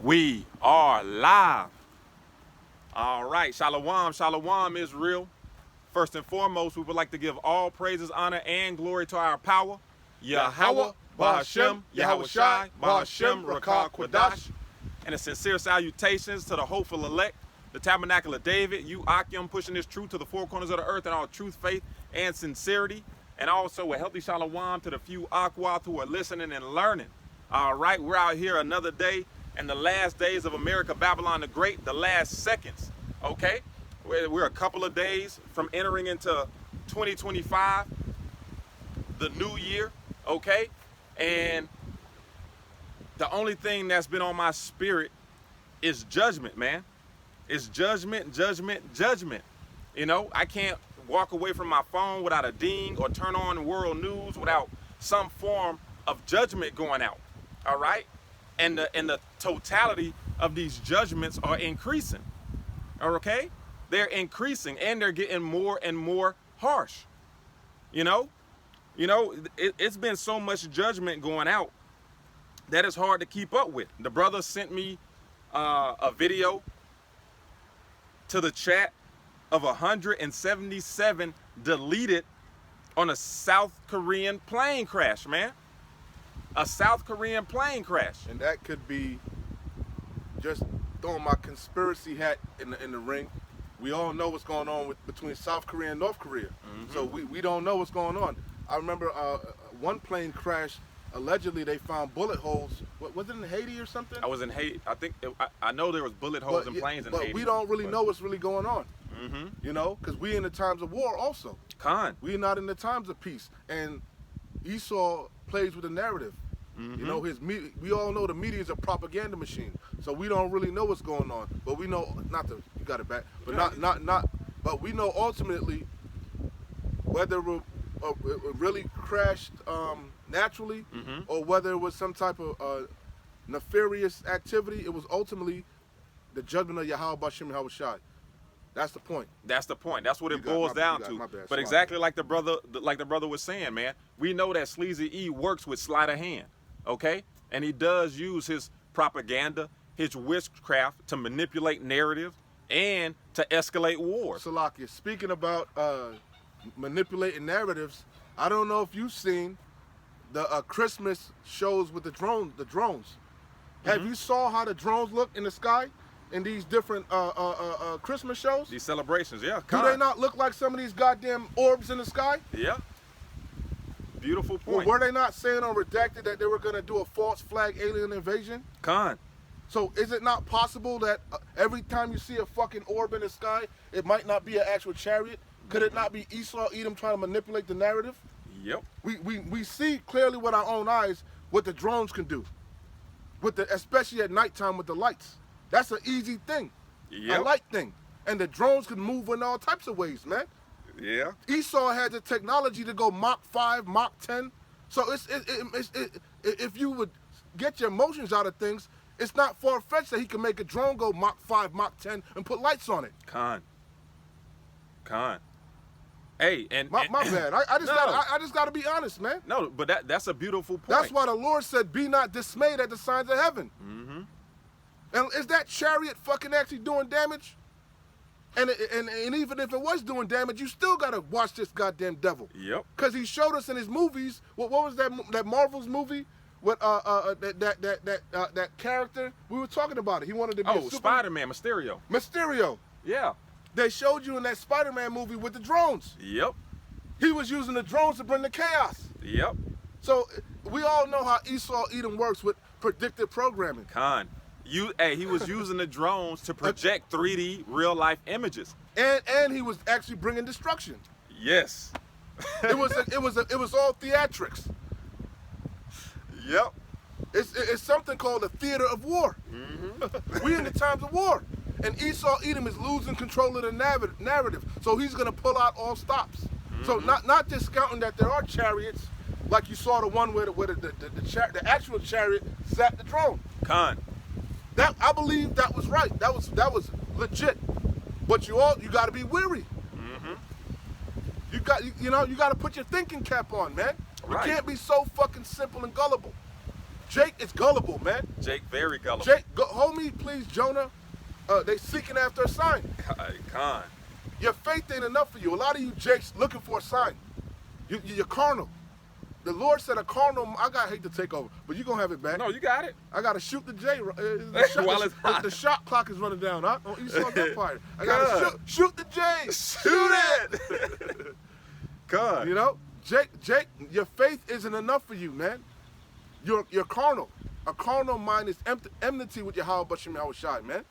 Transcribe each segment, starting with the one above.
We are live. All right, Shalom, Shalom, Israel. First and foremost, we would like to give all praises, honor, and glory to our power, Yahweh, Bahashem, Yahweh Shai, Bahashem, Rakah, Quadash, and a sincere salutations to the hopeful elect, the Tabernacle of David, you Akim, pushing this truth to the four corners of the earth in all truth, faith, and sincerity, and also a healthy Shalom to the few Aquath who are listening and learning. All right, we're out here another day in the last days of America, Babylon the Great, the last seconds, okay? We're a couple of days from entering into 2025, the new year, okay? And the only thing that's been on my spirit is judgment, man. It's judgment, judgment, judgment. You know, I can't walk away from my phone without a ding or turn on world news without some form of judgment going out, all right? And the totality of these judgments are increasing, okay? They're increasing and they're getting more and more harsh. You know, it's been so much judgment going out that it's hard to keep up with. The brother sent me a video to the chat of 177 deleted on a South Korean plane crash, man. A South Korean plane crash. And that could be just throwing my conspiracy hat in the ring. We all know what's going on between South Korea and North Korea. Mm-hmm. So we don't know what's going on. I remember one plane crash. Allegedly, they found bullet holes. Was it in Haiti or something? I was in Haiti. I think I know there was bullet holes in planes in Haiti. But we don't really know what's really going on. Mm-hmm. You know, because we in the times of war also. We're not in the times of peace. And Esau plays with the narrative. Mm-hmm. You know, we all know the media is a propaganda machine, so we don't really know what's going on. But we know you got it back. But but we know ultimately whether it really crashed naturally, mm-hmm. or whether it was some type of nefarious activity. It was ultimately the judgment of Yahweh Bashem Yahweh Shai. That's the point. That's the point. That's what it boils down to. But exactly like the brother was saying, man, we know that Sleazy E works with sleight of hand, okay? And he does use his propaganda, his witchcraft to manipulate narrative and to escalate wars. Salakia, speaking about manipulating narratives, I don't know if you've seen the Christmas shows with the drones. Mm-hmm. Have you saw how the drones look in the sky? In these different Christmas shows? These celebrations, yeah. Do they not look like some of these goddamn orbs in the sky? Yeah. Beautiful point. Well, were they not saying on Redacted that they were going to do a false flag alien invasion? So is it not possible that every time you see a fucking orb in the sky, it might not be an actual chariot? Could it not be Esau Edom trying to manipulate the narrative? Yep. We see clearly with our own eyes what the drones can do, especially at nighttime with the lights. That's an easy thing, a light thing. And the drones can move in all types of ways, man. Yeah. Esau had the technology to go Mach 5, Mach 10. So if you would get your emotions out of things, it's not far-fetched that he can make a drone go Mach 5, Mach 10 and put lights on it. Khan. Hey, and my bad. I just got to be honest, man. No, but that's a beautiful point. That's why the Lord said, "Be not dismayed at the signs of heaven." Mm-hmm. And is that chariot fucking actually doing damage? And even if it was doing damage, you still gotta watch this goddamn devil. Yep. Cause he showed us in his movies. What was that Marvel's movie with that character? We were talking about it. He wanted to be Spider-Man, Mysterio. Mysterio. Yeah. They showed you in that Spider-Man movie with the drones. Yep. He was using the drones to bring the chaos. Yep. So we all know how Esau Edom works with predictive programming. He was using the drones to project 3D real life images. And he was actually bringing destruction. Yes. It was all theatrics. Yep. It's something called a theater of war. Mm-hmm. We in the times of war. And Esau Edom is losing control of the narrative. So he's going to pull out all stops. Mm-hmm. So not discounting that there are chariots, like you saw the one where the actual chariot zapped the drone. That I believe that was right. That was legit. But you got to be weary. Mm-hmm. You got to put your thinking cap on, man. Right. You can't be so fucking simple and gullible. Jake is gullible, man. Jake very gullible. Jake, hold me, please, Jonah. They seeking after a sign. Con. Your faith ain't enough for you. A lot of you Jakes looking for a sign. You're carnal. The Lord said a carnal. I hate to take over, but you gonna have it back. No, you got it. I gotta shoot the J. While it's hot. The shot clock is running down. Huh? On Esau's Empire. I gotta shoot the J. Shoot it. God. You know, Jake, your faith isn't enough for you, man. You're carnal. A carnal mind is enmity with Yahweh Bashim Yahushai, man.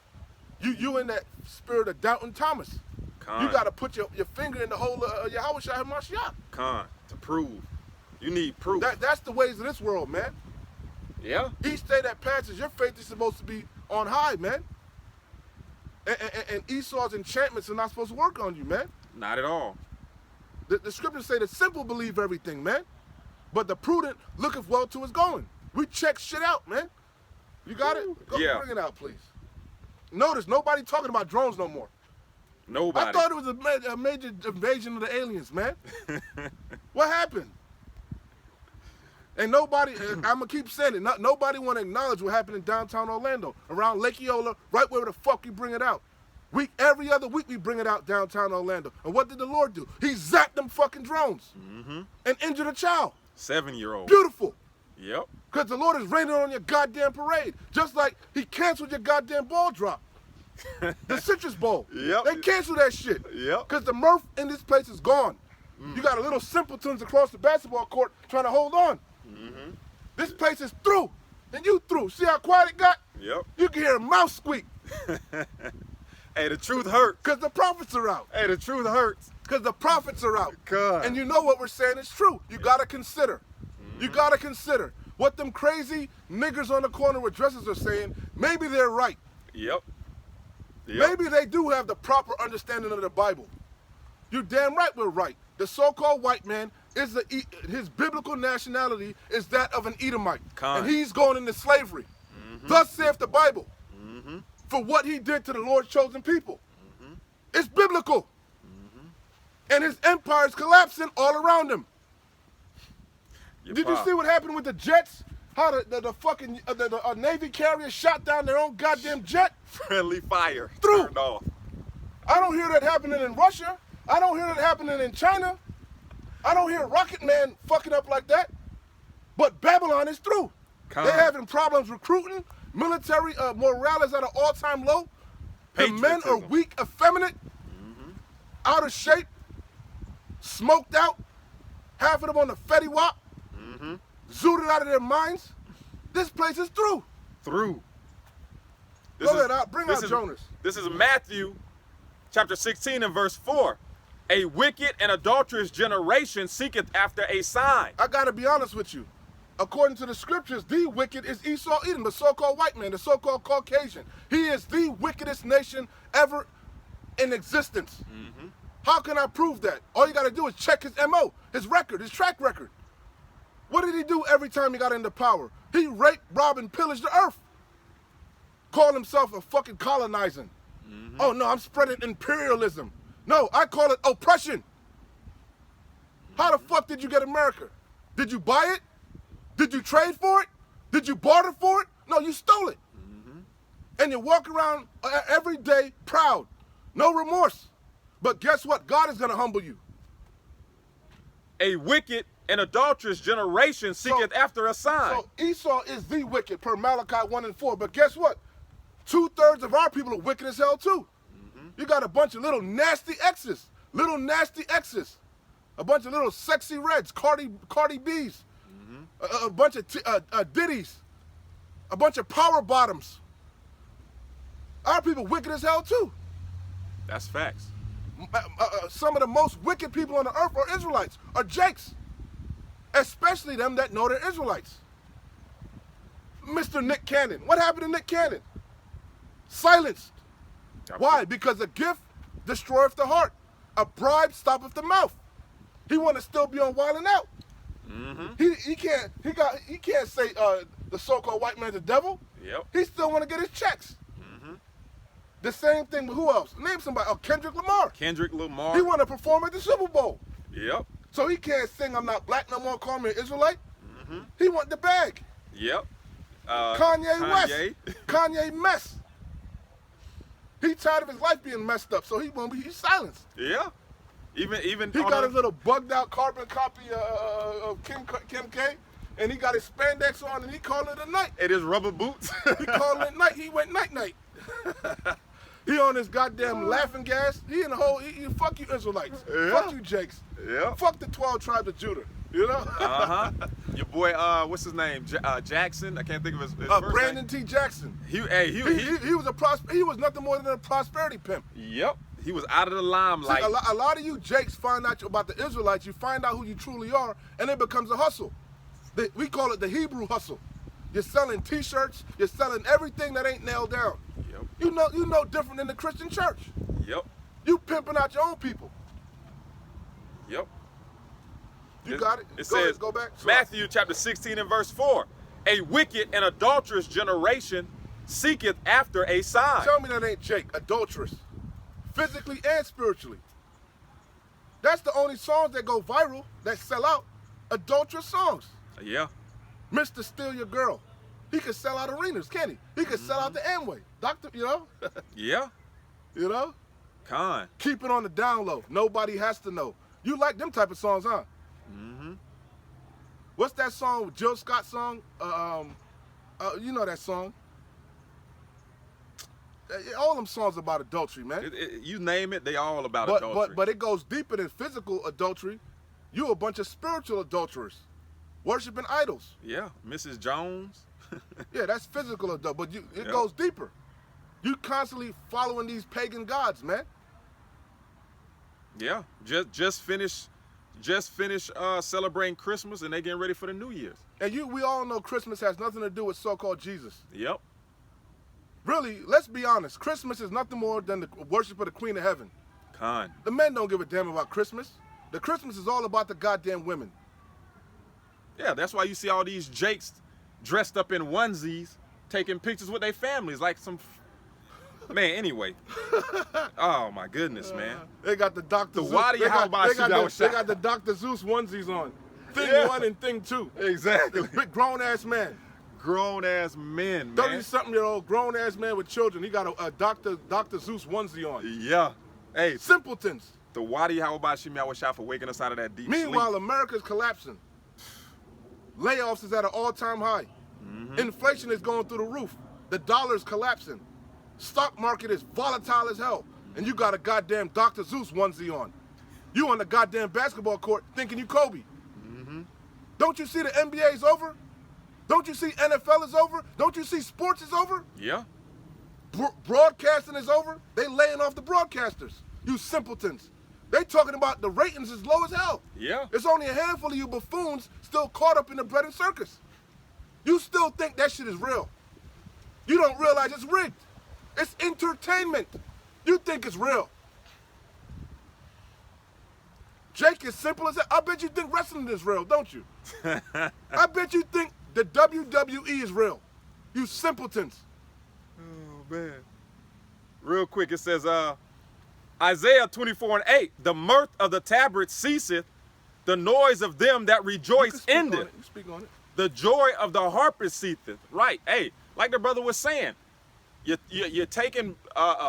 You in that spirit of doubting Thomas. Con. You gotta put your finger in the hole of Yahushai HaMashiach. Con. To prove. You need proof. That's the ways of this world, man. Yeah. Each day that passes, your faith is supposed to be on high, man. And Esau's enchantments are not supposed to work on you, man. Not at all. The scriptures say the simple believe everything, man. But the prudent looketh well to his going. We check shit out, man. You got it? Go bring it out, please. Notice, nobody talking about drones no more. Nobody. I thought it was a major invasion of the aliens, man. What happened? And nobody, I'm going to keep saying it, nobody want to acknowledge what happened in downtown Orlando, around Lake Eola, right where the fuck you bring it out. Every other week we bring it out downtown Orlando. And what did the Lord do? He zapped them fucking drones and injured a child. 7-year-old. Beautiful. Yep. Because the Lord is raining on your goddamn parade. Just like he canceled your goddamn ball drop. The Citrus Bowl. Yep. They canceled that shit. Yep. Because the mirth in this place is gone. You got a little simpletons across the basketball court trying to hold on. This place is through. And you through. See how quiet it got? Yep. You can hear a mouse squeak. Hey, the truth hurts. Because the prophets are out. Hey, the truth hurts. Because the prophets are out. God. And you know what we're saying is true. You got to consider. You got to consider what them crazy niggers on the corner with dresses are saying. Maybe they're right. Yep. Maybe they do have the proper understanding of the Bible. You're damn right we're right. The so-called white man, his biblical nationality is that of an Edomite. And he's going into slavery. Thus saith the Bible. For what he did to the Lord's chosen people. It's biblical. And his empire is collapsing all around him. Did you see what happened with the jets? How the fucking Navy carrier shot down their own goddamn jet? Friendly fire. Through. Turned off. I don't hear that happening in Russia. I don't hear that happening in China. I don't hear Rocket Man fucking up like that. But Babylon is through. They're having problems recruiting. Military morale is at an all-time low. The men are weak, effeminate, out of shape, smoked out. Half of them on the Fetty Wap. Zooted out of their minds. This place is through. Through. Go ahead, bring out Jonas. This is Matthew chapter 16 and verse 4. A wicked and adulterous generation seeketh after a sign. I gotta be honest with you. According to the scriptures, the wicked is Esau Edom, the so-called white man, the so-called Caucasian. He is the wickedest nation ever in existence. How can I prove that? All you gotta do is check his MO, his record, his track record. What did he do every time he got into power? He raped, robbed, and pillaged the earth. Called himself a fucking colonizing. Oh no, I'm spreading imperialism. No, I call it oppression. How the fuck did you get America? Did you buy it? Did you trade for it? Did you barter for it? No, you stole it. And you walk around every day proud, no remorse. But guess what? God is going to humble you. A wicked and adulterous generation seeketh after a sign. So Esau is the wicked per Malachi 1 and 4. But guess what? 2/3 of our people are wicked as hell too. You got a bunch of little nasty exes. A bunch of little sexy reds, Cardi B's. A bunch of Diddies. A bunch of power bottoms. Our people wicked as hell too. That's facts. Some of the most wicked people on the earth are Israelites, are Jakes. Especially them that know they're Israelites. Mr. Nick Cannon. What happened to Nick Cannon? Silenced. Why? Because a gift destroyeth the heart. A bribe stoppeth the mouth. He want to still be on Wild 'N Out. He can't say the so-called white man's the devil. He still want to get his checks. The same thing with who else? Name somebody. Oh, Kendrick Lamar. He want to perform at the Super Bowl. So he can't sing I'm not black no more, call me an Israelite. He want the bag. Kanye West. Kanye mess. He tired of his life being messed up, so he's silenced. Yeah. Even he got his little bugged out carbon copy of Kim K, and he got his spandex on, and he calling it a night. It is rubber boots. He calling it night. He went night. He on his goddamn laughing gas. He in the whole. Fuck you Israelites. Yeah. Fuck you Jakes. Yeah. Fuck the 12 tribes of Judah. You know. Your boy, what's his name? Jackson. I can't think of his Brandon name. T. Jackson. He was nothing more than a prosperity pimp. Yep. He was out of the limelight. See, a lot of you Jakes find out about the Israelites. You find out who you truly are, and it becomes a hustle. We call it the Hebrew hustle. You're selling T-shirts. You're selling everything that ain't nailed down. Yep. You know different than the Christian church. Yep. You pimping out your own people. Yep. You got it. It says, go back. Matthew chapter 16 and verse 4. A wicked and adulterous generation seeketh after a sign. Tell me that ain't Jake, adulterous. Physically and spiritually. That's the only songs that go viral, that sell out. Adulterous songs. Yeah. Mr. Steal Your Girl. He could sell out arenas, can't he? He could sell out the Amway. Doctor, you know? Yeah. You know? Con. Keep it on the down low. Nobody has to know. You like them type of songs, huh? Mm-hmm. What's that song, Jill Scott song? You know that song. All them songs about adultery, man. You name it, they all about adultery. But it goes deeper than physical adultery. You a bunch of spiritual adulterers, worshiping idols. Yeah, Mrs. Jones. Yeah, that's physical adultery, but it goes deeper. You constantly following these pagan gods, man. Yeah, just finish celebrating Christmas, and they getting ready for the New Year's. And we all know Christmas has nothing to do with so-called Jesus. Yep. Really, let's be honest. Christmas is nothing more than the worship of the Queen of Heaven. Con. The men don't give a damn about Christmas. The Christmas is all about the goddamn women. Yeah, that's why you see all these Jakes dressed up in onesies taking pictures with their families like some... Man, anyway. Oh, my goodness, man. They got the Dr. Zeus. They got the Dr. Zeus onesies on. Thing 1 and thing 2. Exactly. Big grown-ass man. Grown-ass men, man. 30-something-year-old grown-ass man with children. He got a Dr. Zeus onesie on. Yeah. Hey. Simpletons. The Wadi Hawabashimi Awashah for waking us out of that deep sleep. Meanwhile, America's collapsing. Layoffs is at an all-time high. Mm-hmm. Inflation is going through the roof. The dollar's collapsing. Stock market is volatile as hell. And you got a goddamn Dr. Zeus onesie on. You on the goddamn basketball court thinking you Kobe. Mm-hmm. Don't you see the NBA's over? Don't you see NFL is over? Don't you see sports is over? Yeah. Broadcasting is over. They laying off the broadcasters. You simpletons. They talking about the ratings is low as hell. Yeah. It's only a handful of you buffoons still caught up in the bread and circus. You still think that shit is real. You don't realize it's rigged. It's entertainment. You think it's real. Jake is simple as that. I bet you think wrestling is real, don't you? I bet you think the WWE is real. You simpletons. Oh, man. Real quick, it says, Isaiah 24:8, the mirth of the tabrets ceaseth, the noise of them that rejoice endeth. You speak on it. The joy of the harpist ceaseth. Right. Hey, like the brother was saying, you're taking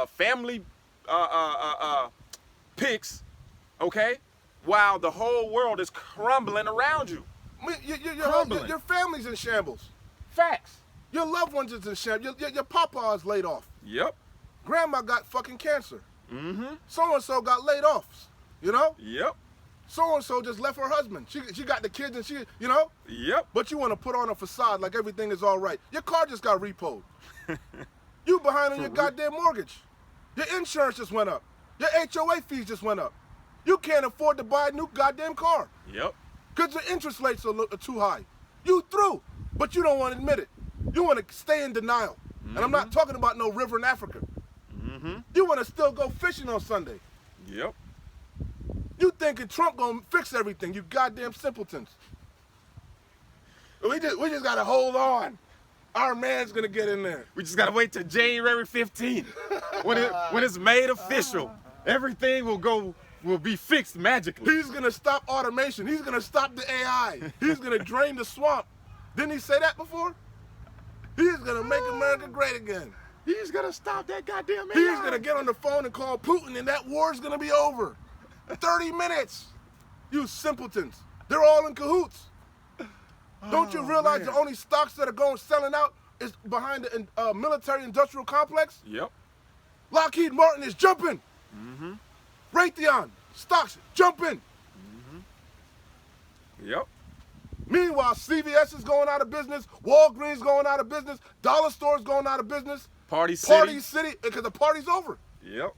family pics, okay, while the whole world is crumbling around you. Your family's in shambles. Facts. Your loved ones is in shambles. Your papa is laid off. Yep. Grandma got fucking cancer. Mm-hmm. So-and-so got laid off, you know? Yep. So-and-so just left her husband. She got the kids and she, you know? Yep. But you want to put on a facade like everything is all right. Your car just got repoed. You behind on your goddamn mortgage. Your insurance just went up. Your HOA fees just went up. You can't afford to buy a new goddamn car. Yep. Because your interest rates are too high. You through, but you don't want to admit it. You want to stay in denial. Mm-hmm. And I'm not talking about no river in Africa. Mm-hmm. You want to still go fishing on Sunday. Yep. You thinking Trump gonna fix everything, you goddamn simpletons. We just gotta hold on. Our man's gonna get in there. We just gotta wait till January 15th. when it's made official. Everything will be fixed magically. He's gonna stop automation. He's gonna stop the AI. He's gonna drain the swamp. Didn't he say that before? He's going to make America great again. He's going to stop that goddamn AI. He's going to get on the phone and call Putin, and that war's going to be over. 30 minutes. You simpletons. They're all in cahoots. Don't you realize the only stocks that are selling out is behind the military-industrial complex? Yep. Lockheed Martin is jumping. Mm-hmm. Raytheon stocks jumping. Mm-hmm. Yep. Meanwhile, CVS is going out of business. Walgreens going out of business. Dollar stores going out of business. Party City, because the party's over. Yep.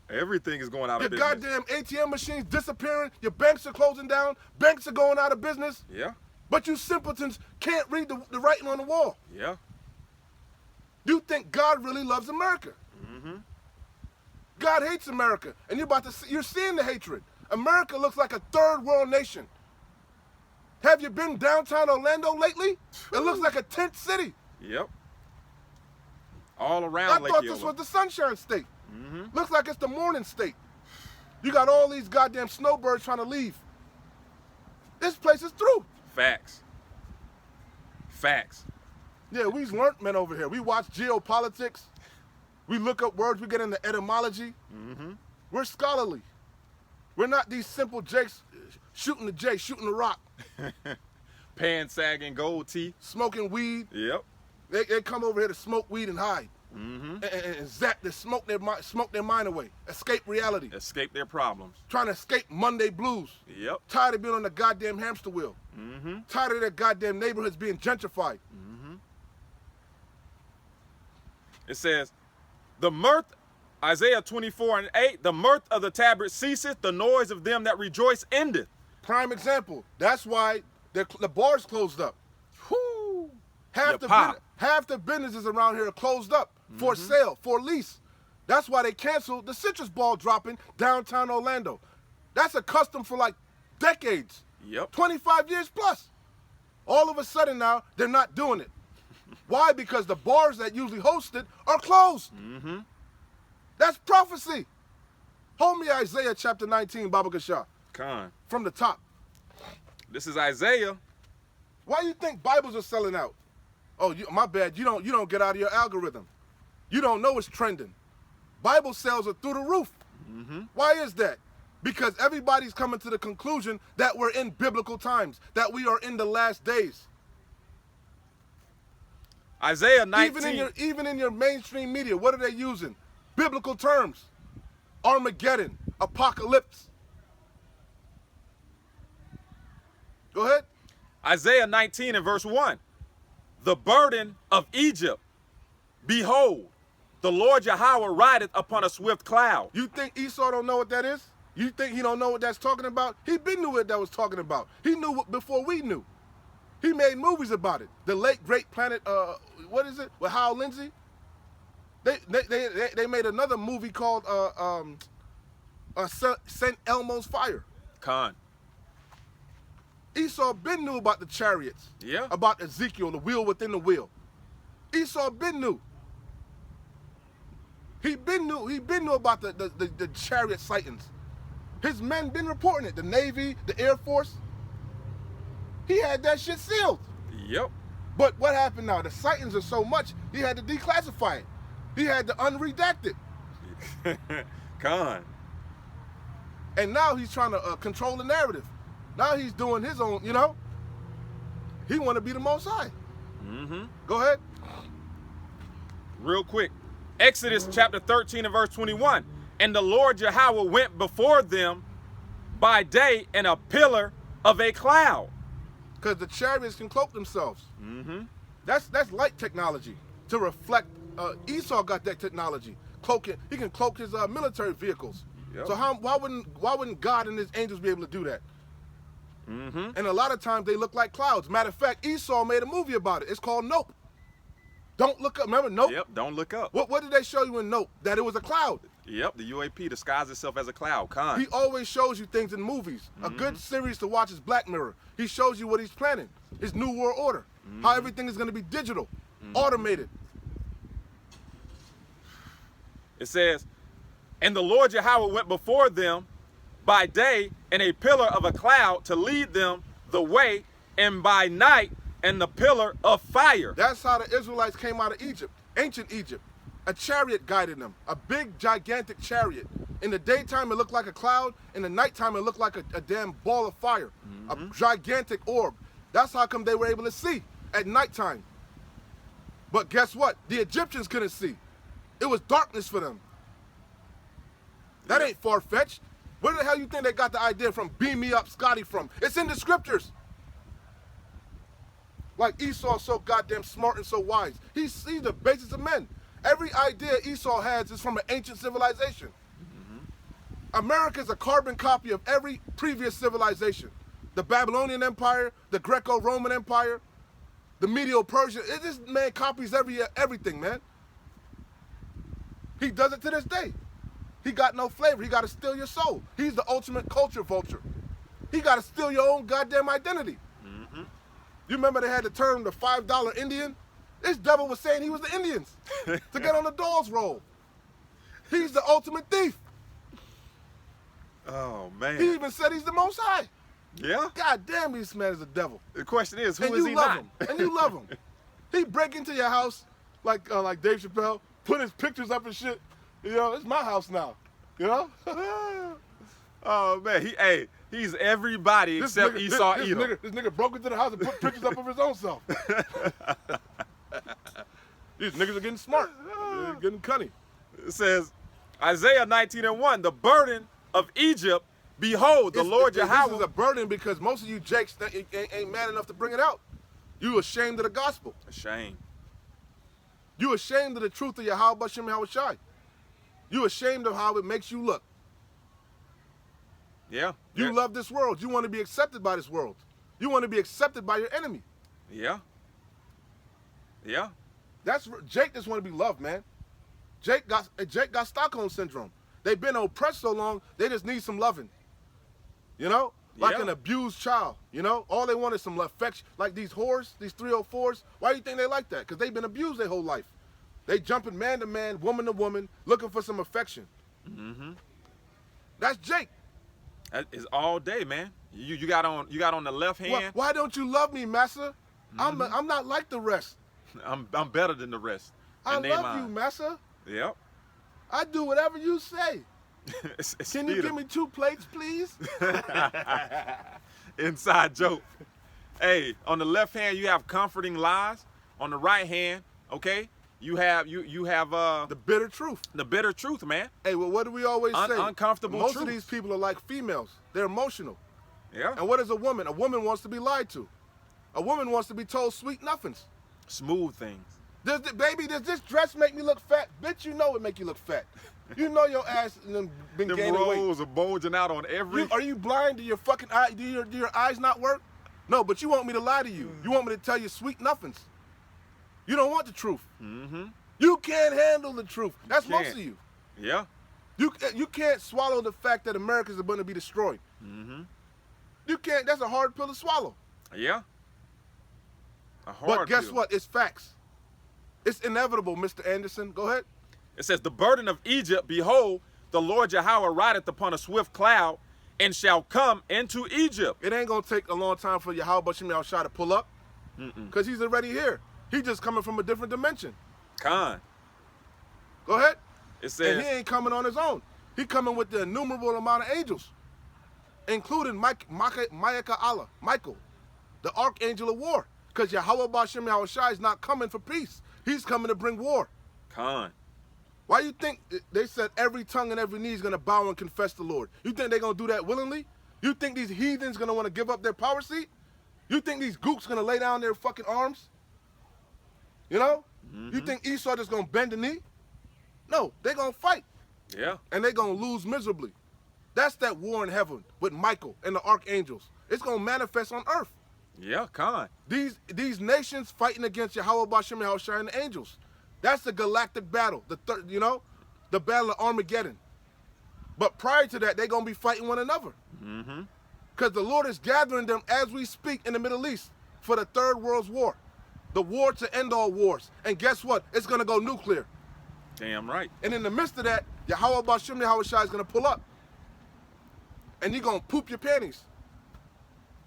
Everything is going out of Your business. goddamn ATM machines disappearing. Your banks are closing down. Banks are going out of business. Yeah. But you simpletons can't read the writing on the wall. Yeah. You think God really loves America. Mm-hmm. God hates America, and you're seeing the hatred. America looks like a third world nation. Have you been downtown Orlando lately? It looks like a tent city. Yep. All around I thought this was the Sunshine State. Mm-hmm. Looks like it's the Morning State. You got all these goddamn snowbirds trying to leave. This place is through. Facts. Facts. Yeah, we's learnt men over here. We watch geopolitics. We look up words. We get into etymology. Mm-hmm. We're scholarly. We're not these simple jakes shooting the J, shooting the rock. Pan sagging, gold teeth. Smoking weed. Yep. They come over here to smoke weed and hide. Mm-hmm. And zap, they smoke their mind away. Escape reality. Escape their problems. Trying to escape Monday blues. Yep. Tired of being on the goddamn hamster wheel. Mm-hmm. Tired of their goddamn neighborhoods being gentrified. Mm-hmm. It says, the mirth, Isaiah 24:8, the mirth of the tabret ceaseth, the noise of them that rejoice endeth. Prime example. That's why the bars closed up. Whoo! Half the businesses around here are closed up for sale, for lease. That's why they canceled the Citrus Ball dropping downtown Orlando. That's a custom for like decades. Yep. 25 years plus. All of a sudden now, they're not doing it. Why? Because the bars that usually host it are closed. Mm-hmm. That's prophecy. Hold me Isaiah chapter 19, Baba Gasha. Con. From the top. This is Isaiah. Why do you think Bibles are selling out? Oh, my bad. You don't get out of your algorithm. You don't know it's trending. Bible sales are through the roof. Mm-hmm. Why is that? Because everybody's coming to the conclusion that we're in biblical times, that we are in the last days. Isaiah 19. Even in your mainstream media, what are they using? Biblical terms. Armageddon, apocalypse. Go ahead. Isaiah 19 and verse 1. The burden of Egypt. Behold, the Lord Yahweh rideth upon a swift cloud. You think Esau don't know what that is? You think he don't know what that's talking about? He been knew what that was talking about. He knew it before we knew. He made movies about it. The late great Planet, what is it? With Hal Lindsey. They made another movie called St. Elmo's Fire. Con. Esau been knew about the chariots. Yeah. About Ezekiel, the wheel within the wheel. Esau been knew. He been knew about the chariot sightings. His men been reporting it. The Navy, the Air Force. He had that shit sealed. Yep. But what happened now? The sightings are so much, he had to declassify it. He had to unredact it. Con. And now he's trying to control the narrative. Now he's doing his own, He want to be the Most High. Mm-hmm. Go ahead. Real quick. Exodus chapter 13 and verse 21. And the Lord Yahweh went before them by day in a pillar of a cloud. Because the chariots can cloak themselves. Mm-hmm. That's light technology to reflect. Esau got that technology. Cloaking. He can cloak his military vehicles. Yep. So why wouldn't God and his angels be able to do that? Mm-hmm. And a lot of times they look like clouds. Matter of fact, Esau made a movie about it. It's called Nope. Don't look up. Remember Nope? Yep, don't look up. What did they show you in Nope? That it was a cloud. Yep, the UAP disguised itself as a cloud. Con. He always shows you things in movies. A good series to watch is Black Mirror. He shows you what he's planning. His New World Order. How everything is going to be digital, automated. It says, and the Lord Yahweh went before them by day in a pillar of a cloud to lead them the way, and by night and the pillar of fire. That's how the Israelites came out of Egypt, ancient Egypt. A chariot guided them, a big, gigantic chariot. In the daytime, it looked like a cloud. In the nighttime, it looked like a damn ball of fire, a gigantic orb. That's how come they were able to see at nighttime. But guess what? The Egyptians couldn't see. It was darkness for them. That ain't far-fetched. Where the hell you think they got the idea from? Beam me up, Scotty, from? It's in the scriptures. Like Esau's so goddamn smart and so wise. He sees the basis of men. Every idea Esau has is from an ancient civilization. America's a carbon copy of every previous civilization. The Babylonian Empire, the Greco-Roman Empire, the Medo-Persian. This man copies everything, man. He does it to this day. He got no flavor. He got to steal your soul. He's the ultimate culture vulture. He got to steal your own goddamn identity. You remember they had the term the $5 Indian? This devil was saying he was the Indians to get on the doll's roll. He's the ultimate thief. Oh, man. He even said he's the Most High. Yeah? God damn, this man is a devil. The question is, who and is you he love not? him. And you love him. He break into your house like Dave Chappelle, put his pictures up and shit. You know, it's my house now. You know? Oh, man. He's everybody except Esau Edom. This nigga broke into the house and put pictures up of his own self. These niggas are getting smart. They're getting cunning. It says, Isaiah 19:1, the burden of Egypt, behold, the Lord Yahweh. This is a burden because most of you jakes ain't man enough to bring it out. You ashamed of the gospel. Ashamed. You ashamed of the truth of Yahweh Bashem Yahushai. You ashamed of how it makes you look. Yeah. You love this world. You want to be accepted by this world. You want to be accepted by your enemy. Yeah. Yeah. Jake just want to be loved, man. Jake got Stockholm syndrome. They've been oppressed so long, they just need some loving. You know? Like an abused child. You know? All they want is some affection. Like these whores, these 304s. Why do you think they like that? Because they've been abused their whole life. They jumping man to man, woman to woman, looking for some affection. That's Jake. That is all day, man. You got on the left hand. Why don't you love me, Massa? I'm not like the rest. I'm better than the rest. I love you, Massa. Yep. I do whatever you say. Can you give me 2 plates, please? Inside joke. Hey, on the left hand you have comforting lies. On the right hand, okay, you have the bitter truth. The bitter truth, man. Hey, well, what do we always say? Uncomfortable Most truth. of these people are like females. They're emotional. Yeah. And what is a woman? A woman wants to be lied to. A woman wants to be told sweet nothings. Smooth things. Baby, does this dress make me look fat? Bitch, you know it make you look fat. You know your ass been Them gaining weight. rolls are bulging out on every... Are you blind? Do your fucking eye? Do your eyes not work? No, but you want me to lie to you. You want me to tell you sweet nothings. You don't want the truth. You can't handle the truth. That's most of you. Yeah. You can't swallow the fact that Americans are going to be destroyed. You can't. That's a hard pill to swallow. Yeah. But guess what? It's facts. It's inevitable, Mr. Anderson. Go ahead. It says, the burden of Egypt, behold, the Lord Yahweh rideth upon a swift cloud and shall come into Egypt. It ain't going to take a long time for Yahweh Bashem Yahushua to pull up because he's already here. He's just coming from a different dimension. Khan. Go ahead. It says, and he ain't coming on his own. He coming with the innumerable amount of angels, including Michael Allah, Michael, the archangel of war. Because Yahweh Bashem Yahushua is not coming for peace. He's coming to bring war. Khan. Why you think they said every tongue and every knee is going to bow and confess the Lord? You think they're going to do that willingly? You think these heathens going to want to give up their power seat? You think these gooks going to lay down their fucking arms? You know? You think Esau just going to bend the knee? No, they're going to fight. Yeah. And they're going to lose miserably. That's that war in heaven with Michael and the archangels. It's going to manifest on earth. Yeah, Khan. These nations fighting against Yahweh Bashem Yahushua and the angels. That's the galactic battle, the battle of Armageddon. But prior to that, they're going to be fighting one another. Because the Lord is gathering them as we speak in the Middle East for the Third World War. The war to end all wars. And guess what? It's going to go nuclear. Damn right. And in the midst of that, Yahweh Bashem Yahushua is going to pull up. And you're going to poop your panties.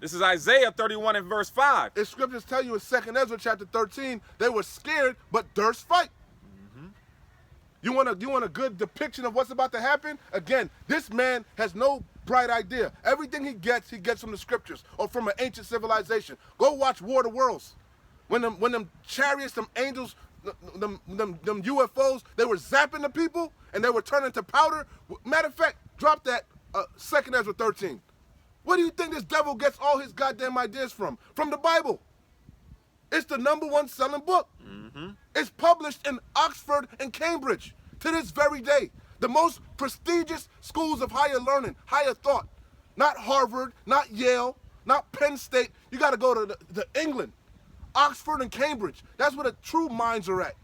This is Isaiah 31 and verse 5. If scriptures tell you in 2nd Ezra chapter 13, they were scared but durst fight. You want a good depiction of what's about to happen? Again, this man has no bright idea. Everything he gets from the scriptures or from an ancient civilization. Go watch War of the Worlds. When them chariots, them angels, them UFOs, they were zapping the people and they were turning to powder. Matter of fact, drop that 2nd Ezra 13. Where do you think this devil gets all his goddamn ideas from? From the Bible. It's the #1 selling book. It's published in Oxford and Cambridge to this very day. The most prestigious schools of higher learning, higher thought. Not Harvard, not Yale, not Penn State. You got to go to England, Oxford and Cambridge. That's where the true minds are at.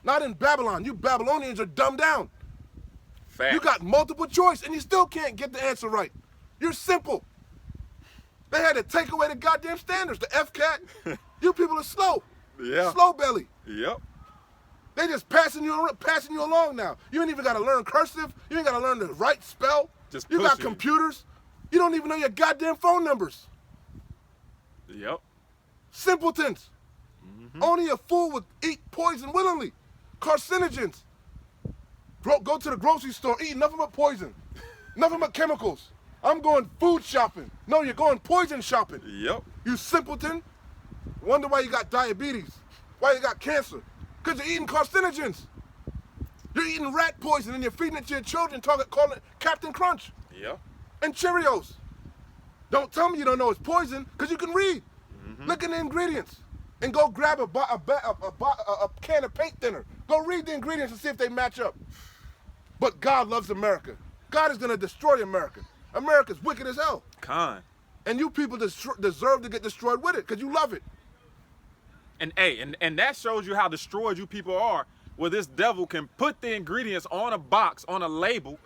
Not in Babylon. You Babylonians are dumbed down. Fact. You got multiple choice and you still can't get the answer right. You're simple. They had to take away the goddamn standards, the FCAT. You people are slow. Yeah. Slow belly. Yep. They just passing you along now. You ain't even got to learn cursive. You ain't got to learn the right spell. Just you got pushing. computers. You don't even know your goddamn phone numbers. Yep. Simpletons. Only a fool would eat poison willingly. Carcinogens. Go to the grocery store, eat nothing but poison. Nothing but chemicals. I'm going food shopping. No, you're going poison shopping. Yep. You simpleton. Wonder why you got diabetes. Why you got cancer. Because you're eating carcinogens. You're eating rat poison and you're feeding it to your children, calling it Captain Crunch. Yep. And Cheerios. Don't tell me you don't know it's poison, because you can read. Look at the ingredients. And go grab a can of paint thinner. Go read the ingredients and see if they match up. But God loves America. God is going to destroy America. America's wicked as hell. Con. And you people deserve to get destroyed with it, because you love it. And and that shows you how destroyed you people are, where this devil can put the ingredients on a box, on a label,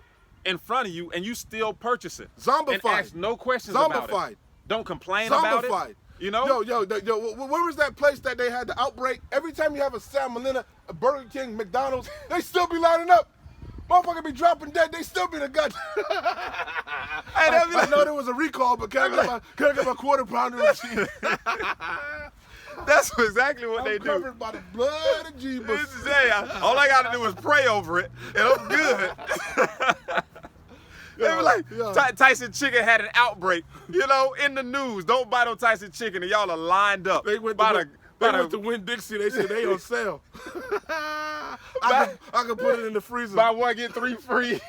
in front of you, and you still purchase it. Zombified. And ask no questions about it. Don't complain about it. You know? Yo, where was that place that they had the outbreak? Every time you have a Salmonella, a Burger King, McDonald's, they still be lining up. Motherfucker be dropping dead, they still be the gut. I know there was a recall, but can I get my quarter pounder machine? That's exactly what they do. I'm covered by the blood of Jesus. All I got to do is pray over it, and I'm good. They were like, Tyson Chicken had an outbreak, in the news. Don't buy no Tyson Chicken, and y'all are lined up. They went to Winn-Dixie. They said they on sale. I can put it in the freezer. Buy one, get 3 free.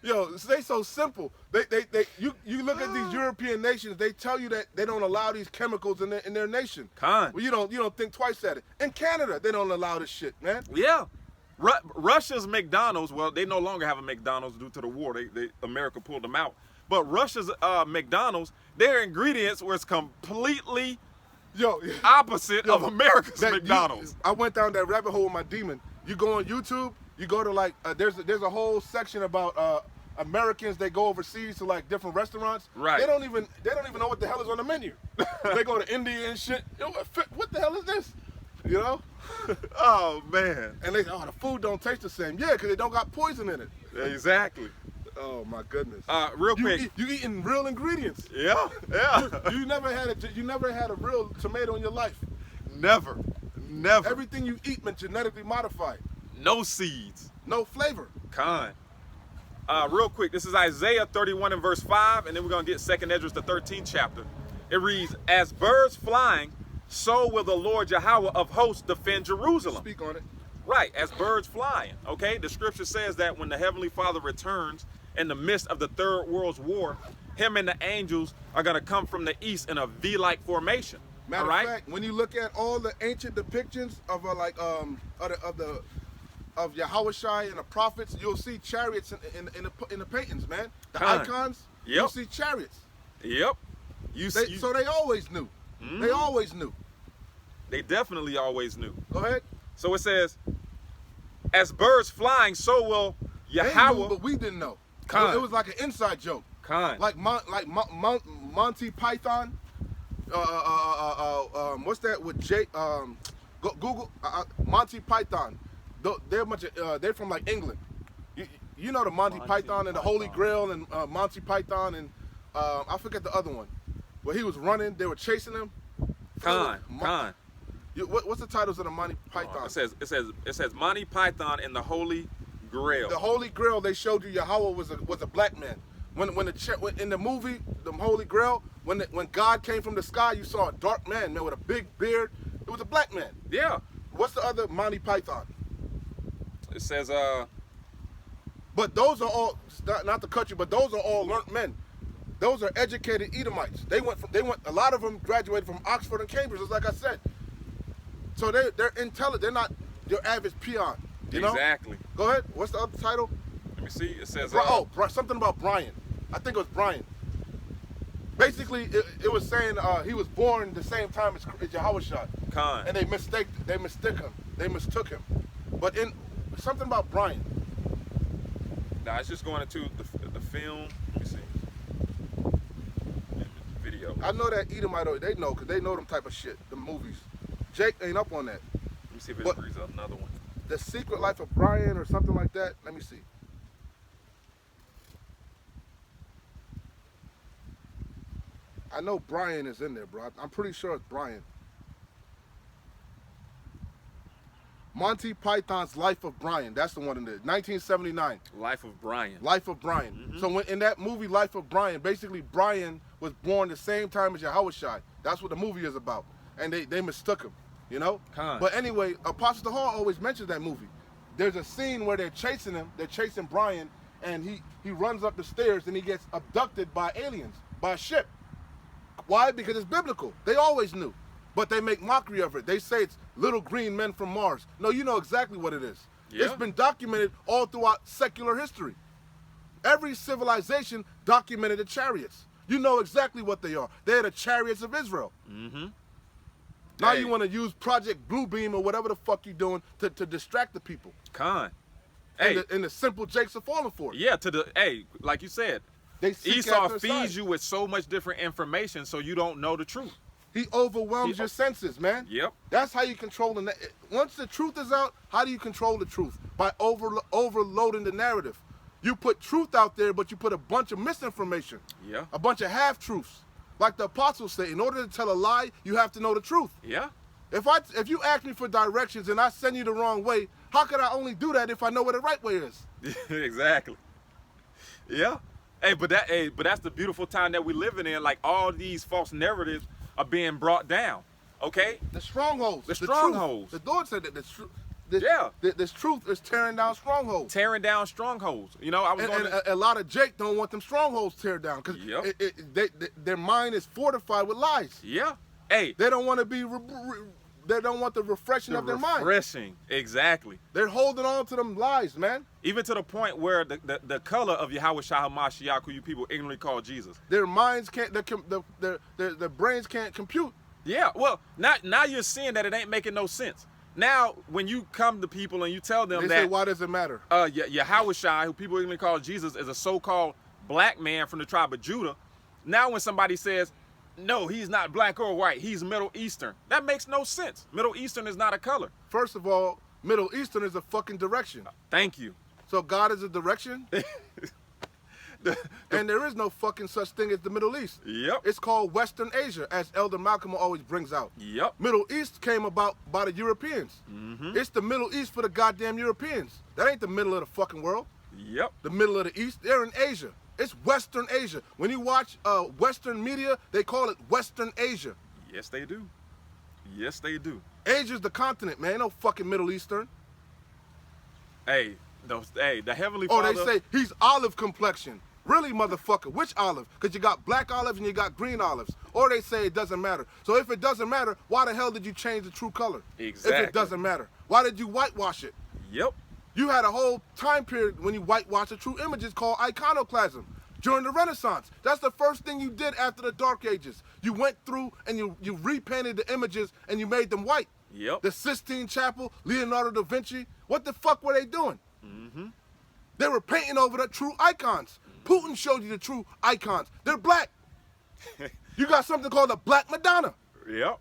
Yo, they so simple. You look at these European nations. They tell you that they don't allow these chemicals in their nation. Con. Well, you don't think twice at it. In Canada, they don't allow this shit, man. Yeah. Russia's McDonald's, well, they no longer have a McDonald's due to the war. America pulled them out. But Russia's McDonald's, their ingredients was completely opposite of America's McDonald's. I went down that rabbit hole with my demon. You go on YouTube, you go to there's a whole section about Americans. They go overseas to different restaurants. Right. They don't even know what the hell is on the menu. They go to India and shit. Yo, what the hell is this? Oh man. And they the food don't taste the same. Yeah, because it don't got poison in it. Exactly. Oh my goodness. Real quick. You eating real ingredients. Yeah. You never had a real tomato in your life. Never. Everything you eat been genetically modified. No seeds. No flavor. Con. Real quick, this is Isaiah 31 and verse 5, and then we're going to get 2nd Ezra, the 13th chapter. It reads, as birds flying, so will the Lord Yahweh of hosts defend Jerusalem. Speak on it. Right, as birds flying, okay? The scripture says that when the Heavenly Father returns in the midst of the Third World War, him and the angels are going to come from the east in a V-like formation. Matter of fact, when you look at all the ancient depictions of of Yahushua and the prophets, you'll see chariots in the paintings, man. The icons, you'll see chariots. Yep. So they always knew. They always knew. They definitely always knew. Go ahead. So it says, as birds flying, so will Yahweh. They knew, but we didn't know. It was like an inside joke. Like Monty Python. What's that with Jake? Google Monty Python. They're from England. You know the Monty Python and the Holy Grail and Monty Python and I forget the other one. where he was running, they were chasing him. Khan. What's the titles of the Monty Python? It says Monty Python and the Holy Grail. The Holy Grail. They showed you Yahweh was a black man. When in the movie the Holy Grail, when God came from the sky, you saw a dark man with a big beard. It was a black man. Yeah. What's the other Monty Python? It says But those are all, not to cut you, but those are all learned men. Those are educated Edomites. A lot of them graduated from Oxford and Cambridge, just like I said. So they're intelligent. They're not your average peon. You know? Exactly. Go ahead. What's the other title? Let me see. It says something about Brian. I think it was Brian. Basically, it was saying he was born the same time as Yahushua. Khan. And they mistook him. But in something about Brian. Nah, it's just going into the film. Let me see. Video. I know that Edomite, they know, because they know them type of shit, the movies. Jake ain't up on that. Let me see if it brings up another one. The Secret Life of Brian or something like that. Let me see. I know Brian is in there, bro. I'm pretty sure it's Brian. Monty Python's Life of Brian. That's the one in there. 1979. Life of Brian. Life of Brian. Mm-hmm. So in that movie, Life of Brian, basically Brian was born the same time as Yahushua. That's what the movie is about. And they mistook him, you know? But anyway, Apostle Hall always mentions that movie. There's a scene where they're chasing him. They're chasing Brian, and he runs up the stairs, and he gets abducted by aliens, by a ship. Why? Because it's biblical. They always knew. But they make mockery of it. They say it's little green men from Mars. No, you know exactly what it is. Yeah. It's been documented all throughout secular history. Every civilization documented the chariots. You know exactly what they are. They're the chariots of Israel. Mm-hmm. Now you want to use Project Bluebeam or whatever the fuck you're doing to distract the people. Khan. And the simple jakes are falling for it. Yeah, like you said, Esau feeds you with so much different information so you don't know the truth. He overwhelms your senses, man. Yep. That's how you control the. Once the truth is out, how do you control the truth? By overloading the narrative. You put truth out there, but you put a bunch of misinformation. Yeah. A bunch of half-truths. Like the apostles say, in order to tell a lie, you have to know the truth. Yeah. If you ask me for directions and I send you the wrong way, how could I only do that if I know where the right way is? Exactly. Yeah. But that's the beautiful time that we're living in. Like all these false narratives are being brought down. Okay? The strongholds. The strongholds. The Lord said that this truth is tearing down strongholds. Tearing down strongholds. You know, a lot of Jake don't want them strongholds teared down because their mind is fortified with lies. Yeah. They don't want to be. They don't want the refreshing of their mind. Refreshing, exactly. They're holding on to them lies, man. Even to the point where the color of Yahweh Shah HaMashiach, who you people ignorantly call Jesus. Their minds can't, their brains can't compute. Yeah, well, now you're seeing that it ain't making no sense. Now, when you come to people and you tell them they say, why does it matter? Yahweh Shah, who people ignorantly call Jesus, is a so-called black man from the tribe of Judah. Now when somebody says, no, he's not black or white, he's Middle Eastern. That makes no sense. Middle Eastern is not a color. First of all, Middle Eastern is a fucking direction. Thank you. So God is a direction? And there is no fucking such thing as the Middle East. Yep. It's called Western Asia, as Elder Malcolm always brings out. Yep. Middle East came about by the Europeans. Mm-hmm. It's the Middle East for the goddamn Europeans. That ain't the middle of the fucking world. Yep. The middle of the East, they're in Asia. It's Western Asia. When you watch Western media, they call it Western Asia. Yes, they do. Yes, they do. Asia's the continent, man. No fucking Middle Eastern. The Heavenly Father. Oh, they say he's olive complexion. Really, motherfucker? Which olive? Because you got black olives and you got green olives. Or they say it doesn't matter. So if it doesn't matter, why the hell did you change the true color? Exactly. If it doesn't matter. Why did you whitewash it? Yep. You had a whole time period when you whitewashed the true images called iconoclasm during the Renaissance. That's the first thing you did after the Dark Ages. You went through and you repainted the images and you made them white. Yep. The Sistine Chapel, Leonardo da Vinci, what the fuck were they doing? Mm-hmm. They were painting over the true icons. Putin showed you the true icons. They're black. You got something called a Black Madonna. Yep.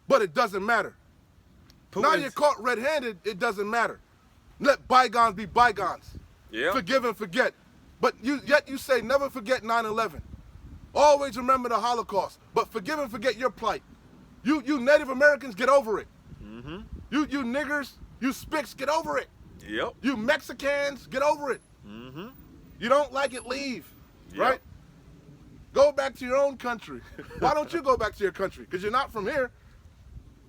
But it doesn't matter. Now you're caught red-handed, it doesn't matter. Let bygones be bygones. Yeah. Forgive and forget. But yet you say never forget 9/11. Always remember the Holocaust, but forgive and forget your plight. You Native Americans, get over it. Mm-hmm. You niggers, you spics, get over it. Yep. You Mexicans, get over it. Mm-hmm. You don't like it, leave. Yep. Right? Go back to your own country. Why don't you go back to your country? Because you're not from here.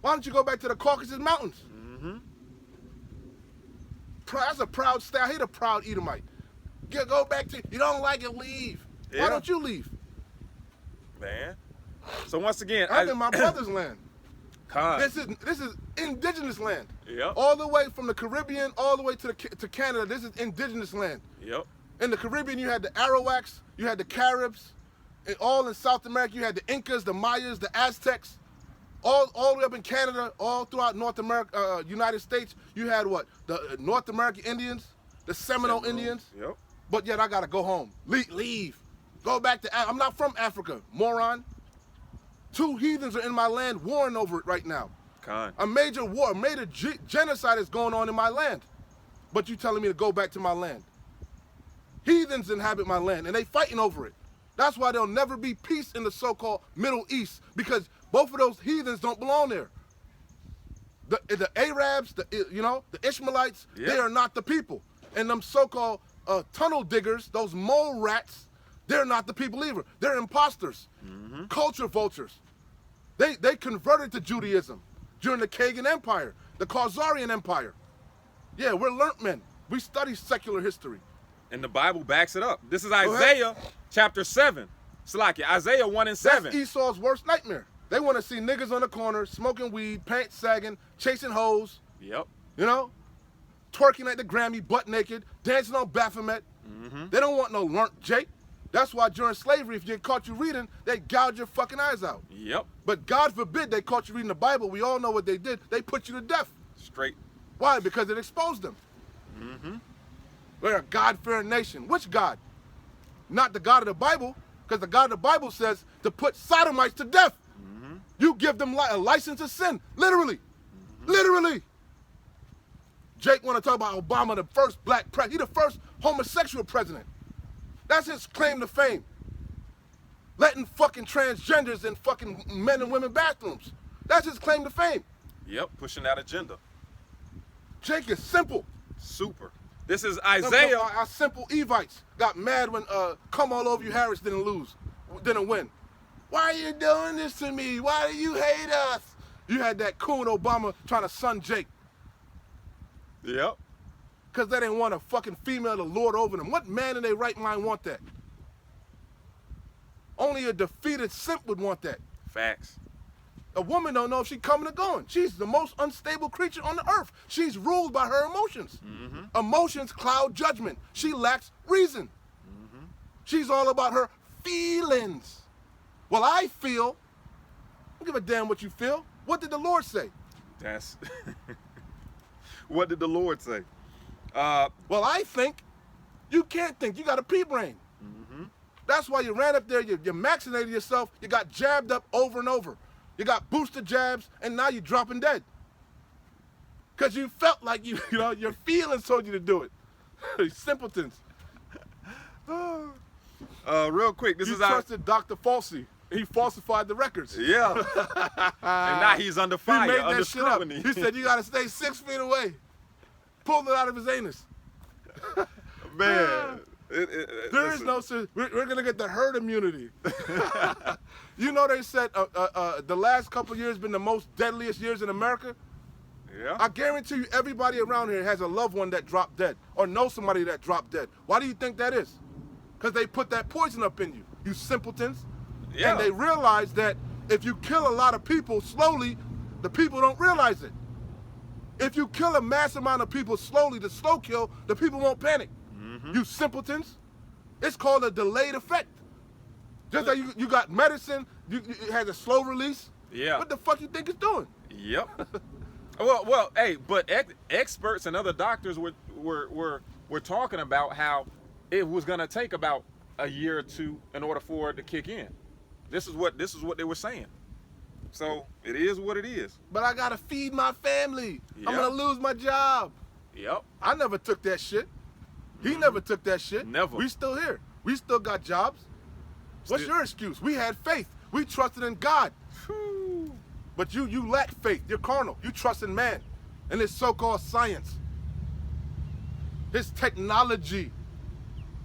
Why don't you go back to the Caucasus Mountains? Mm-hmm. That's a proud state. I hate a proud Edomite. Go back to, you don't like it, leave. Yeah. Why don't you leave? Man. So once again, I'm in my brother's land. Con. This is indigenous land. Yep. All the way from the Caribbean all the way to Canada. This is indigenous land. Yep. In the Caribbean, you had the Arawaks, you had the Caribs. And all in South America, you had the Incas, the Mayas, the Aztecs. All the way up in Canada, all throughout North America, United States, you had what? The North American Indians, the Seminole Indians. Yep. But yet I gotta go home. Leave. Go back to, I'm not from Africa, moron. 2 heathens are in my land warring over it right now. Con. A major war, a major genocide is going on in my land. But you telling me to go back to my land. Heathens inhabit my land and they fighting over it. That's why there'll never be peace in the so-called Middle East, because both of those heathens don't belong there. The Arabs, the Ishmaelites, they are not the people. And them so-called tunnel diggers, those mole rats, they're not the people either. They're imposters, culture vultures. They converted to Judaism during the Kagan Empire, the Khazarian Empire. Yeah, we're learnt men. We study secular history. And the Bible backs it up. This is Isaiah chapter 7. Salakia, Isaiah 1 and 7. That's Esau's worst nightmare. They want to see niggas on the corner, smoking weed, pants sagging, chasing hoes. Yep. You know? Twerking at the Grammy, butt naked, dancing on Baphomet. They don't want no learnt Jake. That's why during slavery, if you caught you reading, they gouge your fucking eyes out. Yep. But God forbid they caught you reading the Bible. We all know what they did. They put you to death. Straight. Why? Because it exposed them. We're a God-fearing nation. Which God? Not the God of the Bible, because the God of the Bible says to put sodomites to death. You give them a license to sin, literally. Literally. Jake want to talk about Obama, the first black president. He the first homosexual president. That's his claim to fame. Letting fucking transgenders in fucking men and women bathrooms. That's his claim to fame. Yep, pushing that agenda. Jake is simple. Super. This is Isaiah. Our simple Evites got mad when Come All Over You Harris didn't win. Why are you doing this to me? Why do you hate us? You had that coon Obama trying to son Jake. Yep. Because they didn't want a fucking female to lord over them. What man in their right mind want that? Only a defeated simp would want that. Facts. A woman don't know if she's coming or going. She's the most unstable creature on the earth. She's ruled by her emotions. Emotions cloud judgment. She lacks reason. She's all about her feelings. Well, I feel. Don't give a damn what you feel. What did the Lord say? That's. What did the Lord say? Well, I think. You can't think. You got a pea brain. That's why you ran up there. You vaccinated yourself. You got jabbed up over and over. You got booster jabs, and now you're dropping dead. Because you felt like your feelings told you to do it. Simpletons. Real quick, this you is our. trusted Dr. Falsey. He falsified the records. Yeah. And now he's under fire, He made under that shit up. scrutiny. He said you got to stay 6 feet away. Pulled it out of his anus. Man. There is no, we're going to get the herd immunity. You know they said the last couple of years been the most deadliest years in America? Yeah. I guarantee you everybody around here has a loved one that dropped dead or knows somebody that dropped dead. Why do you think that is? Because they put that poison up in you simpletons. Yeah. And they realize that if you kill a lot of people slowly, the people don't realize it. If you kill a mass amount of people slowly, the slow kill, the people won't panic. You simpletons. It's called a delayed effect. Just like you got medicine, it has a slow release. Yeah. What the fuck you think it's doing? Yep. Well, hey, but experts and other doctors were talking about how it was gonna take about a year or two in order for it to kick in. This is what they were saying. So it is what it is. But I gotta feed my family. Yep. I'm gonna lose my job. Yep. I never took that shit. He never took that shit. Never. We still here. We still got jobs. What's your excuse? We had faith. We trusted in God. Whew. But you lack faith. You're carnal. You trust in man and his so-called science. His technology.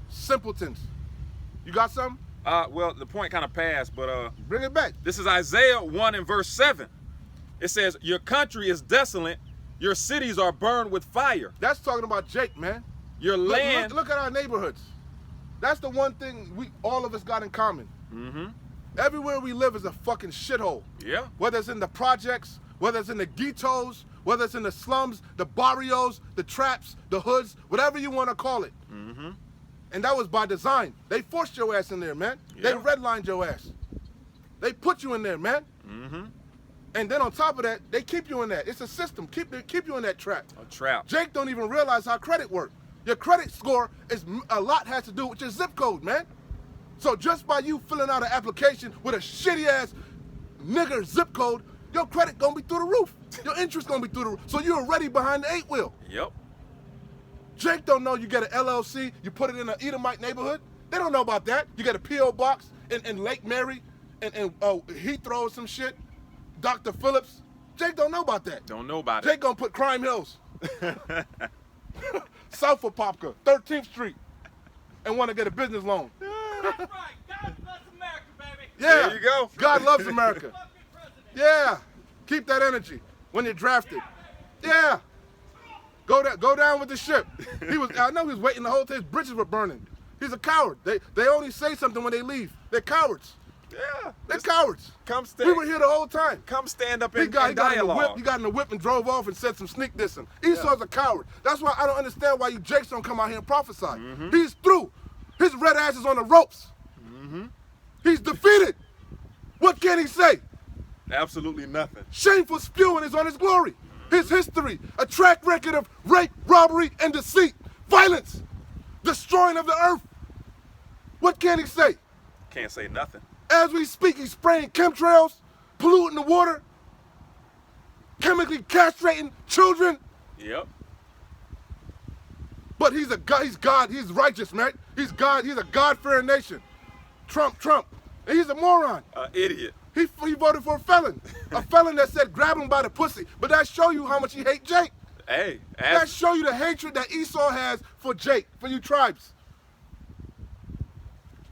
Simpletons. You got something? Well, the point kind of passed, but bring it back. This is Isaiah 1 and verse 7. It says, your country is desolate, your cities are burned with fire. That's talking about Jake, man. Your land. Look at our neighborhoods. That's the one thing all of us got in common. Mm-hmm. Everywhere we live is a fucking shithole. Yeah. Whether it's in the projects, whether it's in the ghettos, whether it's in the slums, the barrios, the traps, the hoods, whatever you want to call it. Mm-hmm. And that was by design. They forced your ass in there, man. Yeah. They redlined your ass. They put you in there, man. Mm-hmm. And then on top of that, they keep you in that. It's a system. Keep you in that trap. A trap. Jake don't even realize how credit works. Your credit score is a lot has to do with your zip code, man. So just by you filling out an application with a shitty ass nigger zip code, your credit gonna be through the roof. Your interest gonna be through the roof. So you're already behind the 8 wheel. Yep. Jake don't know you get an LLC, you put it in an Edomite neighborhood. They don't know about that. You get a P.O. box in Lake Mary and Heathrow or some shit. Dr. Phillips. Jake don't know about that. Don't know about Jake gonna put Crime Hills. South of Popka, 13th Street, and want to get a business loan. That's right. God bless America, baby. Yeah. There you go. God loves America. Fucking president. Yeah. Keep that energy when you're drafted. Yeah. Go down with the ship. I know he was waiting the whole time. His bridges were burning. He's a coward. They only say something when they leave. They're cowards. Yeah. They're cowards. Come We were here the whole time. Come stand up He in got in the dialogue. whip. He got in the whip and drove off and said some sneak dissing. Esau's a coward. That's why I don't understand why you Jakes don't come out here and prophesy. Mm-hmm. He's through. His red ass is on the ropes. Mm-hmm. He's defeated. What can he say? Absolutely nothing. Shameful spewing is on his glory. His history, a track record of rape, robbery, and deceit, violence, destroying of the earth. What can he say? Can't say nothing. As we speak, he's spraying chemtrails, polluting the water, chemically castrating children. Yep. But he's God, he's righteous, man. He's God, he's a God-fearing nation. Trump. And he's a moron. Idiot. He voted for a felon that said grab him by the pussy. But that show you how much he hate Jake. Hey. That show you the hatred that Esau has for Jake, for you tribes.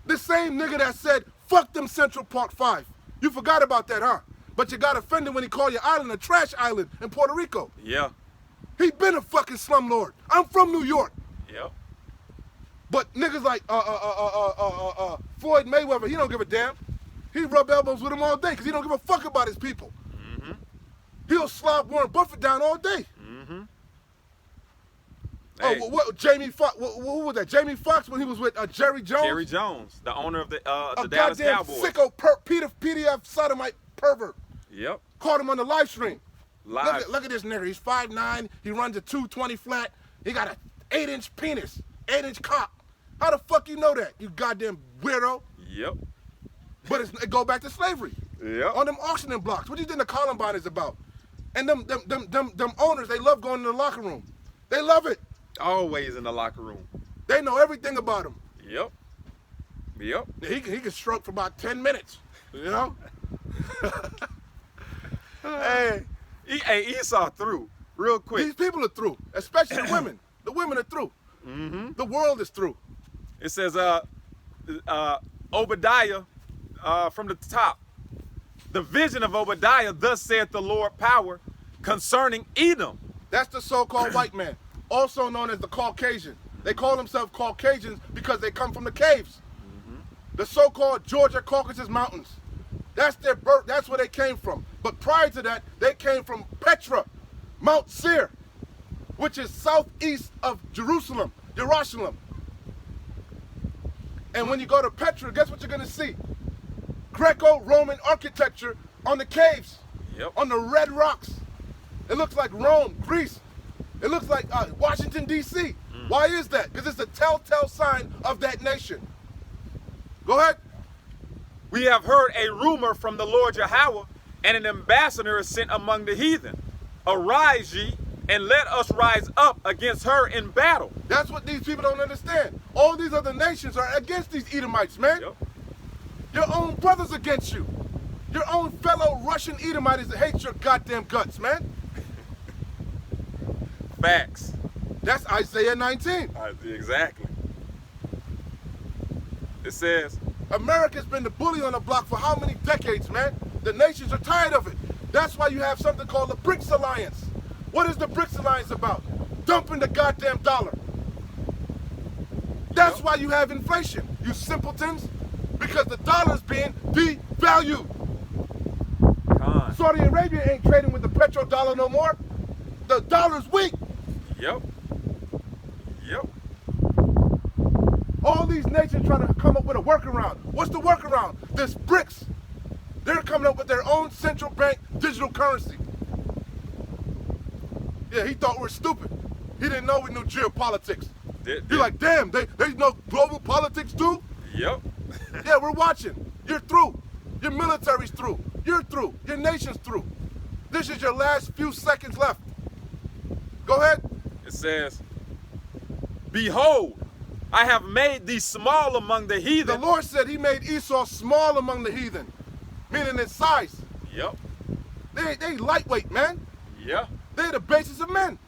The same nigga that said, fuck them Central Park 5. You forgot about that, huh? But you got offended when he called your island a trash island in Puerto Rico. Yeah. He been a fucking slumlord. I'm from New York. Yep. But niggas like Floyd Mayweather, he don't give a damn. He rub elbows with him all day because he don't give a fuck about his people. Mm-hmm. He'll slap Warren Buffett down all day. Mm-hmm. Hey. Oh, what Jamie Foxx? Who was that? Jamie Foxx when he was with Jerry Jones. Jerry Jones, the owner of the Dallas goddamn Cowboys. Sicko PDF sodomite pervert. Yep. Caught him on the live stream. Live. Look at this nigga. He's 5'9". He runs a 220 flat. He got a 8-inch penis, 8-inch cock. How the fuck you know that? You goddamn weirdo. Yep. But it go back to slavery. Yep. On them auctioning blocks. What do you think the Columbine is about? And them owners, they love going to the locker room. They love it. Always in the locker room. They know everything about him. Yep. Yep. He can stroke for about 10 minutes. You know? Hey, Esau through real quick. These people are through, especially the women. The women are through. Mm-hmm. The world is through. It says Obadiah from the top. The vision of Obadiah, thus saith the Lord power, concerning Edom. That's the so-called white man, also known as the Caucasian. They call themselves Caucasians because they come from the caves. Mm-hmm. The so-called Georgia Caucasus Mountains. That's their birth, that's where they came from. But prior to that, they came from Petra, Mount Seir, which is southeast of Jerusalem. And when you go to Petra, guess what you're gonna see? Greco-Roman architecture on the caves, Yep. on the red rocks. It looks like Rome, Greece. It looks like Washington, D.C. Why is that? Because it's a telltale sign of that nation. Go ahead. We have heard a rumor from the Lord Yahweh, and an ambassador is sent among the heathen. Arise ye, and let us rise up against her in battle. That's what these people don't understand. All these other nations are against these Edomites, man. Yep. Your own brothers against you. Your own fellow Russian Edomites that hate your goddamn guts, man. Facts. That's Isaiah 19. Exactly. It says, America's been the bully on the block for how many decades, man? The nations are tired of it. That's why you have something called the BRICS Alliance. What is the BRICS Alliance about? Dumping the goddamn dollar. That's why you have inflation, you simpletons. Because the dollar's being devalued. Saudi Arabia ain't trading with the petrodollar no more. The dollar's weak. Yep. Yep. All these nations trying to come up with a workaround. What's the workaround? This BRICS. They're coming up with their own central bank digital currency. Yeah, he thought we were stupid. He didn't know we knew geopolitics. You're like, damn, they know global politics too? Yep. Yeah, we're watching. You're through. Your military's through. You're through. Your nation's through. This is your last few seconds left. Go ahead. It says, behold, I have made thee small among the heathen. The Lord said he made Esau small among the heathen, meaning in size. Yep. They lightweight, man. Yeah. They're the basis of men.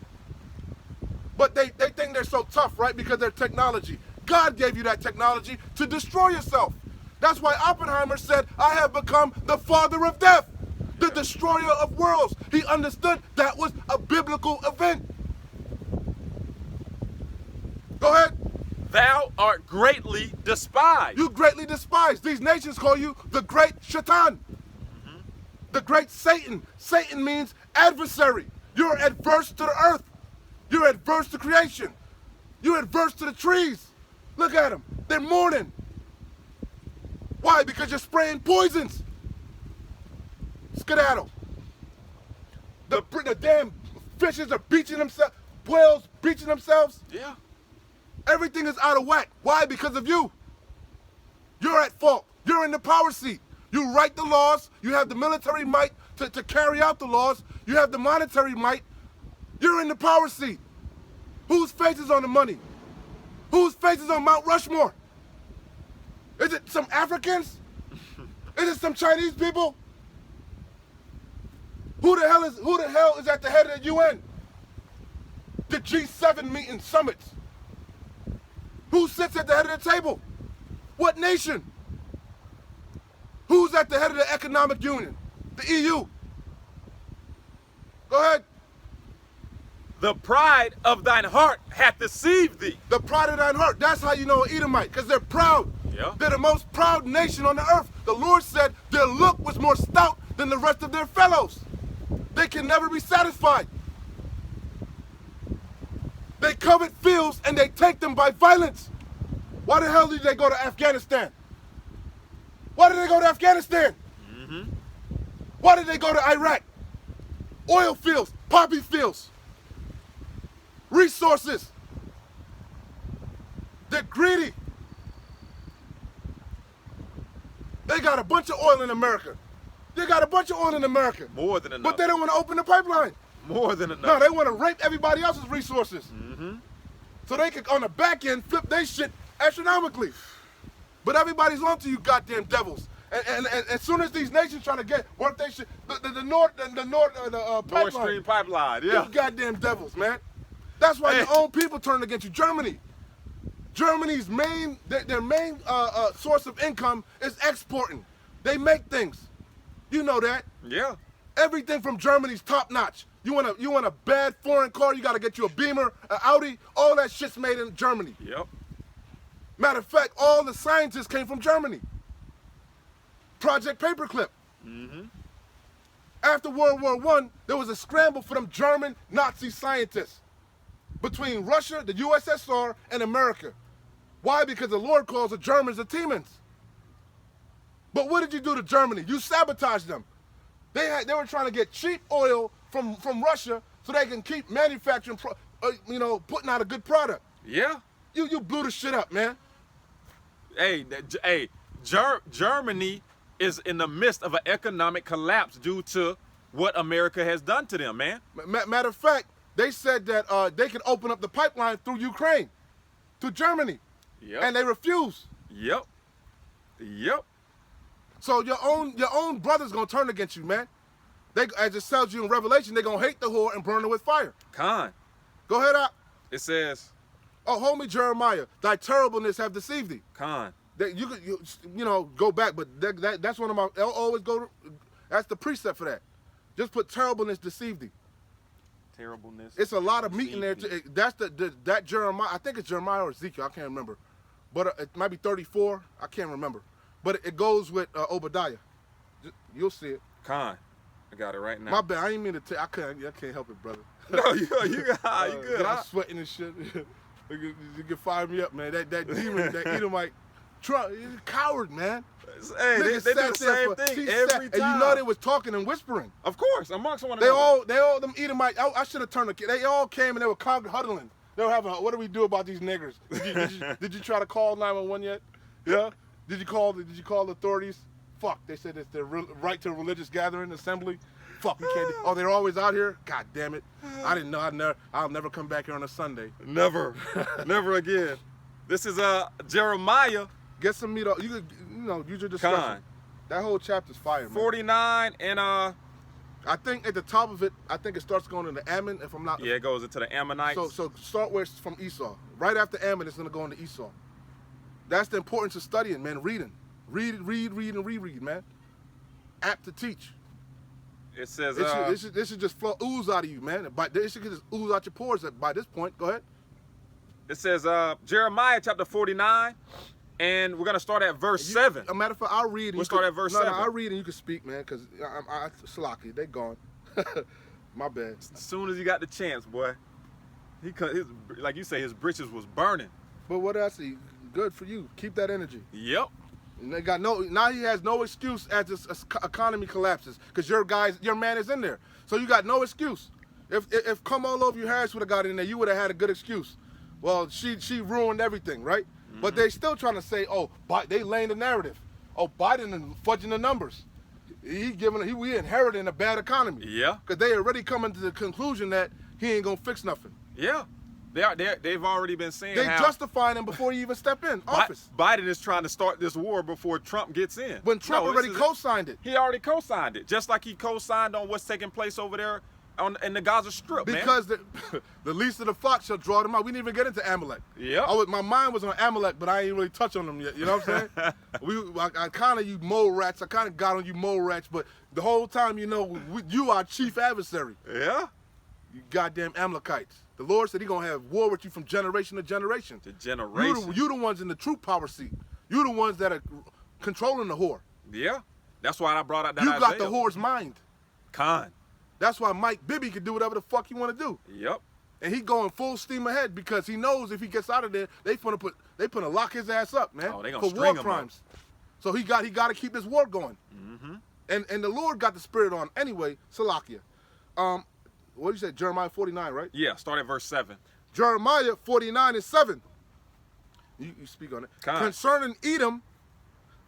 But they think they're so tough, right? Because they're technology. God gave you that technology to destroy yourself. That's why Oppenheimer said, I have become the father of death, the destroyer of worlds. He understood that was a biblical event. Go ahead. Thou art greatly despised. You greatly despised. These nations call you the great Shaitan, the great Satan. Satan means adversary. You're adverse to the earth. You're adverse to creation. You're adverse to the trees. Look at them. They're mourning. Why? Because you're spraying poisons. Skedaddle. The damn fishes are beaching themselves. Whales beaching themselves. Yeah. Everything is out of whack. Why? Because of you. You're at fault. You're in the power seat. You write the laws. You have the military might to carry out the laws. You have the monetary might. You're in the power seat. Whose face is on the money? Whose face is on Mount Rushmore? Is it some Africans? Is it some Chinese people? Who the hell is at the head of the UN? The G7 meeting summits. Who sits at the head of the table? What nation? Who's at the head of the Economic Union? The EU. Go ahead. The pride of thine heart hath deceived thee. The pride of thine heart. That's how you know an Edomite, because they're proud. Yeah. They're the most proud nation on the earth. The Lord said their look was more stout than the rest of their fellows. They can never be satisfied. They covet fields and they take them by violence. Why the hell did they go to Afghanistan? Why did they go to Afghanistan? Why did they go to Iraq? Oil fields, poppy fields, resources. They're greedy. They got a bunch of oil in America. They got a bunch of oil in America. More than enough. But they don't want to open the pipeline. More than enough. No, they want to rape everybody else's resources. So they can, on the back end, flip their shit astronomically. But everybody's onto you goddamn devils. And as soon as these nations trying to work their shit, the Nord pipeline. Stream pipeline, yeah. You goddamn devils, man. That's why your own people turn against you. Germany's main, their main source of income is exporting. They make things. You know that. Yeah. Everything from Germany's top notch. You want a bad foreign car, you gotta get you a Beamer, an Audi, all that shit's made in Germany. Yep. Matter of fact, all the scientists came from Germany. Project Paperclip. After World War I, there was a scramble for them German Nazi scientists between Russia, the USSR, and America. Why? Because the Lord calls the Germans the Temens. But what did you do to Germany? You sabotaged them. They were trying to get cheap oil from Russia so they can keep manufacturing, putting out a good product. Yeah. You blew the shit up, man. Germany is in the midst of an economic collapse due to what America has done to them, man. Matter of fact, they said that they could open up the pipeline through Ukraine to Germany. Yep. And they refused. Yep. So your own brother's gonna turn against you, man. They, as it tells you in Revelation, they're gonna hate the whore and burn her with fire. Con. Go ahead out. It says, Oh, homie Jeremiah, thy terribleness have deceived thee. Con. That you could, you know, go back, but that's one of my. I'll always go. That's the precept for that. Just put terribleness deceived thee. Terribleness. It's a lot of meat in there. That's that Jeremiah. I think it's Jeremiah or Ezekiel. I can't remember, but it might be 34. I can't remember. But it goes with Obadiah. You'll see it. Con. I got it right now. My bad. I ain't mean to. I can't help it, brother. No, you good. I'm sweating and shit. You can fire me up, man. That demon, that Edomite, Trump, he's a coward, man. Hey, they do the same thing every time. And you know they was talking and whispering. Of course, amongst one another. They all them Edomite. I should have turned the kid. They all came and they were huddling. They were having, what do we do about these niggers? Did you try to call 911 yet? Yeah. Did you call the authorities? Fuck. They said it's their right to religious gathering, assembly. Fuck, we can't. Oh, they're always out here. God damn it! I didn't know. I'll never come back here on a Sunday. Never, never again. This is Jeremiah. Get some meat. You could, use your discretion. Con. That whole chapter's fire, man. 49 and I think at the top of it, I think it starts going into Ammon. If I'm not. Yeah, it goes into the Ammonites. So start where it's from Esau. Right after Ammon, it's gonna go into Esau. That's the importance of studying, man. Reading, read, and reread, man. Apt to teach. It says this should just ooze out of you, man. This should just ooze out your pores by this point. Go ahead. It says Jeremiah chapter 49, and we're gonna start at verse 7. A matter of fact, I'll read. We'll start at verse 7. No, I'll read and you can speak, man, because I'm slocky. They gone. My bad. As soon as you got the chance, boy, like you say, his britches was burning. But what I see, good for you. Keep that energy. Yep. And they got now he has no excuse as this economy collapses because your man is in there. So you got no excuse. If Come All Over You Harris would have got in there, you would have had a good excuse. Well, she ruined everything, right? Mm-hmm. But they still trying to say, oh, they laying the narrative. Oh, Biden and fudging the numbers. We inheriting a bad economy. Yeah. Because they already coming to the conclusion that he ain't gonna fix nothing. Yeah. They've already been saying they justifying him before he even step in office. Biden is trying to start this war before Trump gets in. When Trump already co-signed it. He already co-signed it, just like he co-signed on what's taking place over there in the Gaza Strip, because man. The least of the flock shall draw them out. We didn't even get into Amalek. Yeah. My mind was on Amalek, but I ain't really touch on them yet. You know what I'm saying? I kind of you mole rats. I kind of got on you mole rats, but the whole time, you are chief adversary. Yeah. You goddamn Amalekites. The Lord said He's gonna have war with you from generation to generation. To generation. You the ones in the true power seat. You the ones that are controlling the whore. Yeah. That's why I brought out that You Isaiah. got the whore's mind. Con. That's why Mike Bibby can do whatever the fuck he want to do. Yep. And he going full steam ahead because he knows if he gets out of there, they gonna lock his ass up, man. Oh, they gonna for war crimes. So he got to keep this war going. Mm-hmm. And the Lord got the spirit on anyway. Salakia. What did you say? Jeremiah 49, right? Yeah. Start at verse 7. Jeremiah 49 and 7. You speak on it. Concerning Edom,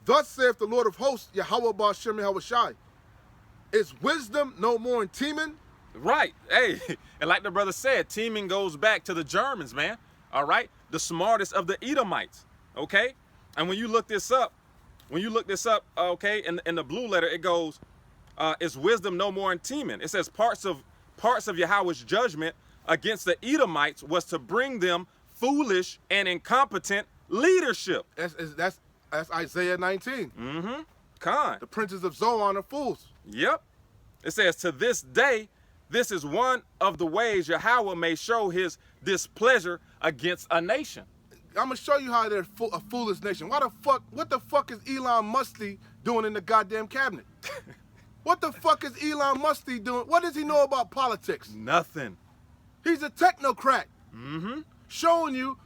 thus saith the Lord of hosts, Yahweh Ba'ashem Yahushai, is wisdom no more in Teman? Right. Hey, and like the brother said, Teman goes back to the Germans, man. All right? The smartest of the Edomites. Okay? And when you look this up, okay, in the blue letter, it goes, is wisdom no more in Teman? It says parts of Yahweh's judgment against the Edomites was to bring them foolish and incompetent leadership. That's Isaiah 19. Mm-hmm. Con. The princes of Zoan are fools. Yep. It says, to this day, this is one of the ways Yahweh may show his displeasure against a nation. I'm going to show you how they're a foolish nation. What the fuck is Elon Musk doing in the goddamn cabinet? What the fuck is Elon Musk doing? What does he know about politics? Nothing. He's a technocrat. Mm-hmm. Showing you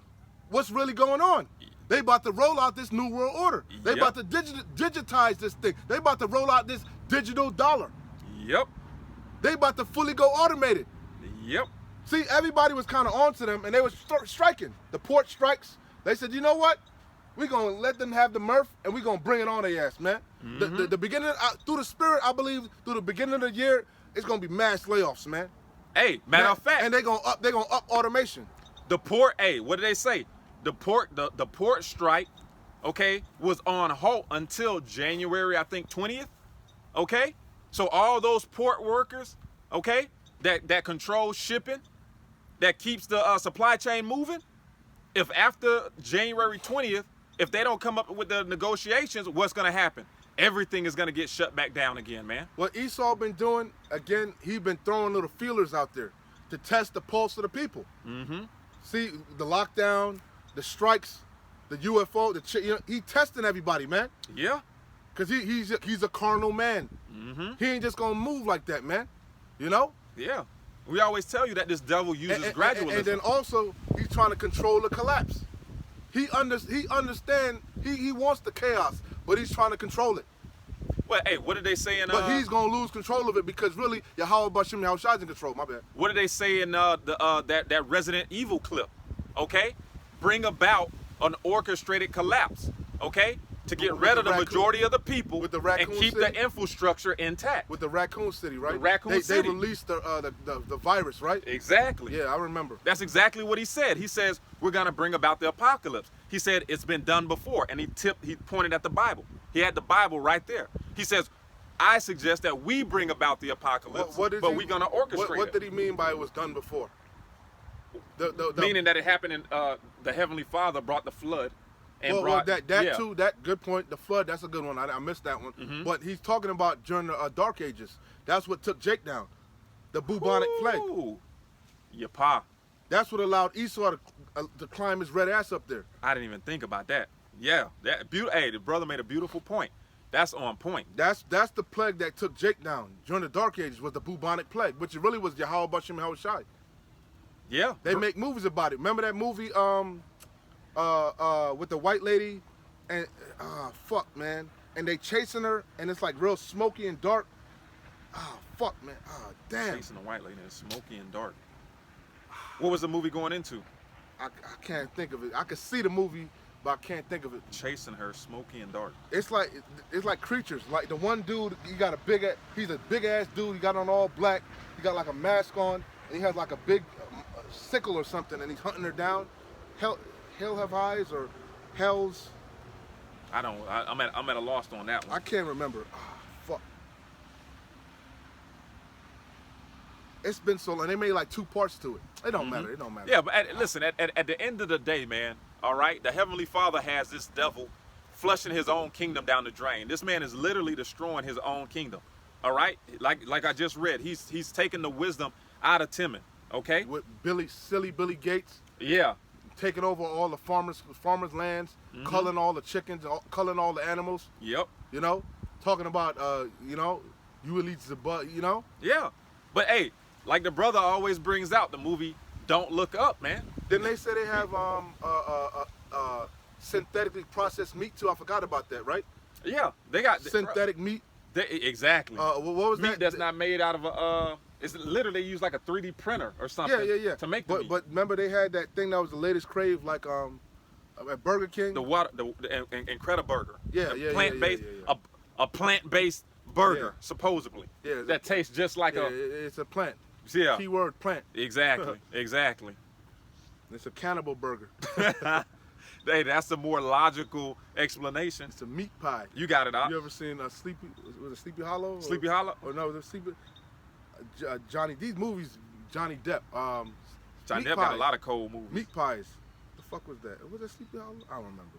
what's really going on. They about to roll out this new world order. They about to digitize this thing. They about to roll out this digital dollar. Yep. They about to fully go automated. Yep. See, everybody was kind of onto them, and they was striking. The port strikes. They said, you know what? We're going to let them have the mirth, and we're going to bring it on their ass, man. Mm-hmm. The beginning, through the spirit, I believe, through the beginning of the year, it's going to be mass layoffs, man. Hey, matter of fact. And they're going to up automation. The port, hey, what did they say? The port strike okay, was on halt until January, I think, 20th, okay? So all those port workers, okay, that control shipping, that keeps the supply chain moving, if after January 20th, if they don't come up with the negotiations, what's going to happen? Everything is going to get shut back down again, man. What Esau been doing, again, he been throwing little feelers out there to test the pulse of the people. Mm-hmm. See, the lockdown, the strikes, the UFO, he testing everybody, man. Yeah. Because he's a carnal man. Mm-hmm. He ain't just going to move like that, man. You know? Yeah. We always tell you that this devil uses gradualism. And then also, he's trying to control the collapse. He understand, he wants the chaos, but he's trying to control it. Well, hey, what did they say in... But he's going to lose control of it because really, Yahweh Bashim Yahushua is in control. My bad. What did they say in that Resident Evil clip? Okay? Bring about an orchestrated collapse, okay? To get rid of the majority of the people with the and keep the infrastructure intact. With the Raccoon City, right? The Raccoon City. They released the virus, right? Exactly. Yeah, I remember. That's exactly what he said. He says, we're going to bring about the apocalypse. He said, it's been done before. And he pointed at the Bible. He had the Bible right there. He says, I suggest that we bring about the apocalypse, but we're going to orchestrate it. What did he mean by it was done before? Meaning that it happened in the Heavenly Father brought the flood. And too, that good point. The flood, that's a good one. I missed that one. Mm-hmm. But he's talking about during the Dark Ages. That's what took Jake down. The bubonic plague. Your pa. That's what allowed Esau to climb his red ass up there. I didn't even think about that. Yeah, hey, the brother made a beautiful point. That's on point. That's the plague that took Jake down during the Dark Ages, was the bubonic plague, which really was Yahweh Bashim Yahushua. Yeah. They make movies about it. Remember that movie with the white lady and fuck, man, and they chasing her and it's like real smoky and dark. Oh fuck, man. Oh damn. Chasing the white lady and it's smoky and dark. What was the movie going into? I can't think of it. I could see the movie, but I can't think of it. Chasing her, smoky and dark. It's like creatures. Like the one dude, he's a big ass dude. He got on all black. He got like a mask on, and he has like a big sickle or something, and he's hunting her down. Hell have eyes or Hell's. I'm at a loss on that one. I can't remember. Fuck. It's been so long. They made like 2 parts to it. It don't matter. It don't matter. Yeah, but listen, at the end of the day, man, all right, the Heavenly Father has this devil flushing his own kingdom down the drain. This man is literally destroying his own kingdom. All right? Like I just read, he's taking the wisdom out of Timon, okay? With silly Billy Gates. Yeah. Taking over all the farmers' lands, culling all the chickens, culling all the animals. Yep. You know, talking about you elite Zabud, you know. Yeah, but hey, like the brother always brings out, the movie Don't Look Up, man. Didn't they say they have synthetically processed meat too? I forgot about that, right? Yeah, they got synthetic meat. Exactly. What was meat that? That's not made out of a. It's literally they use like a 3D printer or something. Yeah. To make the meat. But remember they had that thing that was the latest crave, like at Burger King. The Incrediburger. Yeah. Plant-based, a plant-based burger, supposedly. Yeah. That tastes just like it's a plant. Yeah. Keyword plant. Exactly. It's a cannibal burger. Hey, that's a more logical explanation. It's a meat pie. You got it, Op. You ever seen Sleepy Hollow? Sleepy Hollow? Or no, was it Sleepy? Johnny. These movies, Johnny Depp. Johnny Depp got a lot of cold movies. Meat pies. The fuck was that? Was it Sleepy Hollow? I don't remember.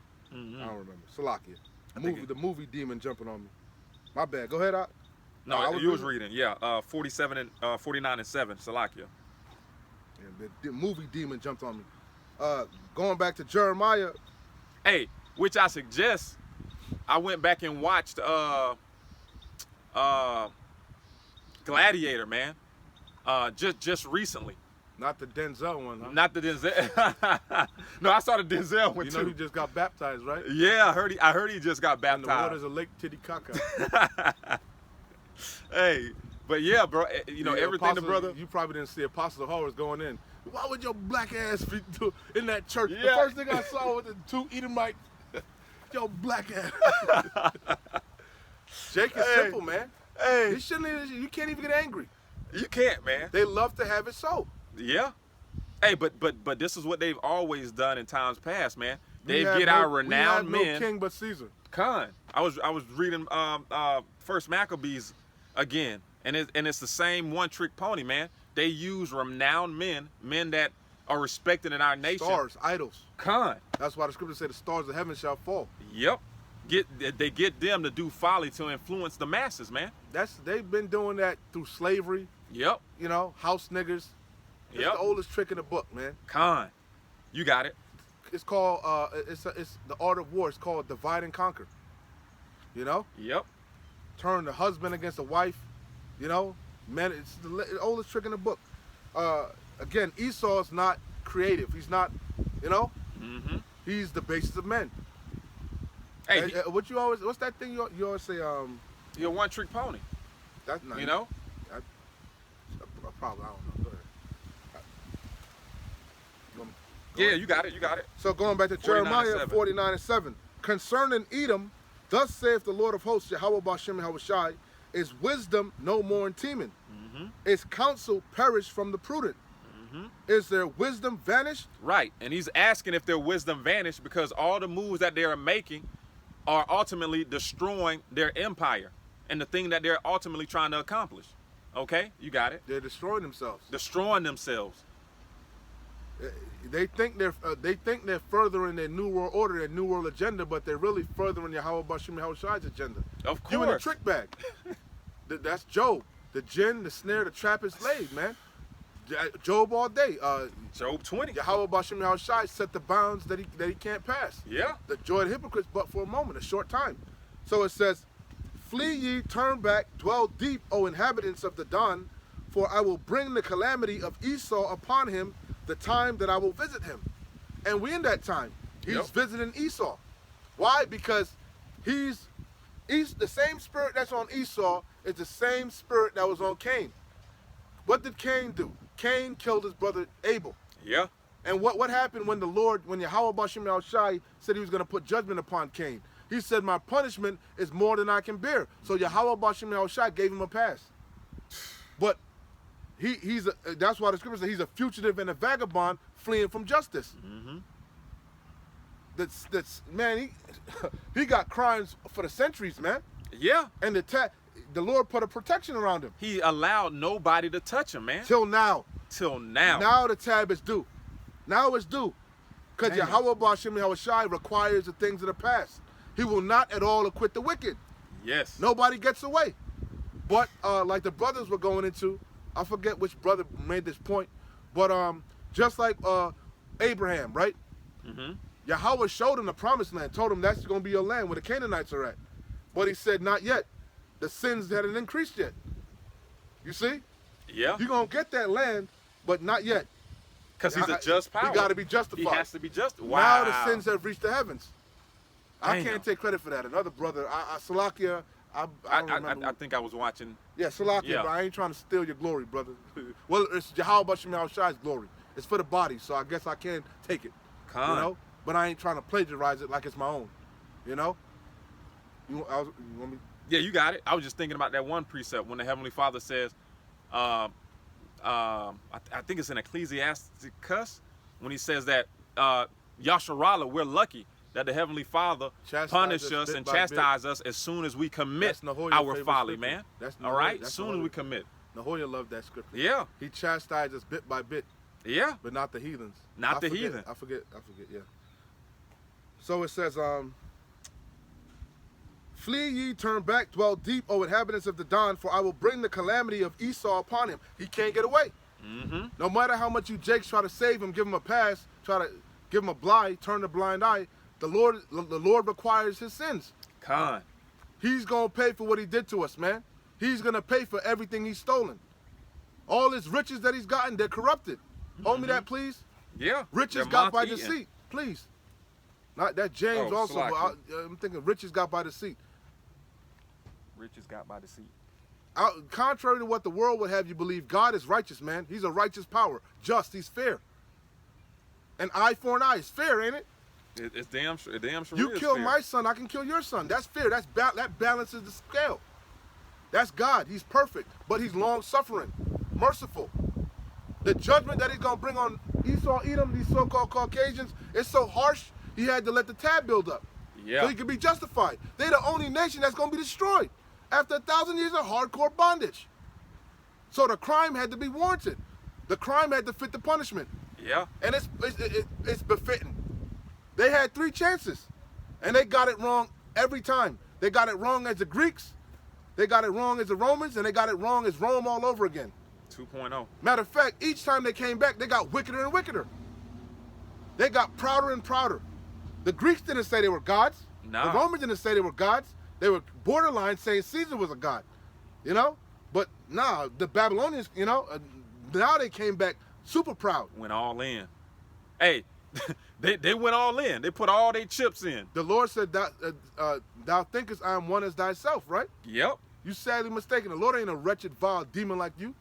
I don't remember. Salakia. The movie demon jumping on me. My bad. Go ahead, Op. No, you was reading. Yeah, 47 and 49 and 7. Salakia. Yeah, the movie demon jumped on me. Going back to Jeremiah. Hey, which I suggest, I went back and watched Gladiator, man. Just recently. Not the Denzel one, huh? Not the Denzel. No, I saw the Denzel one too. You know he just got baptized, right? Yeah, I heard he just got baptized. And the waters of Lake Titicaca. Hey, but yeah, bro. You know everything, the brother. You probably didn't see Apostle of Horrors going in. Why would your black ass be in that church? Yeah. The first thing I saw was the 2 Edomite. Your black ass. Jake is simple, man. Hey, you can't even get angry. You can't, man. They love to have it so. Yeah. Hey, but this is what they've always done in times past, man. They We get have our no- renowned we have men. no king but Caesar. Con. I was reading First Maccabees again, and it's the same one-trick pony, man. They use renowned men that are respected in our nation. Stars, idols. Con. That's why the scripture say the stars of heaven shall fall. Yep. They get them to do folly to influence the masses, man. They've been doing that through slavery. Yep. You know, house niggas. It's Yep. the oldest trick in the book, man. Con. You got it. It's called it's the art of war. It's called divide and conquer. You know, Yep. turn the husband against the wife. You know, man, it's the oldest trick in the book. Again, Esau's not creative. He's not, you know, Mm-hmm. he's the basis of men. Hey, What's that thing you always say? you're a one-trick pony. That's not. You know. Probably, I don't know. Go ahead. Yeah, you got it. You got it. So going back to Jeremiah 49:7. 49:7. Concerning Edom, thus saith the Lord of hosts, Yahweh Bashem Yahushai, is wisdom no more in Teman? Is counsel perished from the prudent? Is their wisdom vanished? Right, and he's asking if their wisdom vanished because all the moves that they are making are ultimately destroying their empire and the thing that they're ultimately trying to accomplish. Okay, you got it. They're destroying themselves. Destroying themselves. They think they're furthering their new world order, their new world agenda, but they're really furthering Yahweh Bashem Yahushai's agenda. Of You in the course. trick bag. That's Job. The gin, the snare, the trap is laid, man. Job all day. Job 20. Yahweh Bashem Yahushai set the bounds that he can't pass. Yeah. The joy of the hypocrites, but for a moment, a short time. So it says, flee ye, turn back, dwell deep, O inhabitants of the Don, for I will bring the calamity of Esau upon him, the time that I will visit him. And we in that time. He's Yep. visiting Esau. Why? Because he's the same spirit that's on Esau is the same spirit that was on Cain. What did Cain do? Cain killed his brother Abel. Yeah. And what happened when Yahweh Bashem Yahushai said he was going to put judgment upon Cain? He said, my punishment is more than I can bear. So Yahweh Bashem Yahushai gave him a pass. But that's why the scripture says he's a fugitive and a vagabond fleeing from justice. That's man, he got crimes for the centuries, man. Yeah. And the Lord put a protection around him. He allowed nobody to touch him, man. Till now. Till now. Now the tab is due. Now it's due. Because Damn. Yahweh Bashem Yahushai requires the things of the past. He will not at all acquit the wicked. Yes. Nobody gets away. But like the brothers were going into, I forget which brother made this point, but just like Abraham, right? Yahweh showed him the promised land, told him that's going to be your land where the Canaanites are at. But he said, not yet. The sins hadn't increased yet. You see? Yeah. You're going to get that land, but not yet. Because he's a just power. He got to be justified. He has to be just. Wow. Now the sins have reached the heavens. I Damn. can't take credit for that. Another brother, Salakia, I don't remember. I think I was watching. Yeah, Salakia, Yeah. but I ain't trying to steal your glory, brother. Well, it's Yahweh Bashem Yahushai's glory. It's for the body, so I guess I can take it. Con. You know? But I ain't trying to plagiarize it like it's my own. You know? You want me? Yeah, you got it. I was just thinking about that one precept when the Heavenly Father says, I think it's in Ecclesiasticus, when he says that Yasharallah, we're lucky that the Heavenly Father Chastise punish us us bit and by chastise us as soon as we commit That's Nahoya's our favorite folly, scripture. man. That's All Nahoya- right? that's As soon as Nahoya. we commit. Nahoya loved that scripture. Yeah. He chastised us bit by bit, Yeah. but not the heathens. Not I the forget- heathen. I forget, yeah. So it says, flee ye, turn back, dwell deep, O inhabitants of the Don, for I will bring the calamity of Esau upon him. He can't get away. No matter how much you Jakes try to save him, give him a pass, try to give him a blind, turn the blind eye, the Lord requires his sins. Con. He's going to pay for what he did to us, man. He's going to pay for everything he's stolen. All his riches that he's gotten, they're corrupted. Hold me that, please. Yeah. Riches They're got by moth-eaten. deceit, please. Not that James Oh, also, but Salakia. I'm thinking riches got by deceit. Riches got by deceit. Contrary to what the world would have you believe, God is righteous, man. He's a righteous power. Just, he's fair. An eye for an eye is fair, ain't it? It's damn sure. You is kill fair. my son, I can kill your son. That's fair. That balances the scale. That's God. He's perfect, but he's long-suffering, merciful. The judgment that he's going to bring on Esau Edom, these so-called Caucasians, it's so harsh, he had to let the tab build up. Yeah. So he could be justified. They're the only nation that's going to be destroyed after 1,000 years of hardcore bondage. So the crime had to be warranted. The crime had to fit the punishment. Yeah. And it's befitting. They had 3 chances, and they got it wrong every time. They got it wrong as the Greeks, they got it wrong as the Romans, and they got it wrong as Rome all over again. 2.0. Matter of fact, each time they came back, they got wickeder and wickeder. They got prouder and prouder. The Greeks didn't say they were gods. Nah. The Romans didn't say they were gods. They were borderline saying Caesar was a god, you know? But nah, the Babylonians, you know, now they came back super proud. Went all in. Hey, they went all in. They put all their chips in. The Lord said, thou thinkest I am one as thyself, right? Yep. You sadly mistaken. The Lord ain't a wretched, vile demon like you.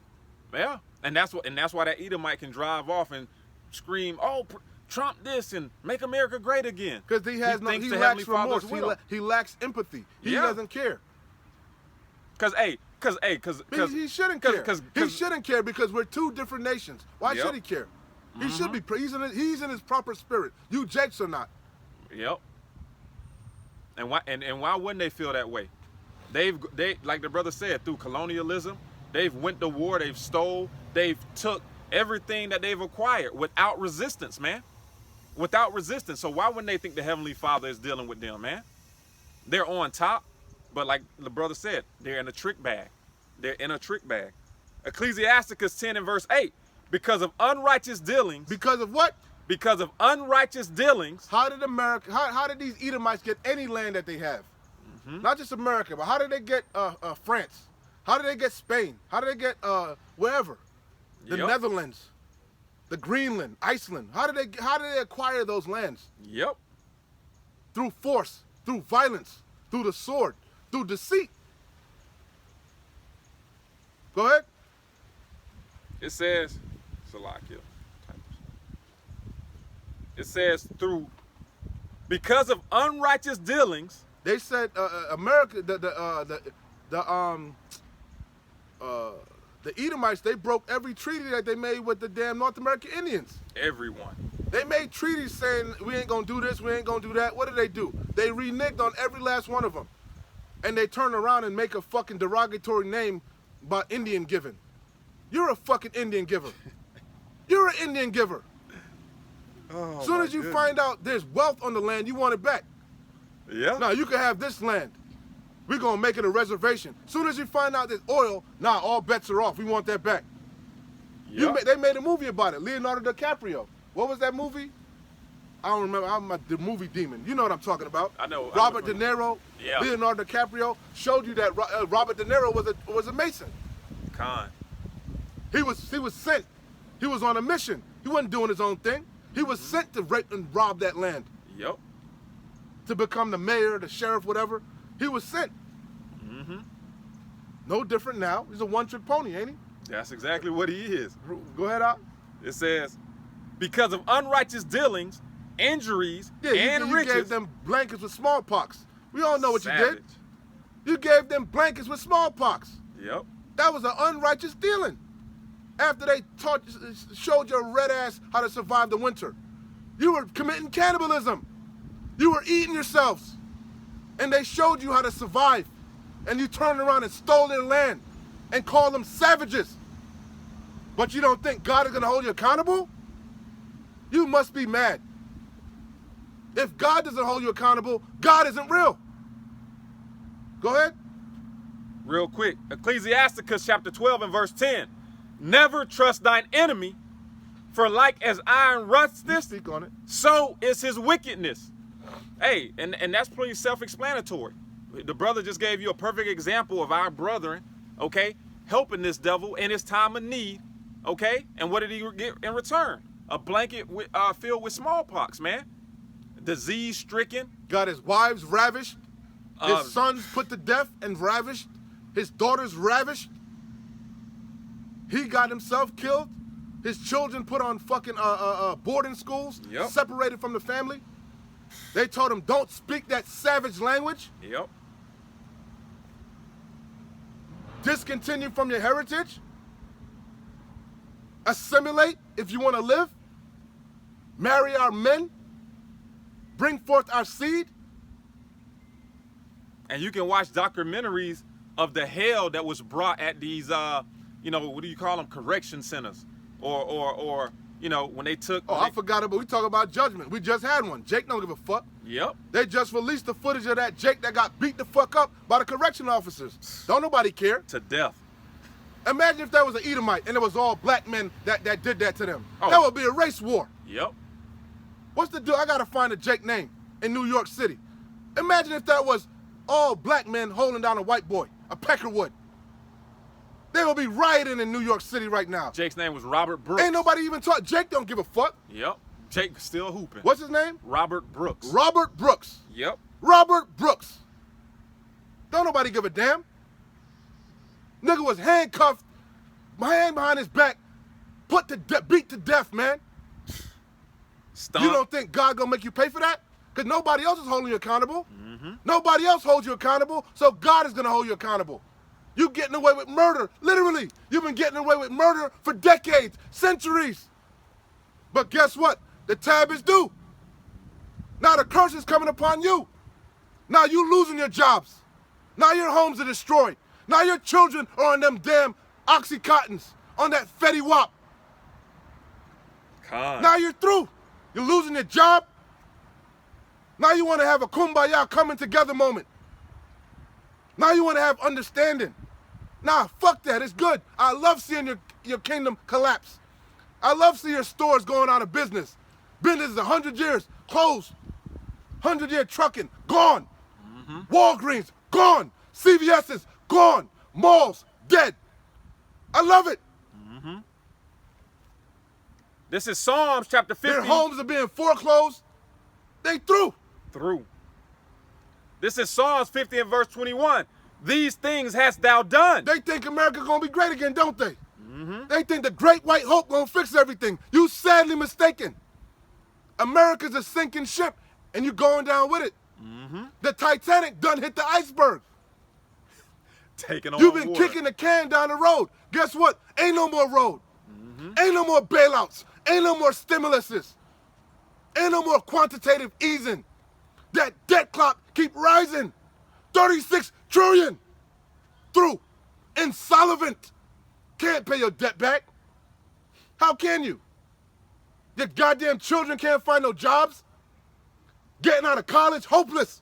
Yeah. And that's why that Edomite can drive off and scream, "Oh, Trump this and make America great again." Because he thinks the lacks Heavenly Father's remorse. will. He lacks empathy. He Yeah. doesn't care. Cause He shouldn't care. He Cause shouldn't care because we're 2 different nations. Why Yep. should he care? He should be. He's in his proper spirit. You Jakes are not. Yep. And why wouldn't they feel that way? They like the brother said, through colonialism, they've went to war, they've stole, they've took everything that they've acquired without resistance, man. Without resistance. So why wouldn't they think the Heavenly Father is dealing with them, man? They're on top, but like the brother said, they're in a trick bag. They're in a trick bag. Ecclesiasticus 10 and verse 8, because of unrighteous dealings. Because of what? Because of unrighteous dealings. How did these Edomites get any land that they have? Not just America, but how did they get France? How did they get Spain? How did they get wherever? The Yep. Netherlands, the Greenland, Iceland. How did they acquire those lands? Yep. Through force, through violence, through the sword, through deceit. Go ahead. It says, Salakia. It says because of unrighteous dealings. They said America, the Edomites, they broke every treaty that they made with the damn North American Indians. Everyone. They made treaties saying, we ain't gonna do this, we ain't gonna do that. What did they do? They reneged on every last one of them. And they turn around and make a fucking derogatory name about Indian giving. You're a fucking Indian giver. You're an Indian giver. Oh, As soon as you find out there's wealth on the land, you want it back. Yeah. Now, you can have this land. We're going to make it a reservation. As soon as you find out there's oil, nah, all bets are off. We want that back. Yep. They made a movie about it. Leonardo DiCaprio. What was that movie? I don't remember. I'm the movie demon. You know what I'm talking about. I know. Robert De Niro, Yeah. Leonardo DiCaprio showed you that Robert De Niro was a Mason. Con. He was sent. He was on a mission. He wasn't doing his own thing. He was sent to rape and rob that land. Yep. To become the mayor, the sheriff, whatever. He was sent. No different now. He's a one-trick pony, ain't he? That's exactly what he is. Go ahead, out. It says, because of unrighteous dealings, injuries, Yeah, and you riches. gave them blankets with smallpox. We all know what you Savage. did. You gave them blankets with smallpox. Yep. That was an unrighteous dealing. After they showed your red ass how to survive the winter. You were committing cannibalism. You were eating yourselves. And they showed you how to survive. And you turned around and stole their land and called them savages. But you don't think God is going to hold you accountable? You must be mad. If God doesn't hold you accountable, God isn't real. Go ahead. Real quick. Ecclesiasticus chapter 12 and verse 10. Never trust thine enemy, for like as iron rusteth, Speak on it. so is his wickedness. Hey, and that's pretty self-explanatory. The brother just gave you a perfect example of our brethren, okay, helping this devil in his time of need, okay? And what did he get in return? A blanket filled with smallpox, man. Disease-stricken. Got his wives ravished, his sons put to death and ravished, his daughters ravished. He got himself killed. His children put on fucking boarding schools, Yep. separated from the family. They told him, don't speak that savage language. Yep. Discontinue from your heritage. Assimilate if you want to live. marry our men, bring forth our seed. And you can watch documentaries of the hell that was brought at these, you know, what do you call them, correction centers, or you know, when they took. Oh, I forgot it, but we talk about judgment. We just had one. Jake don't give a fuck. Yep. They just released the footage of that Jake that got beat the fuck up by the correction officers. Don't nobody care. To death. Imagine if that was an Edomite and it was all black men that did that to them. Oh. That would be a race war. Yep. What's the deal? I gotta find a Jake name in New York City. Imagine if that was all black men holding down a white boy, a Peckerwood. They will be rioting in New York City right now. Jake's name was Robert Brooks. Ain't nobody even talk. Jake don't give a fuck. Yep. Jake still hooping. What's his name? Robert Brooks. Robert Brooks. Yep. Robert Brooks. Don't nobody give a damn. Nigga was handcuffed, hand behind his back, beat to death, man. Stomp. You don't think God gonna make you pay for that? Because nobody else is holding you accountable. Nobody else holds you accountable, so God is gonna hold you accountable. You getting away with murder, literally. You've been getting away with murder for decades, centuries. But guess what? The tab is due. Now the curse is coming upon you. Now you losing your jobs. Now your homes are destroyed. Now your children are on them damn Oxycontins, on that Fetty Wap. Now you're through. You're losing your job. Now you want to have a kumbaya coming together moment. Now you want to have understanding. Nah, fuck that. It's good. I love seeing your kingdom collapse. I love seeing your stores going out of business. Business is 100 years, closed. 100-year trucking, gone. Walgreens, gone. CVS's, gone. Malls, dead. I love it. This is Psalms chapter 50. Their homes are being foreclosed. They through. This is Psalms 50 and verse 21. These things hast thou done. They think America gonna be great again, don't they? They think the great white hope gonna fix everything. You sadly mistaken. America's a sinking ship, and you going down with it. The Titanic done hit the iceberg. Taking on You've been water. kicking the can down the road. Guess what? Ain't no more road. Ain't no more bailouts. Ain't no more stimuluses. Ain't no more quantitative easing. That debt clock keep rising. 36 trillion. Through. Insolvent. Can't pay your debt back. How can you? Your goddamn children can't find no jobs. Getting out of college, hopeless.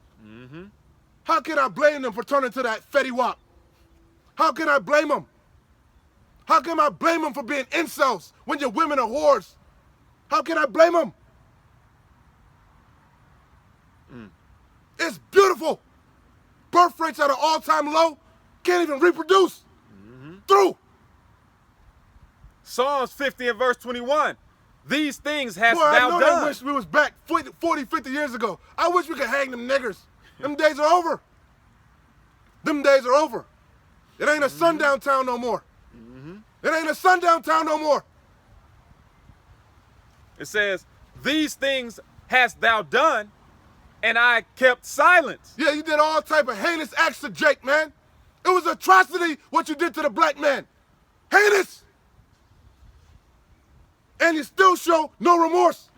How can I blame them for turning to that Fetty Wap? How can I blame them? How can I blame them for being incels when your women are whores? How can I blame them? It's beautiful. Birth rates at an all-time low. Can't even reproduce. Through. Psalms 50 and verse 21. These things hast Boy, I thou know done. they wish we was back 40, 50 years ago. I wish we could hang them niggers. Them days are over. Them days are over. It ain't a sundown town no more. It ain't a sundown town no more. It says, these things hast thou done, and I kept silence. Yeah, you did all type of heinous acts to Jake, man. It was atrocity what you did to the black man. Heinous. And you still show no remorse.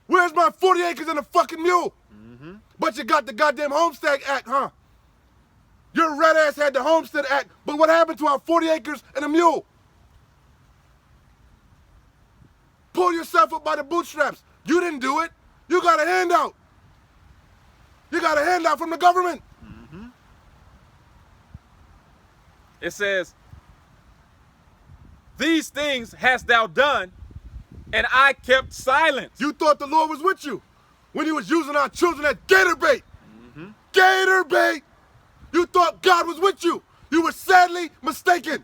Where's my 40 acres and a fucking mule? But you got the goddamn Homestead Act, huh? Your red ass had the Homestead Act, but what happened to our 40 acres and a mule? Pull yourself up by the bootstraps. You didn't do it. You got a handout. You got a handout from the government. It says, these things hast thou done, and I kept silence. You thought the Lord was with you when he was using our children as gator bait. Gator bait. You thought God was with you. You were sadly mistaken.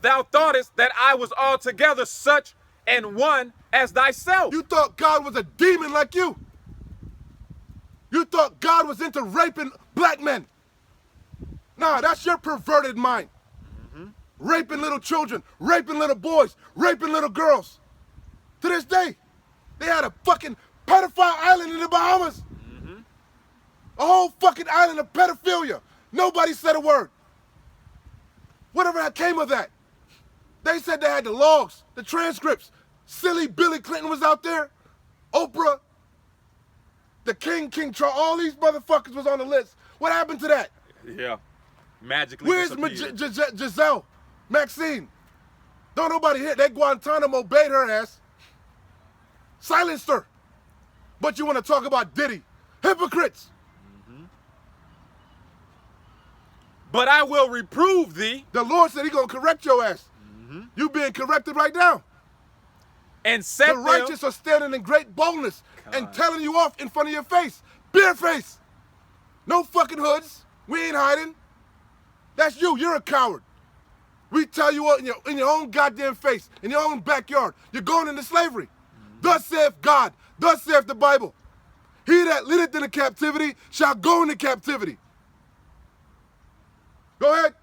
Thou thoughtest that I was altogether such and one as thyself. You thought God was a demon like you. You thought God was into raping black men. Nah, that's your perverted mind. Raping little children, raping little boys, raping little girls. To this day, they had a fucking pedophile island in the Bahamas. A whole fucking island of pedophilia. Nobody said a word. Whatever came of that. They said they had the logs, the transcripts. Silly Billy Clinton was out there. Oprah. The King Charles. All these motherfuckers was on the list. What happened to that? Yeah. Magically Where's disappeared. Giselle? Maxine? Don't nobody hit. That Guantanamo bait her ass. Silenced her. But you want to talk about Diddy. Hypocrites. But I will reprove thee. The Lord said He gonna correct your ass. You being corrected right now. And set The them. righteous are standing in great boldness and telling you off in front of your face. Bare face. No fucking hoods. We ain't hiding. That's you. You're a coward. We tell you what in your own goddamn face, in your own backyard. You're going into slavery. Thus saith God. Thus saith the Bible. He that leadeth into captivity shall go into captivity. Go ahead.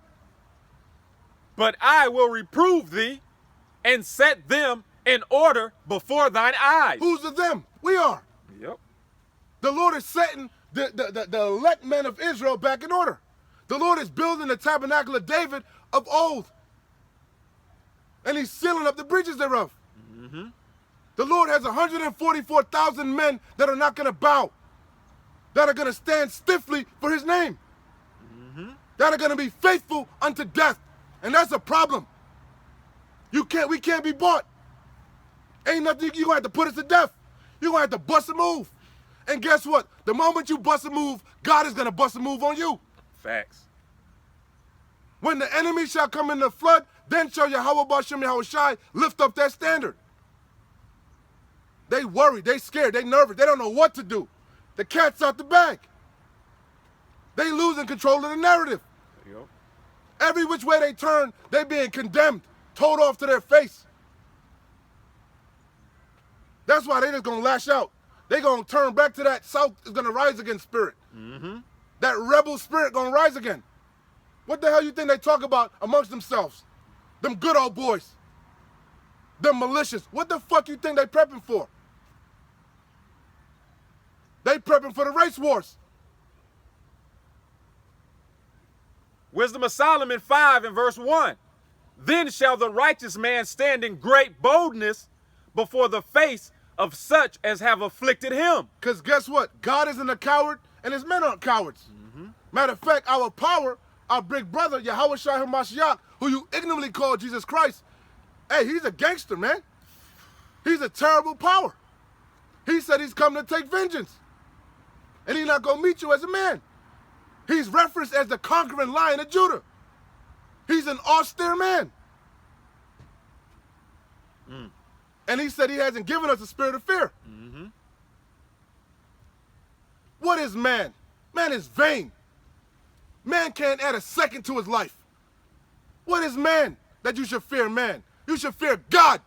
But I will reprove thee and set them in order before thine eyes. Who's the them? We are. Yep. The Lord is setting the elect men of Israel back in order. The Lord is building the tabernacle of David of old. And He's sealing up the breaches thereof. The Lord has 144,000 men that are not going to bow. That are going to stand stiffly for His name. That are going to be faithful unto death. And that's a problem. We can't be bought. Ain't nothing, you're going to have to put us to death. You're going to have to bust a move. And guess what? The moment you bust a move, God is going to bust a move on you. Facts. When the enemy shall come in the flood, then shall Yahweh B'Shem Yahushai lift up that standard. They worried, they scared, they nervous, they don't know what to do. The cat's out the bag. They losing control of the narrative. Yep. Every which way they turn, they being condemned, told off to their face. That's why they just gonna lash out. They gonna turn back to that South is gonna rise again spirit. That rebel spirit gonna rise again. What the hell you think they talk about amongst themselves? Them good old boys. Them malicious. What the fuck you think they prepping for? They prepping for the race wars. Wisdom of Solomon 5 and verse 1. Then shall the righteous man stand in great boldness before the face of such as have afflicted him. Because guess what? God isn't a coward and His men aren't cowards. Matter of fact, our power, our big brother, Yahweh Shai HaMashiach, who you ignorantly call Jesus Christ, hey, he's a gangster, man. He's a terrible power. He said He's come to take vengeance. And He's not going to meet you as a man. He's referenced as the conquering Lion of Judah. He's an austere man. And He said He hasn't given us a spirit of fear. What is man? Man is vain. Man can't add a second to his life. What is man that you should fear man? You should fear God.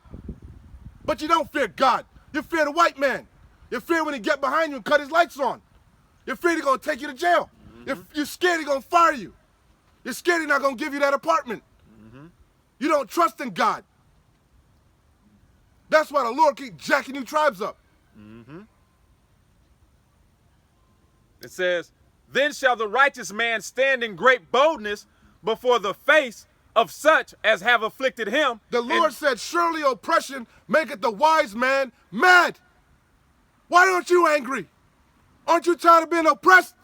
But you don't fear God. You fear the white man. You fear when He get behind you and cut his lights on. You're afraid He's going to take you to jail. You're scared He's going to fire you. You're scared He's not going to give you that apartment. You don't trust in God. That's why the Lord keep jacking you tribes up. It says, then shall the righteous man stand in great boldness before the face of such as have afflicted him. The Lord said, surely oppression maketh the wise man mad. Why aren't you angry? Aren't you tired of being oppressed?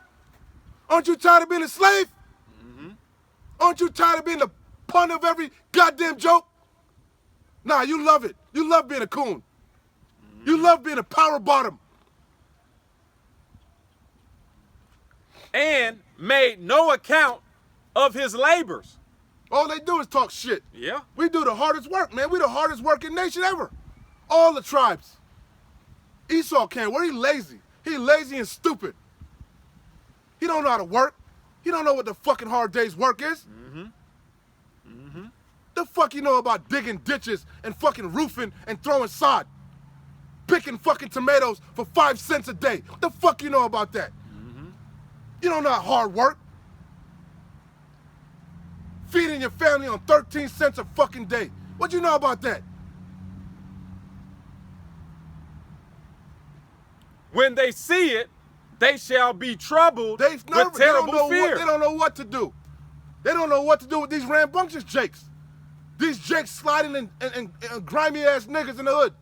Aren't you tired of being a slave? Aren't you tired of being the pun of every goddamn joke? Nah, you love it. You love being a coon. You love being a power bottom. And made no account of his labors. All they do is talk shit. Yeah. We do the hardest work, man. We the hardest working nation ever. All the tribes. Esau can't work. He lazy. He lazy and stupid. He don't know how to work. He don't know what the fucking hard day's work is. The fuck you know about digging ditches and fucking roofing and throwing sod? Picking fucking tomatoes for 5 cents a day. What the fuck you know about that? You don't know how hard work. Feeding your family on 13 cents a fucking day. What you know about that? When they see it, they shall be troubled They with terrible fear. They don't know what to do. They don't know what to do with these rambunctious jakes. These jakes sliding and grimy ass niggas in the hood.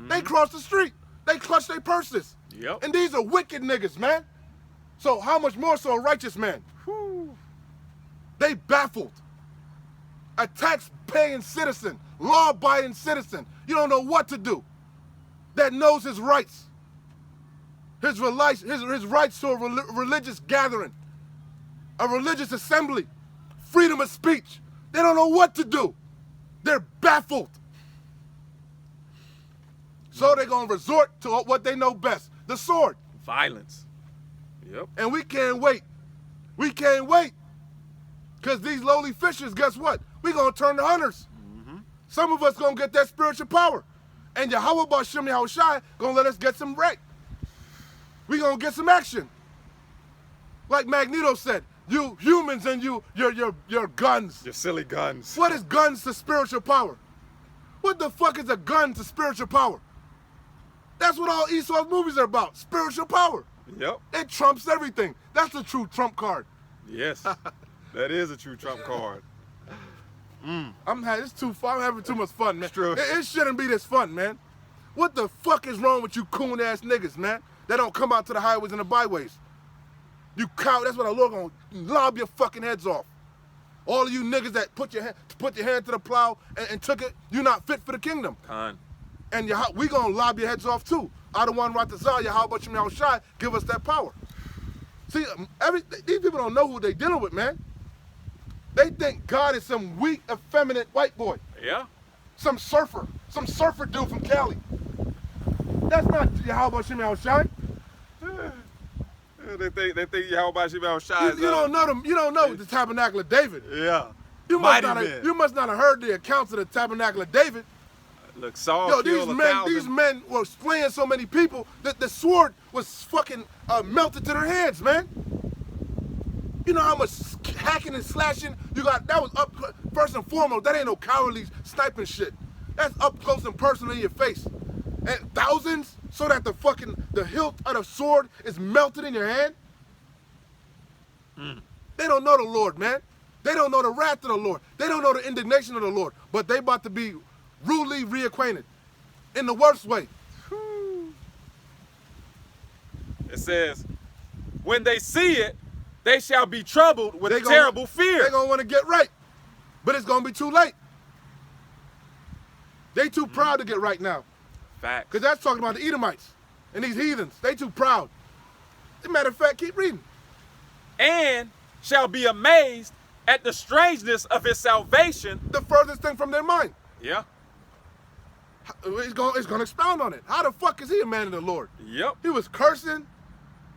They cross the street. They clutch their purses. Yep. And these are wicked niggas, man. So how much more so a righteous man? Whew. They baffled. A tax-paying citizen, law-abiding citizen. You don't know what to do. That knows his rights. His rights to a religious gathering, a religious assembly, freedom of speech. They don't know what to do. They're baffled. So they're going to resort to what they know best, the sword. Violence. Yep. And we can't wait. We can't wait. Because these lowly fishers, guess what? We're going to turn to hunters. Some of us going to get that spiritual power. And Yahweh B'Shem Yahushai going to let us get some right. We're going to get some action. Like Magneto said, you humans and your guns. Your silly guns. What is guns to spiritual power? What the fuck is a gun to spiritual power? That's what all Esau's movies are about, spiritual power. Yep. It trumps everything. That's the true trump card. Yes. That is a true trump card. It's too fun. I'm having too much fun, man. It's true. It shouldn't be this fun, man. What the fuck is wrong with you coon ass niggas, man? That don't come out to the highways and the byways. You cow. That's what I look on. Lob your fucking heads off. All of you niggas that put your hand to the plow and took it, you're not fit for the kingdom. Khan. And we gonna lob your heads off too. Adawan Ratazal, Yahweh B'Shem Yahushai, give us that power. See, these people don't know who they dealing with, man. They think God is some weak, effeminate white boy. Yeah. Some surfer dude from Cali. That's not Yahweh B'Shem Yahushai. They think Yahweh B'Shem Yahushai is... You don't know them. You don't know the Tabernacle of David. Yeah. You must not have heard the accounts of the Tabernacle of David. Look, Saul killed 1,000. These men were slaying so many people that the sword was fucking melted to their hands, man. You know how much hacking and slashing you got? That was up, first and foremost, that ain't no cowardly sniping shit. That's up close and personal in your face. And thousands, so that the hilt of the sword is melted in your hand? They don't know the Lord, man. They don't know the wrath of the Lord. They don't know the indignation of the Lord. But they about to be rudely reacquainted in the worst way. It says, when they see it, they shall be troubled with terrible fear. They're going to want to get right. But it's going to be too late. They too proud to get right now. Fact. Because that's talking about the Edomites and these heathens. They too proud. As a matter of fact, keep reading. And shall be amazed at the strangeness of his salvation. The furthest thing from their mind. Yeah. It's going to expound on it. How the fuck is he a man of the Lord? Yep. He was cursing.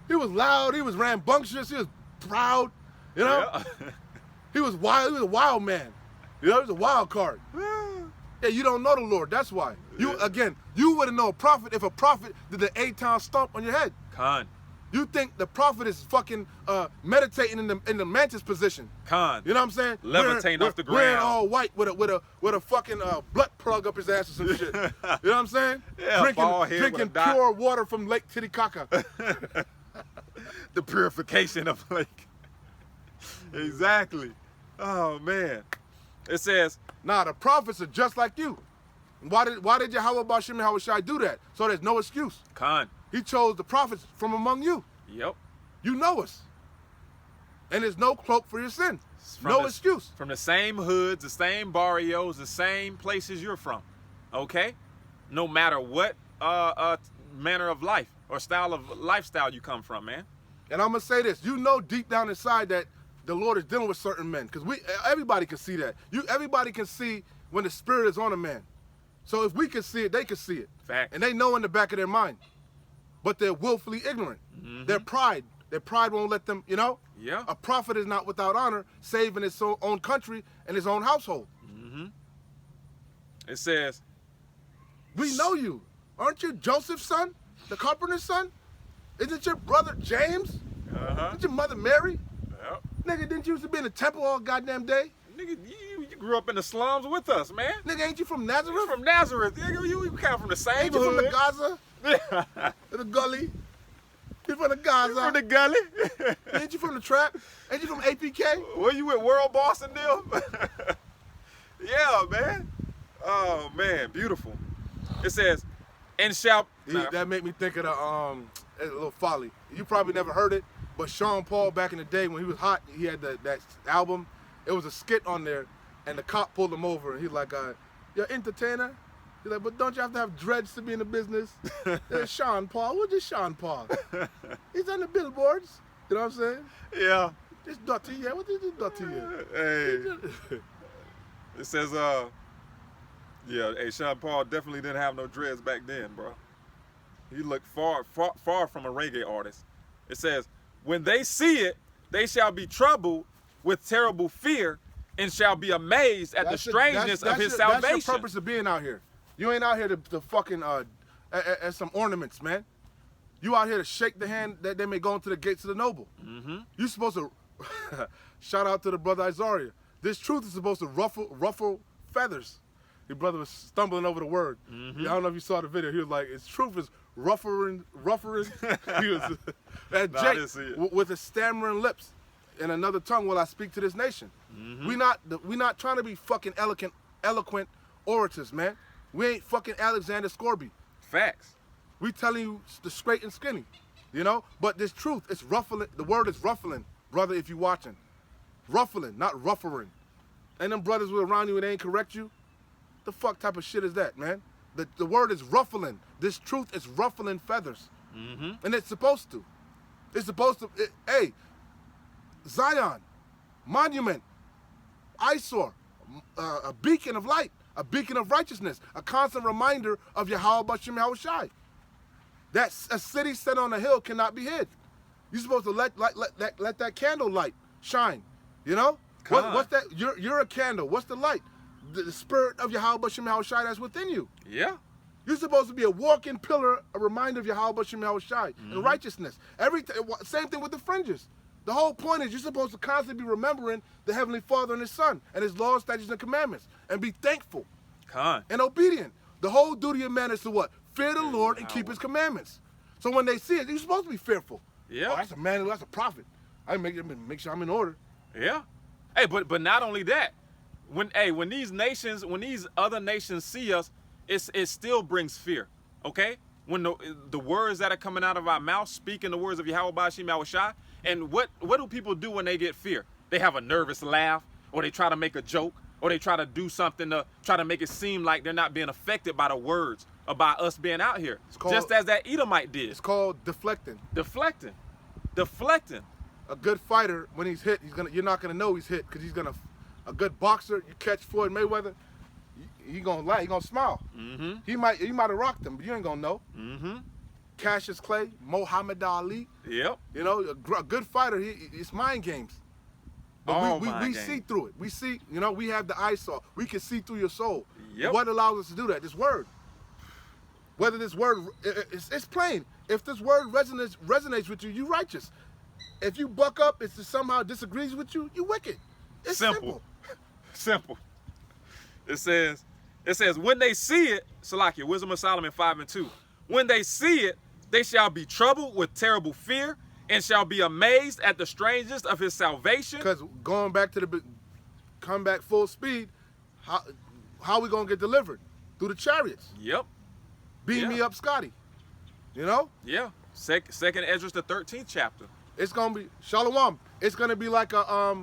He was loud. He was rambunctious. He was proud. You know? Yeah. He was wild. He was a wild man. You know, he was a wild card. Yeah, you don't know the Lord. That's why. You wouldn't know a prophet if a prophet did the 8-time stomp on your head. Khan. You think the prophet is fucking meditating in the mantis position. Khan. You know what I'm saying? Levitating off the ground. Wearing all white with a fucking blood plug up his ass or some shit. You know what I'm saying? Yeah, drinking pure water from Lake Titicaca. The purification of Lake. Exactly. Oh man. It says, nah, the prophets are just like you. Why did Yahweh B'Shem Yahushai do that? So there's no excuse. Khan. He chose the prophets from among you. Yep. You know us. And there's no cloak for your sin. No excuse. From the same hoods, the same barrios, the same places you're from. Okay? No matter what manner of life or lifestyle you come from, man. And I'm going to say this. You know deep down inside that the Lord is dealing with certain men. Because everybody can see that. Everybody can see when the spirit is on a man. So if we can see it, they can see it. Fact. And they know in the back of their mind. But they're willfully ignorant. Their pride won't let them, you know? Yeah. A prophet is not without honor, save in his own country and his own household. It says, we know you. Aren't you Joseph's son? The carpenter's son? Isn't your brother James? Isn't your mother Mary? Yep. Nigga, didn't you used to be in the temple all goddamn day? Nigga, you grew up in the slums with us, man. Nigga, ain't you from Nazareth? You from Nazareth. Nigga, you come from the same Ain't you from the hood. Gaza? The gully? You from the Gaza? From the gully. Ain't you from the trap? Ain't you from APK? Where you at, World Boston deal? Yeah, man. Oh, man, beautiful. It says, And shall That made me think of the a little folly. You probably never heard it, but Sean Paul back in the day when he was hot, he had that album. It was a skit on there, and the cop pulled him over, and he's like, "You're an entertainer." He's like, "But don't you have to have dreads to be in the business?" Sean Paul, what is Sean Paul? He's on the billboards. You know what I'm saying? Yeah. This dirty, yeah. What is this dirty? Hey. It says, Sean Paul definitely didn't have no dreads back then, bro. He looked far from a reggae artist. It says, when they see it, they shall be troubled with terrible fear and shall be amazed at the strangeness of his salvation. That's your purpose of being out here. You ain't out here to fucking as some ornaments, man. You out here to shake the hand that they may go into the gates of the noble. Mm-hmm. You supposed to shout out to the brother Isaiah. This truth is supposed to ruffle feathers. Your brother was stumbling over the word. Mm-hmm. I don't know if you saw the video. He was like, "Its truth is ruffering." He was and I Jake didn't see it. with his stammering lips. In another tongue will I speak to this nation. Mm-hmm. We not trying to be fucking eloquent orators, man. We ain't fucking Alexander Scorby. Facts. We telling you the straight and skinny, you know? But this truth, it's ruffling. The word is ruffling, brother, if you watching. Ruffling, not ruffering. And them brothers were around you and they ain't correct you. The fuck type of shit is that, man? The word is ruffling. This truth is ruffling feathers. Mm-hmm. And it's supposed to. It's supposed to. Hey, Zion, monument, eyesore, a beacon of light, a beacon of righteousness, a constant reminder of Yahweh Bashem Yahushai. That's a city set on a hill cannot be hid. You're supposed to let that candle light shine. You know? What's that? You're a candle. What's the light? The spirit of Yahweh Bashem Yahushai that's within you. Yeah. You're supposed to be a walking pillar, a reminder of Yahweh Bashem Yahushai and righteousness. Same thing with the fringes. The whole point is you're supposed to constantly be remembering the Heavenly Father and His Son and His laws, statutes, and commandments and be thankful and obedient. The whole duty of man is to what? Fear the Lord and keep His commandments. So when they see it, you're supposed to be fearful. Yeah. Oh, that's a man, that's a prophet. I make sure I'm in order. Yeah. Hey, but not only that, when these other nations see us, it still brings fear. Okay? When the words that are coming out of our mouth, speaking the words of Yahweh Bashem Yahushai, and what do people do when they get fear? They have a nervous laugh, or they try to make a joke, or they try to do something to try to make it seem like they're not being affected by the words about us being out here. Just as that Edomite did. It's called deflecting. Deflecting. A good fighter, when he's hit, you're not gonna know he's hit because a good boxer, you catch Floyd Mayweather, he gonna lie, he gonna smile. Mm-hmm. He might have rocked him, but you ain't gonna know. Mm-hmm. Cassius Clay, Muhammad Ali. Yep. You know, a good fighter, it's mind games. But we see through it. We see, we have the eyesore. We can see through your soul. Yep. What allows us to do that? This word. Whether this word, it's plain. If this word resonates with you, you righteous. If you buck up, it somehow disagrees with you, you wicked. It's simple. Simple. It says, when they see it, Salakia, Wisdom of Solomon 5:2. When they see it, they shall be troubled with terrible fear and shall be amazed at the strangeness of His salvation. Because going back to come back full speed, how we gonna get delivered? Through the chariots. Yep. Beam me up, Scotty. You know? Yeah. Second Ezra, the 13th chapter. It's gonna be Shalom. It's gonna be like a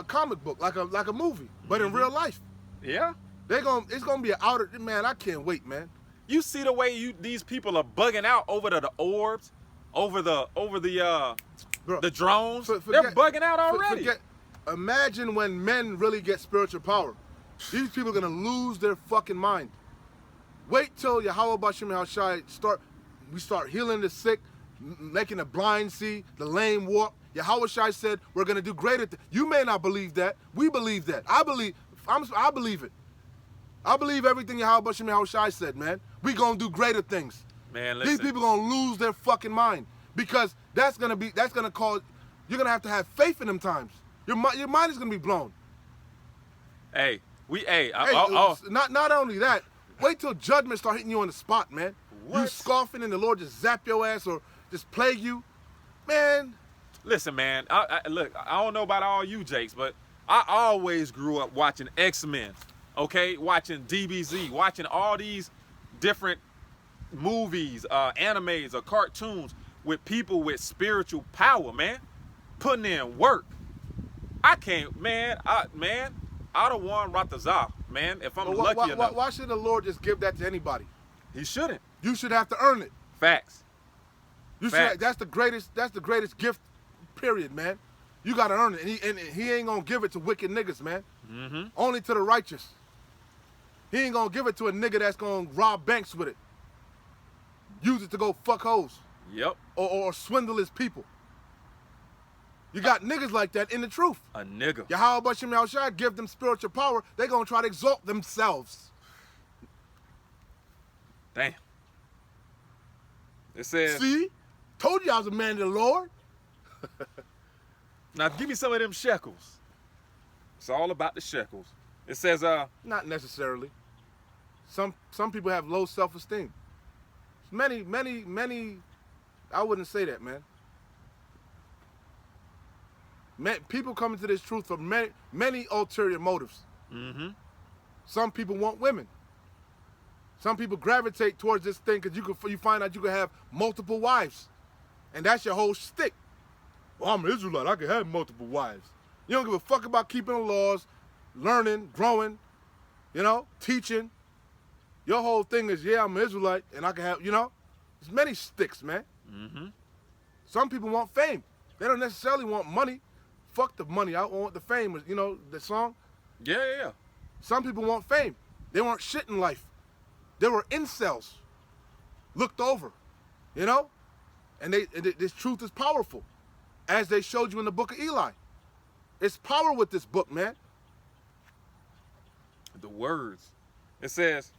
comic book, like a movie, but in real life. Yeah. It's gonna be an outer man. I can't wait, man. You see the way these people are bugging out over the orbs, over the drones. They're bugging out already. Imagine when men really get spiritual power. These people are gonna lose their fucking mind. Wait till Yahweh Bashem Yahushai we start healing the sick, making the blind see, the lame walk. Yahweh Shai said we're gonna do greater things. You may not believe that. We believe that. I believe it. I believe everything Yahweh Bashem Yahushai said, man. We gonna do greater things. Man, listen. These people gonna lose their fucking mind because that's gonna cause. You're gonna have to have faith in them times. Your mind is gonna be blown. Not only that. Wait till judgment start hitting you on the spot, man. What? You scoffing and the Lord just zap your ass or just plague you, man. Listen, man. Look, I don't know about all you Jakes, but I always grew up watching X-Men. Okay, watching DBZ, watching all these different movies, animes, or cartoons with people with spiritual power, man, putting in work. I can't, man. I'd have won Ratazar, man, if I'm lucky enough. Why should the Lord just give that to anybody? He shouldn't. You should have to earn it. Facts. You Facts. should. That's the greatest gift. Period, man. You gotta earn it, and he ain't gonna give it to wicked niggas, man. Mm-hmm. Only to the righteous. He ain't gonna give it to a nigga that's gonna rob banks with it. Use it to go fuck hoes. Yep. Or swindle his people. You got niggas like that in the truth. A nigga. Yahweh Bashim Yahushua give them spiritual power. They gonna try to exalt themselves. Damn. It says. See? Told you I was a man of the Lord. Now give me some of them shekels. It's all about the shekels. It says, Not necessarily. Some people have low self-esteem. Many, I wouldn't say that, man. People come into this truth for many ulterior motives. mm-hmm. Some people want women. Some people gravitate towards this thing because you find out you can have multiple wives. And that's your whole shtick. Well, I'm an Israelite, I can have multiple wives. You don't give a fuck about keeping the laws, learning, growing, teaching. Your whole thing is, yeah, I'm an Israelite, and I can have, there's many sticks, man. Mm-hmm. Some people want fame. They don't necessarily want money. Fuck the money, I want the fame, the song? Yeah. Some people want fame. They want shit in life. They were incels, looked over, And this truth is powerful, as they showed you in the book of Eli. It's power with this book, man. The words. It says,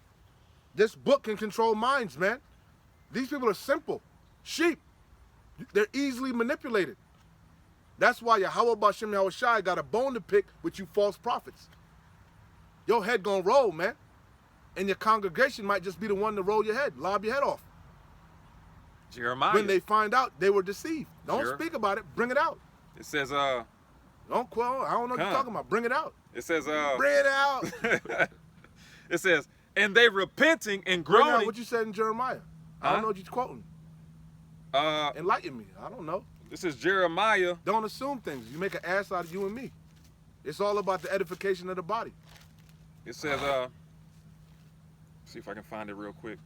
this book can control minds, man. These people are simple. Sheep. They're easily manipulated. That's why Yahweh Bashim Yahushai got a bone to pick with you false prophets. Your head gonna roll, man. And your congregation might just be the one to roll your head, lob your head off. Jeremiah. When they find out they were deceived. Don't speak about it, bring it out. It says, Don't quell, I don't know what you're talking about. Bring it out. It says, Bring it out. It says, and they repenting and Bring groaning. out what you said in Jeremiah. I don't know what you're quoting. Enlighten me. I don't know. This is Jeremiah. Don't assume things. You make an ass out of you and me. It's all about the edification of the body. It says, see if I can find it real quick.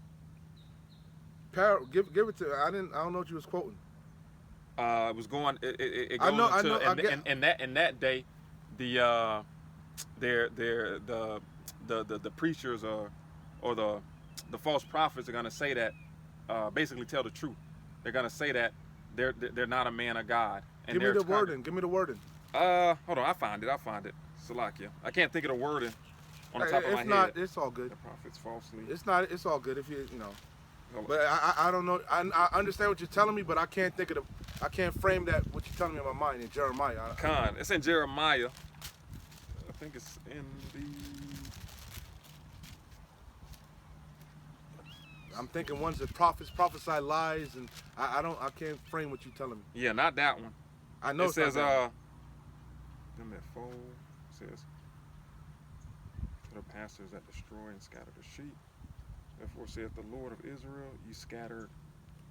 Give it to. I don't know what you was quoting. It was going. It I know. In that day, the preachers or the false prophets are gonna say that, basically tell the truth. They're gonna say that they're not a man of God. And Give me the wording. Give me the wording. Hold on. I find it. Salakia. I can't think of the wording on the top of my head. If not, it's all good. The prophets falsely. It's not. It's all good if you. But I don't know. I understand what you're telling me, but I can't think of I can't frame that what you're telling me in my mind in Jeremiah. It's in Jeremiah. I think it's in the. I'm thinking ones that prophets prophesy lies, and I can't frame what you're telling me. Yeah, not that one. I know. It says them that fold. It says to the pastors that destroy and scatter the sheep. Therefore saith the Lord of Israel, ye scattered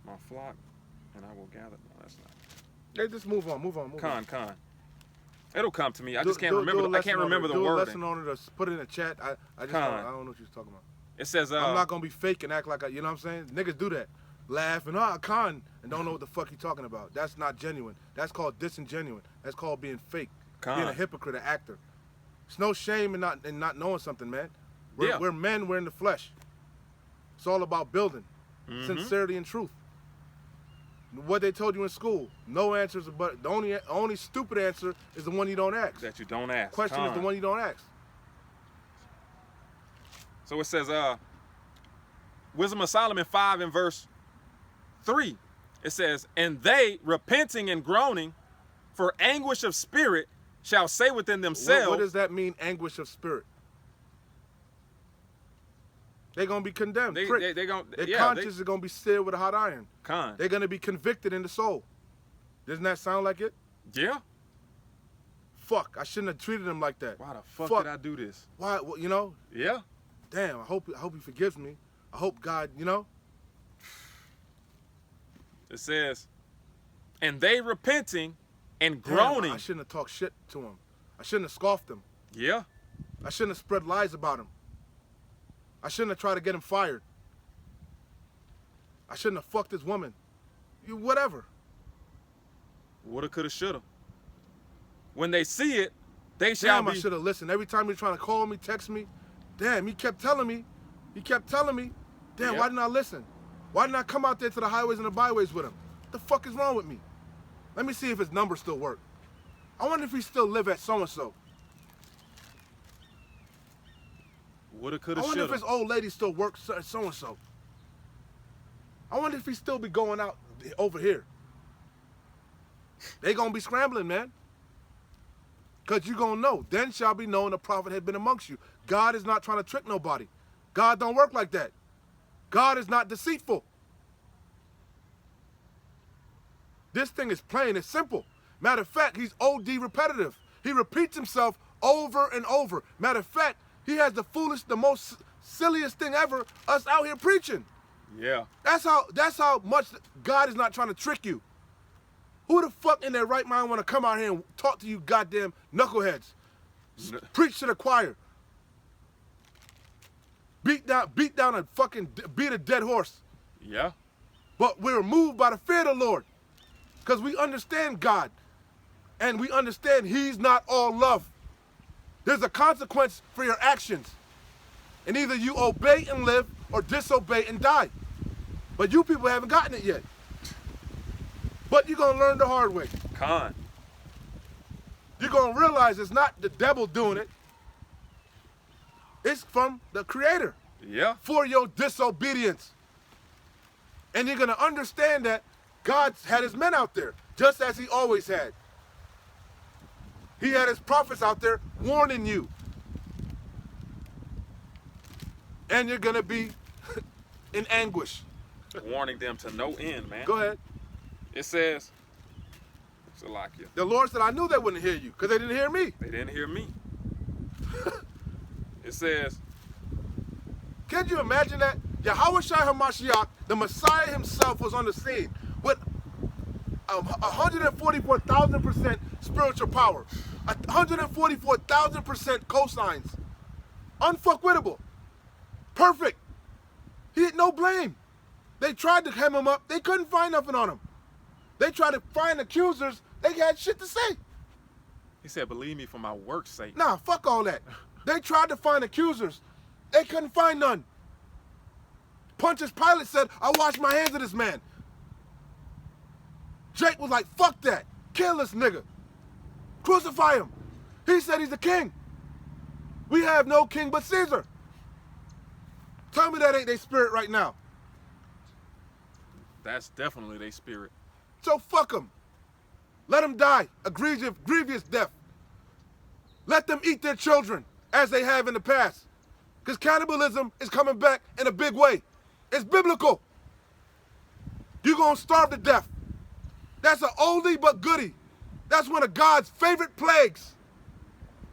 my flock, and I will gather. No, that's not. Hey, just move on. Con. It'll come to me. I just can't remember. I can't remember the wording. Lesson on it. Put it in the chat. I don't know what you're talking about. It says. I'm not gonna be fake and act like you know what I'm saying. Niggas do that, laugh and Khan, and don't know what the fuck you talking about. That's not genuine. That's called disingenuine. That's called being fake. Con. Being a hypocrite, an actor. It's no shame in not knowing something, man. We're men. We're in the flesh. It's all about building, sincerity and truth. What they told you in school, no answers, but the only stupid answer is the one you don't ask. That you don't ask. Question is the one you don't ask. So it says, Wisdom of Solomon 5 and verse 3. It says, and they repenting and groaning for anguish of spirit shall say within themselves. What does that mean, anguish of spirit? They're going to be condemned. Their conscience is going to be seared with a hot iron. They're going to be convicted in the soul. Doesn't that sound like it? Yeah. Fuck, I shouldn't have treated him like that. Why the fuck did I do this? Why, Yeah. Damn, I hope he forgives me. I hope God, It says, and they repenting and Damn, groaning. I shouldn't have talked shit to him. I shouldn't have scoffed him. Yeah. I shouldn't have spread lies about him. I shouldn't have tried to get him fired. I shouldn't have fucked his woman. Whatever. Woulda, coulda, shoulda. When they see it, they shall Damn, be. I should have listened. Every time he was trying to call me, text me, damn, he kept telling me. Damn, Yeah. why didn't I listen? Why didn't I come out there to the highways and the byways with him? What the fuck is wrong with me? Let me see if his numbers still work. I wonder if he still live at so-and-so. Woulda, I coulda, wonder if shoulda. his old lady still works at so-and-so. I wonder if he still be going out over here. They gonna be scrambling, man. Because you gonna know. Then shall be known the prophet had been amongst you. God is not trying to trick nobody. God don't work like that. God is not deceitful. This thing is plain, it's simple. Matter of fact, he's OD repetitive. He repeats himself over and over. Matter of fact, he has the most silliest thing ever, us out here preaching. Yeah. That's how much God is not trying to trick you. Who the fuck in their right mind want to come out here and talk to you goddamn knuckleheads? Preach to the choir. Beat down a fucking, beat a dead horse. Yeah. But we're moved by the fear of the Lord. Because we understand God. And we understand he's not all love. There's a consequence for your actions. And either you obey and live or disobey and die. But you people haven't gotten it yet. But you're going to learn the hard way. Con. You're going to realize it's not the devil doing it. It's from the Creator Yeah. for your disobedience. And you're going to understand that God's had his men out there, just as he always had. He had his prophets out there warning you. And you're going to be in anguish. Warning them to no end, man. Go ahead. It says, Salakia. The Lord said, I knew they wouldn't hear you because they didn't hear me. They didn't hear me. It says, Can you imagine that? Yahweh Shai HaMashiach, the Messiah himself, was on the scene with 144,000% spiritual power, 144,000% cosigns, unfuckwittable, perfect. He had no blame. They tried to hem him up. They couldn't find nothing on him. They tried to find accusers. They had shit to say. he said, believe me for my work's sake. Nah, fuck all that. They tried to find accusers. They couldn't find none. Pontius Pilate said, I wash my hands of this man. Jake was like, fuck that. Kill this nigga. Crucify him. He said he's the king. We have no king but Caesar. Tell me that ain't their spirit right now. That's definitely their spirit. So fuck them. Let them die a grievous death. Let them eat their children as they have in the past. Because cannibalism is coming back in a big way. It's biblical. You're going to starve to death. That's an oldie but goodie. That's one of God's favorite plagues.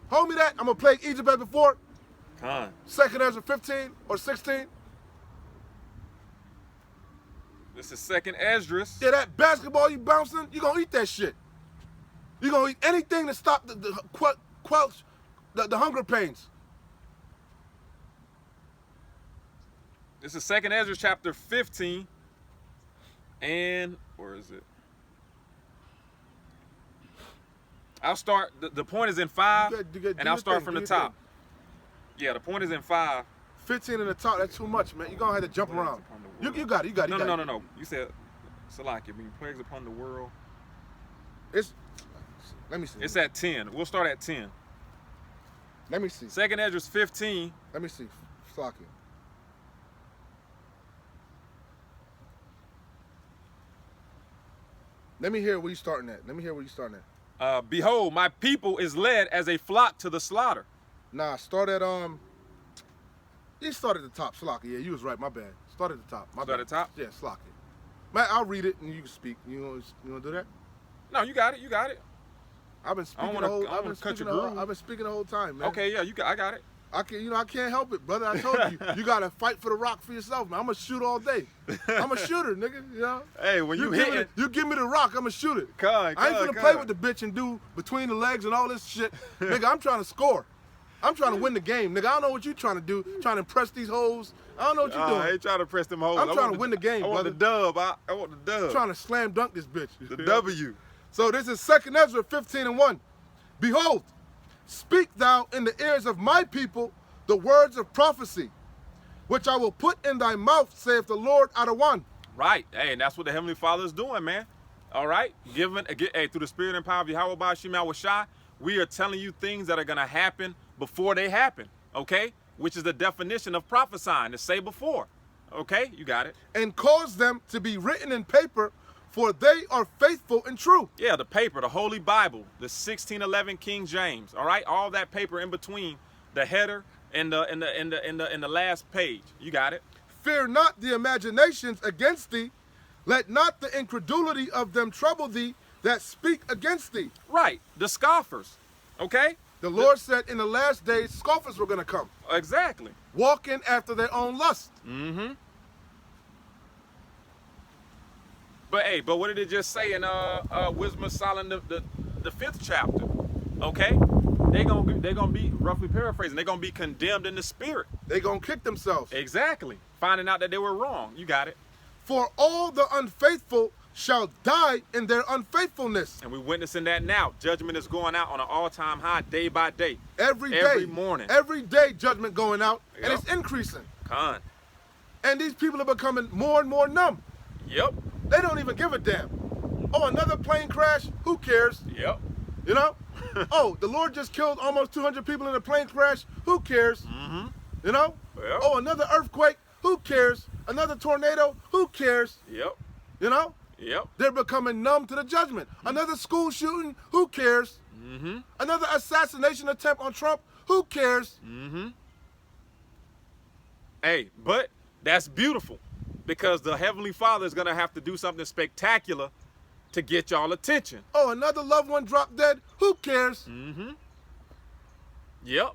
Hold me that. I'm going to plague Egypt as before. Con. 2nd Ezra 15 or 16. This is 2nd Esdras. Yeah, that basketball you bouncing, you're going to eat that shit. You're going to eat anything to stop quelch the hunger pains. This is 2nd Esdras chapter 15. And where is it? I'll start. The point is in 5, and I'll start from the top. Yeah, the point is in 5. 15 in the top, that's too much, man. You're going to have to jump around. You got it. No. You said, Salakia, being plagues upon the world. Let me see. It's at 10. We'll start at 10. Let me see. 2nd Esdras 15. Let me see. Slocking. Let me hear where you starting at. Behold, my people is led as a flock to the slaughter. Nah, start at you start at the top, Slocky. Yeah, you was right, my bad. Start at the top. My Start bad. at the top? Yeah, Slocky. Man, I'll read it and you can speak. You wanna do that? No, you got it. I've been speaking I don't wanna cut your groove. I've been speaking the whole time, man. Okay, yeah, I got it. I can't help it, brother. I told you, you gotta fight for the rock for yourself, man. I'm gonna shoot all day. I'm a shooter, nigga. You know. Hey, when you hit, you give me the rock, I'm gonna shoot it. I ain't gonna play with the bitch and do between the legs and all this shit, nigga. I'm trying to score. I'm trying to win the game, nigga. I don't know what you trying to do. Trying to impress these hoes. I don't know what you doing. I ain't trying to impress them hoes. I'm trying to win the game, I want brother. the dub. I want the dub. I'm trying to slam dunk this bitch. The W. So this is 2 Ezra 15:1. Behold, speak thou in the ears of my people the words of prophecy, which I will put in thy mouth, saith the Lord Adawan. Right. Hey, and that's what the Heavenly Father is doing, man. All right? Hey, through the spirit and power of Yahweh Ba'ashim Yahushua, we are telling you things that are going to happen before they happen, okay? Which is the definition of prophesying, to say before. Okay? You got it. And cause them to be written in paper, for they are faithful and true. Yeah, the paper, the Holy Bible, the 1611 King James, all right? All that paper in between the header and the last page. You got it. Fear not the imaginations against thee. Let not the incredulity of them trouble thee that speak against thee. Right. The scoffers. Okay? The Lord said in the last days, scoffers were going to come. Exactly. Walking after their own lust. Mm-hmm. But what did it just say in Wisdom of Solomon, the 5th chapter? Okay? They're gonna be, roughly paraphrasing, they're gonna be condemned in the spirit. They're gonna kick themselves. Exactly. Finding out that they were wrong. You got it. For all the unfaithful shall die in their unfaithfulness. And we're witnessing that now. Judgment is going out on an all-time high day by day. Every day. Every morning. Every day judgment going out, Yep. and it's increasing. Con. And these people are becoming more and more numb. Yep. They don't even give a damn. Oh, another plane crash? Who cares? Yep. You know? Oh, the Lord just killed almost 200 people in a plane crash. Who cares? Mm-hmm. You know? Yep. Oh, another earthquake. Who cares? Another tornado. Who cares? Yep. You know? Yep. They're becoming numb to the judgment. Another school shooting. Who cares? Mm-hmm. Another assassination attempt on Trump. Who cares? Mm-hmm. Hey, but that's beautiful, because the Heavenly Father is going to have to do something spectacular to get y'all attention. Oh, another loved one dropped dead. Who cares? Mm-hmm. Yep.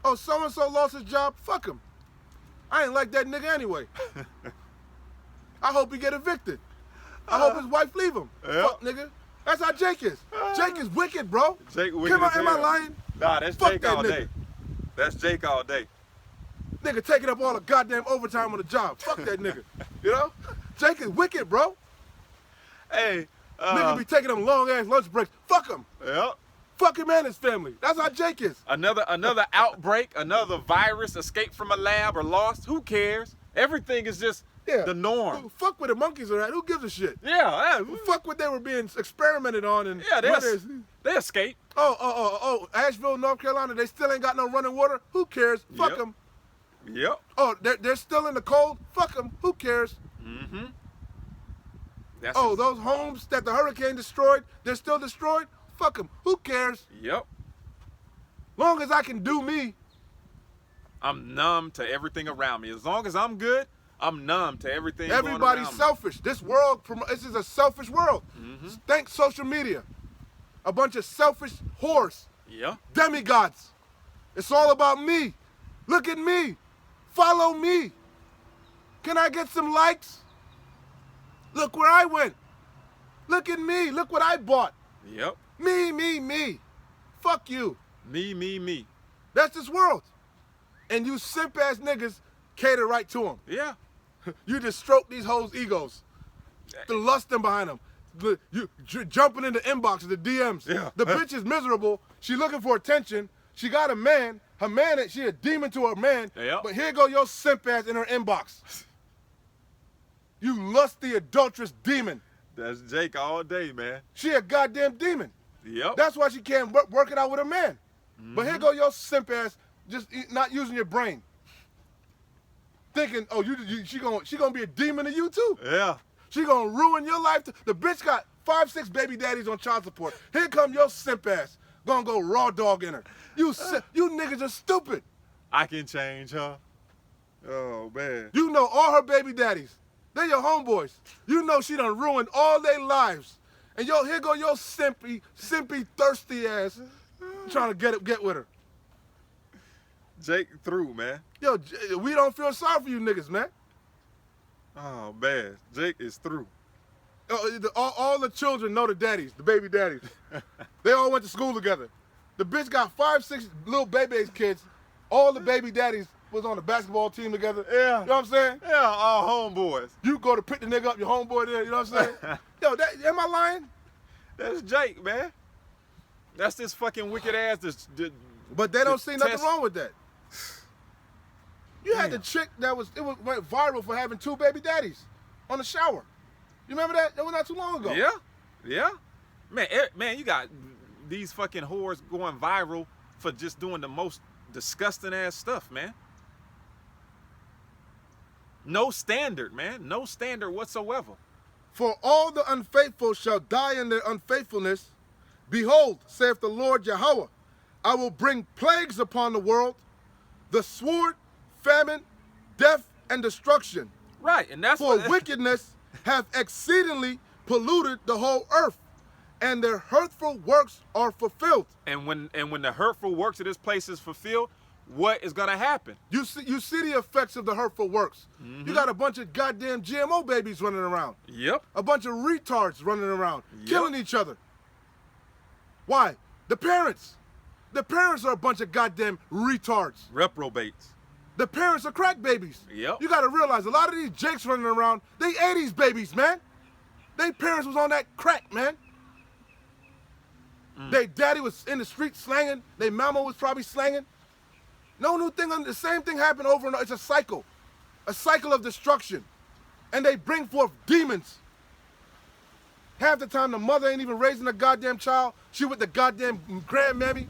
Oh, so-and-so lost his job. Fuck him. I ain't like that nigga anyway. I hope he get evicted. I hope his wife leave him. Yep. Fuck, nigga. That's how Jake is. Jake is wicked, bro. Jake wicked as Am I hell. lying? Nah, that's Fuck Jake that all nigga. day. That's Jake all day. Nigga taking up all the goddamn overtime on the job. Fuck that nigga. You know? Jake is wicked, bro. Hey. Nigga be taking them long ass lunch breaks. Fuck him. Yep. Fuck him and his family. That's how Jake is. Another outbreak, another virus, escape from a lab or lost. Who cares? Everything is just the norm. Fuck where the monkeys are at. Who gives a shit? Yeah. Fuck what they were being experimented on. And Yeah, they escape. Oh, Asheville, North Carolina, they still ain't got no running water. Who cares? Fuck Yep. them. Yep. Oh, they're still in the cold. Fuck them. Who cares? Mm-hmm. Those homes that the hurricane destroyed, they're still destroyed. Fuck them. Who cares? Yep. Long as I can do me. I'm numb to everything around me. As long as I'm good, I'm numb to everything. Everybody's going around selfish. This is a selfish world. Mm-hmm. Thanks social media. A bunch of selfish whores. Me. Yeah. Demigods. It's all about me. Look at me. Follow me. Can I get some likes? Look where I went. Look at me. Look what I bought. Yep. Me. Fuck you. Me. That's this world. And you simp ass niggas cater right to them. Yeah. You just stroke these hoes' egos. The lusting behind them. You jumping into inboxes, the DMs. Yeah. The bitch is miserable. She looking for attention. She got a man. Her man, she a demon to her man. Yep. But here go your simp ass in her inbox. You lusty, adulterous demon. That's Jake all day, man. She a goddamn demon. Yep. That's why she can't work it out with her man. But here go your simp ass, just not using your brain. Thinking, oh, she gonna be a demon to you too. Yeah. She gonna ruin your life. The bitch got 5-6 baby daddies on child support. Here come your simp ass. Gonna go raw dog in her. You niggas are stupid. I can change her. Oh, man. You know all her baby daddies. They're your homeboys. You know she done ruined all their lives. And here go your simpy, thirsty ass trying to get with her. Jake through, man. Yo, we don't feel sorry for you niggas, man. Oh, man. Jake is through. All the children know the daddies, the baby daddies. They all went to school together. The bitch got 5, 6 little baby kids. All the baby daddies was on the basketball team together. Yeah. You know what I'm saying? Yeah, all homeboys. You go to pick the nigga up, your homeboy there, you know what I'm saying? Yo, am I lying? That's Jake, man. That's this fucking wicked ass. But they don't see nothing test- wrong with that. You had the Damn. chick that went viral for having 2 baby daddies on the shower. You remember that? That was not too long ago. Yeah, yeah. Man, you got these fucking whores going viral for just doing the most disgusting ass stuff, man. No standard, man. No standard whatsoever. For all the unfaithful shall die in their unfaithfulness. Behold, saith the Lord Yahweh, I will bring plagues upon the world, the sword, famine, death, and destruction. Right, and that's For what wickedness hath exceedingly polluted the whole earth, and their hurtful works are fulfilled. And when the hurtful works of this place is fulfilled, what is gonna happen? You see the effects of the hurtful works. You got a bunch of goddamn GMO babies running around. Yep. A bunch of retards running around, Yep. killing each other. Why? The parents. The parents are a bunch of goddamn retards. Reprobates. The parents are crack babies. Yep. You gotta realize a lot of these jakes running around, they 80s babies, man. They parents was on that crack, man. They daddy was in the street slanging. They mama was probably slanging. No new thing, the same thing happened over and over. It's a cycle of destruction. And they bring forth demons. Half the time the mother ain't even raising a goddamn child. She with the goddamn grandmammy.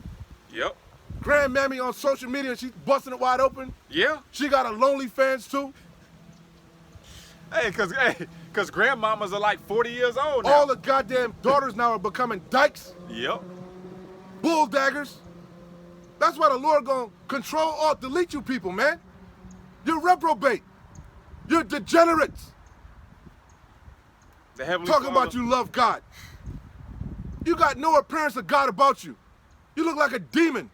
Yep. Grandmammy on social media, she's busting it wide open. Yeah. She got a lonely fans too. Hey, cause grandmamas are like 40 years old now. All the goddamn daughters now are becoming dykes, Yep. bull daggers. That's why the Lord gonna control, alt, delete you people, man. You're reprobate. You're degenerates. The Heavenly Talking Father- about you love God. You got no appearance of God about you. You look like a demon.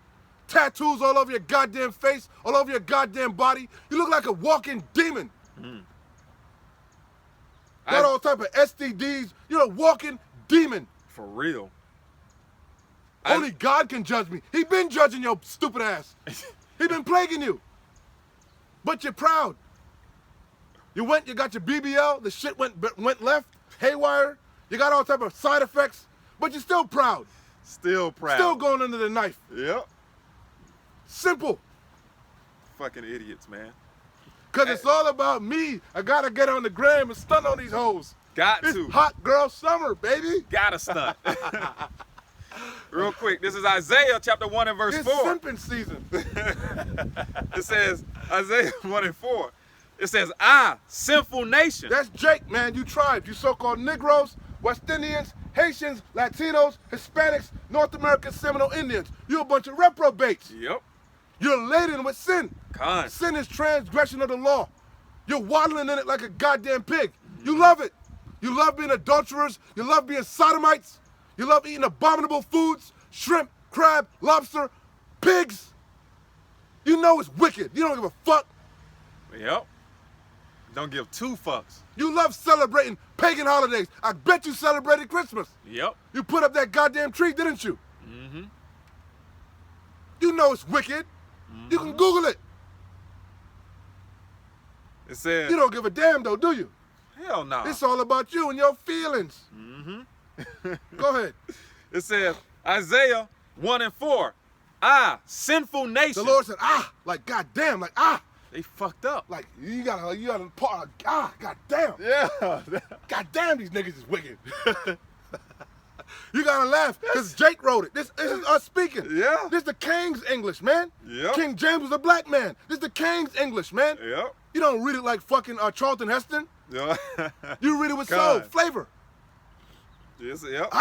Tattoos all over your goddamn face, all over your goddamn body. You look like a walking demon. Got all type of STDs. You're a walking demon. For real. Only God can judge me. He been judging your stupid ass. He been plaguing you. But you're proud. You got your BBL, the shit went left, haywire. You got all type of side effects, but you're still proud. Still proud. Still going under the knife. Yep. Simple. Fucking idiots, man. Cause it's all about me. I gotta get on the gram and stun on these hoes. Got It's to. hot girl summer, baby. Gotta stunt. Real quick, this is Isaiah chapter 1 and verse It's 4. simping season. It says, Isaiah 1 and 4. It says, I, sinful nation. That's Jake, man. You tribes, you so-called Negroes, West Indians, Haitians, Latinos, Hispanics, North American Seminole Indians. You a bunch of reprobates. Yep. You're laden with sin. Con. Sin is transgression of the law. You're waddling in it like a goddamn pig. You love it. You love being adulterers. You love being sodomites. You love eating abominable foods, shrimp, crab, lobster, pigs. You know it's wicked. You don't give a fuck. Yep. Don't give 2 fucks. You love celebrating pagan holidays. I bet you celebrated Christmas. Yep. You put up that goddamn tree, didn't you? Mm-hmm. You know it's wicked. You can Google it. It says, You don't give a damn though, do you? hell no. It's all about you and your feelings. Go ahead. It says, Isaiah 1 and 4. I, sinful nation. The Lord said, like goddamn, like They fucked up. like you gotta part goddamn. Yeah. Goddamn, these niggas is wicked. You gotta laugh, because Jake wrote it. This is us speaking. Yeah. This the King's English, man. Yep. King James was a black man. This the King's English, man. Yep. You don't read it like fucking Charlton Heston. Yeah. You read it with soul, God. flavor. Yes, yep.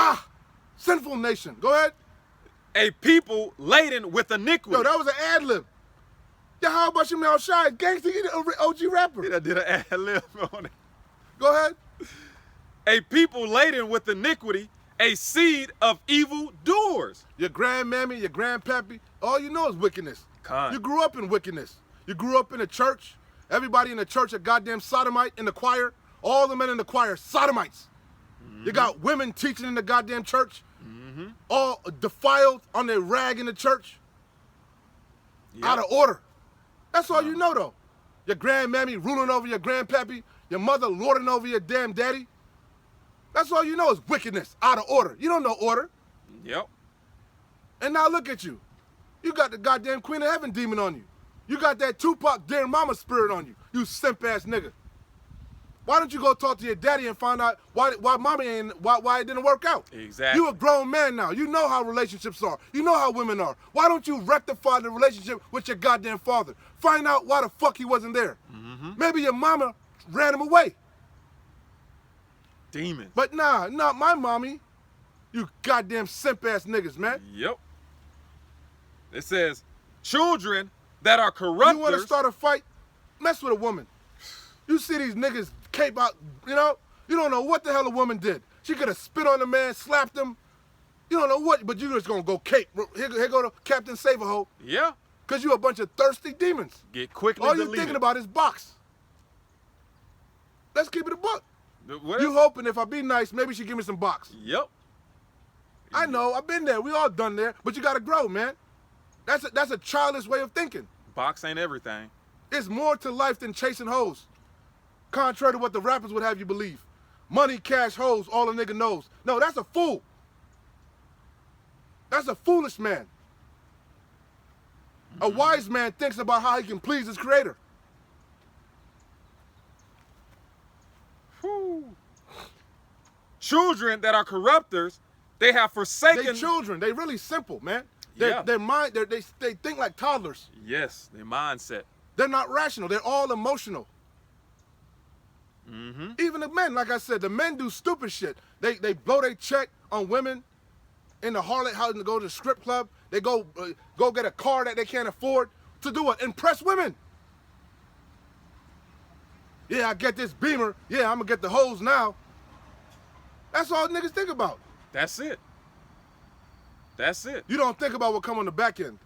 Sinful nation. Go ahead. A people laden with iniquity. Yo, that was an ad lib. Yeah, how about you, Mel Shy? Gangsta, you the OG rapper. I did an ad lib on it. Go ahead. A people laden with iniquity, a seed of evil doers. Your grandmammy, your grandpappy, all you know is wickedness. Con. You grew up in wickedness. You grew up in a church. Everybody in the church a goddamn sodomite in the choir. All the men in the choir, sodomites. You got women teaching in the goddamn church. All defiled on their rag in the church. Yep. Out of order. That's all you know, though. Your grandmammy ruling over your grandpappy. Your mother lording over your damn daddy. That's all you know is wickedness, out of order. You don't know order. Yep. And now look at you. You got the goddamn Queen of Heaven demon on you. You got that Tupac dear mama spirit on you. You simp ass nigga. Why don't you go talk to your daddy and find out why mommy ain't why it didn't work out? Exactly. You a grown man now. You know how relationships are. You know how women are. Why don't you rectify the relationship with your goddamn father? Find out why the fuck he wasn't there. Maybe your mama ran him away. Demons. But nah, not my mommy. You goddamn simp ass niggas, man. Yep. It says, children that are corrupters. You want to start a fight? Mess with a woman. You see these niggas cape out, you know? You don't know what the hell a woman did. She could have spit on the man, slapped him. You don't know what, but you just gonna go cape. Here go to Captain Save-A-Ho. Yeah. Because you a bunch of thirsty demons. Get quickly All you deleted. thinking about is box. Let's keep it a buck. What You is- hoping if I be nice, maybe she give me some box. Yep. I know, I've been there. We all done there, but you gotta grow, man. That's a childish way of thinking. Box ain't everything. It's more to life than chasing hoes. Contrary to what the rappers would have you believe. Money, cash, hoes, all a nigga knows. No, that's a fool. That's a foolish man. A wise man thinks about how he can please his creator. Whew. Children that are corrupters, they have forsaken. They children, they really simple, man. Yeah. Their mind, they think like toddlers. Yes, their mindset. They're not rational. They're all emotional. Even the men, like I said, the men do stupid shit. They blow their check on women in the harlot house and go to the strip club. They go get a car that they can't afford to do what? Impress women. Yeah, I get this Beamer. Yeah, I'm gonna get the hoes now. That's all niggas think about. That's it. That's it. You don't think about what come on the back end.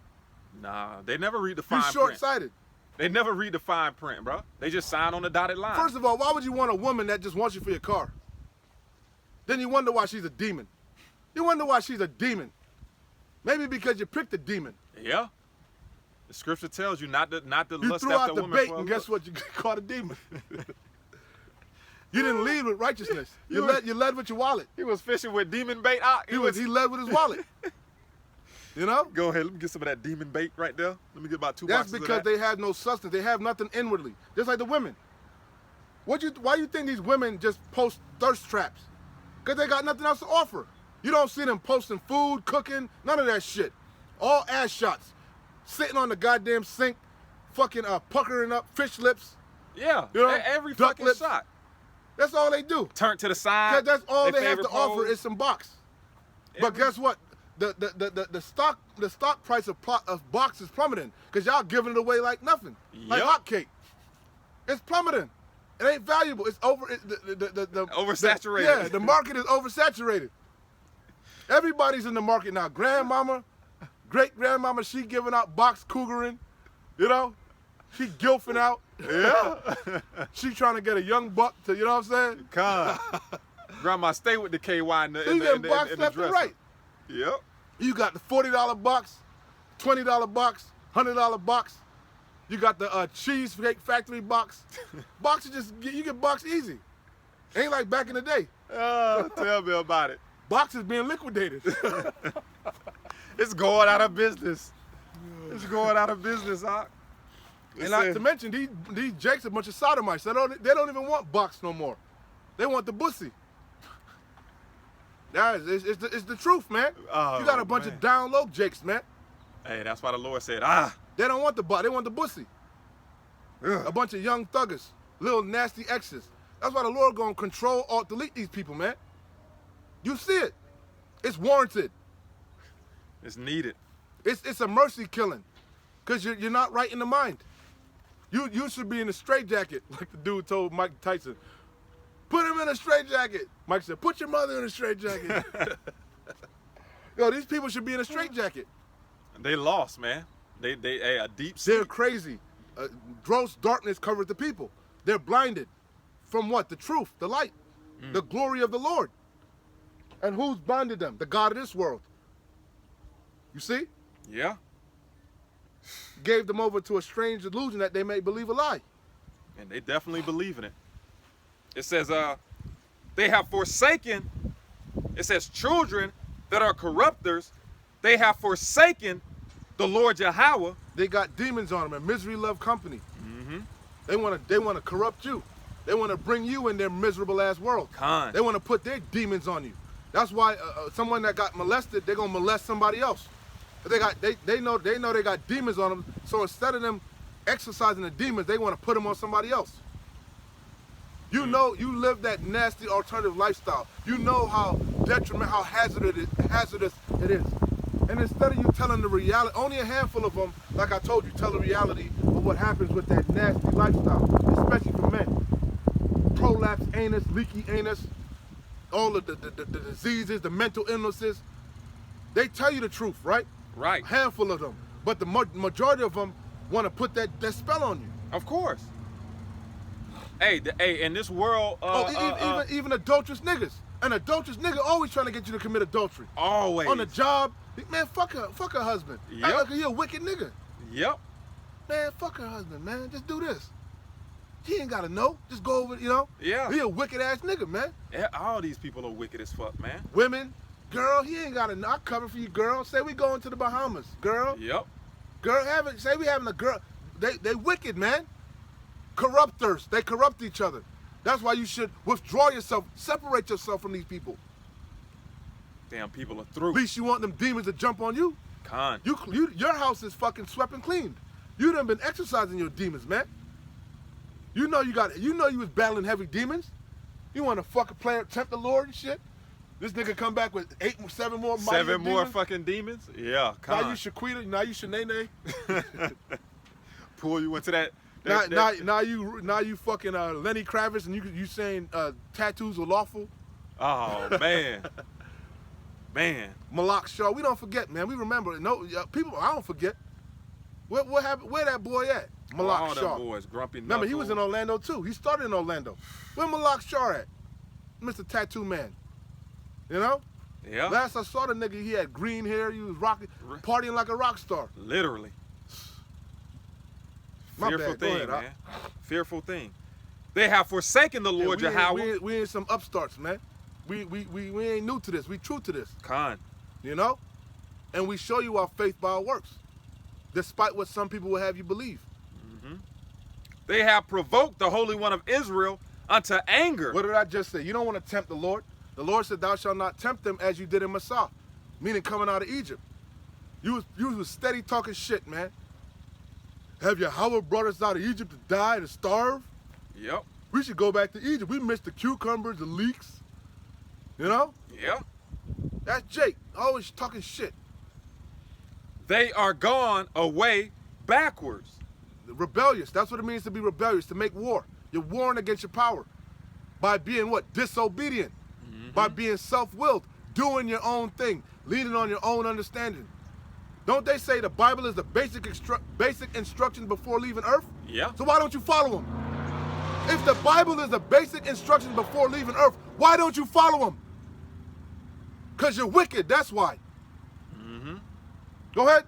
Nah, they never read the You're fine print. short-sighted. They never read the fine print, bro. They just sign on the dotted line. First of all, why would you want a woman that just wants you for your car? Then you wonder why she's a demon. You wonder why she's a demon. Maybe because you picked a demon. Yeah. The scripture tells you not to You lust threw after out a the woman bait, for a and guess look. what? You caught a demon. You didn't lead with righteousness. You You led with your wallet. He was fishing with demon bait. He led with his wallet. You know? Go ahead, let me get some of that demon bait right there. Let me get about 2 That's boxes because of that. they have no substance. They have nothing inwardly. Just like the women. Why you think these women just post thirst traps? Because they got nothing else to offer. You don't see them posting food, cooking, none of that shit. All ass shots. Sitting on the goddamn sink, fucking puckering up fish lips. Yeah, You know, every duck fucking lips. shot. That's all they do. Turn to the side. That's all they have favorite to offer pose. is some box. But Every- guess what? The stock price of box is plummeting because y'all giving it away like nothing, like Yep. hotcake. It's plummeting. It ain't valuable. It's Oversaturated. Yeah, the market is oversaturated. Everybody's in the market now. Grandmama, great grandmama, she giving out box cougaring. You know, she gilfing out. Yeah. She trying to get a young buck to, you know what I'm saying? Con. Grandma, stay with the KY in the, She in the, getting in the, box in the left and dresser. right. Yep. You got the $40 box, $20 box, $100 box. You got the cheesecake factory box. Boxes you get box easy. Ain't like back in the day. Tell me about it. Boxes being liquidated. It's going out of business. It's going out of business, Doc. And not to mention, these jakes a bunch of sodomites. They don't even want box no more. They want the bussy. It's the truth, man. Oh, You got a bunch man. of down low jakes, man. Hey, that's why the Lord said, They don't want the box. They want the bussy. A bunch of young thuggers, little nasty exes. That's why the Lord gonna control, alt, delete these people, man. You see it. It's warranted. it's needed. It's a mercy killing, cause you're not right in the mind. You should be in a straitjacket, like the dude told Mike Tyson. Put him in a straitjacket. Mike said, put your mother in a straitjacket. Yo, these people should be in a straitjacket. They lost, man. They a deep They're sleep. crazy. Gross darkness covered the people. They're blinded from what? The truth, the light, the glory of the Lord. And who's blinded them? The God of this world. You see? Yeah. Gave them over to a strange illusion that they may believe a lie. And they definitely believe in it. It says, they have forsaken, it says, children that are corrupters, they have forsaken the Lord Yahweh. They got demons on them, and misery love company. They want to corrupt you. They want to bring you in their miserable ass world. Con. They want to put their demons on you. That's why someone that got molested, they're gonna molest somebody else. They know they got demons on them. So instead of them exercising the demons, they want to put them on somebody else. You know, you live that nasty alternative lifestyle. You know how detrimental, how hazardous it is. And instead of you telling the reality, only a handful of them, like I told you, tell the reality of what happens with that nasty lifestyle, especially for men. Prolapse anus, leaky anus, all of the diseases, the mental illnesses. They tell you the truth, right? Right. A handful of them. But the majority of them want to put that spell on you. Of course. Hey, in this world, even adulterous niggas. An adulterous nigga always trying to get you to commit adultery. always. On the job, man, fuck her husband. Yep. Act like he a wicked nigga. Yep. Man, fuck her husband, man. Just do this. He ain't gotta know. Just go over, you know? Yeah. He a wicked ass nigga, man. Yeah, all these people are wicked as fuck, man. Women, girl, he ain't gotta know. I cover for you, girl. Say we going to the Bahamas, girl. Yep. Girl, say we having a girl. They wicked, man. Corrupters. They corrupt each other. That's why you should withdraw yourself, separate yourself from these people. Damn, people are through. At least you want them demons to jump on you. Con. Your house is fucking swept and cleaned. You done been exercising your demons, man. You know you was battling heavy demons. You want to fucking tempt the Lord and shit. This nigga come back with 7 more. Seven more demons. fucking demons? Yeah, con. Now you Shaquita. Now you Shanae. Pull you into that. Now you fucking Lenny Kravitz, and you saying tattoos are lawful. Oh man, man. Malak Shaw. We don't forget, man. We remember. No people. I don't forget. What happened? Where that boy at? Malak all Shaw. them boys, Grumpy Knuckles. Remember, he was in Orlando too. He started in Orlando. Where Malak Shaw at? Mr. Tattoo Man. You know? Yeah. Last I saw the nigga, he had green hair. He was partying like a rock star. Literally. My Fearful bad. Go thing, ahead, man. Fearful thing. They have forsaken the Lord Yahweh. We ain't some upstarts, man. We ain't new to this. We true to this. Con. You know? And we show you our faith by our works. Despite what some people will have you believe. They have provoked the Holy One of Israel unto anger. What did I just say? You don't want to tempt the Lord. The Lord said, thou shalt not tempt them as you did in Massah. Meaning coming out of Egypt. You was steady talking shit, man. Have Yahweh brought us out of Egypt to die, to starve? Yep. We should go back to Egypt. We missed the cucumbers, the leeks. You know? Yeah. That's Jake. Always talking shit. They are gone away backwards. Rebellious. That's what it means to be rebellious, to make war. You're warring against your power. By being what? Disobedient. By being self-willed. Doing your own thing. Leaning on your own understanding. Don't they say the Bible is the basic instruction before leaving earth? Yeah. So why don't you follow them? If the Bible is the basic instruction before leaving earth, why don't you follow them? Because you're wicked, that's why. Go ahead.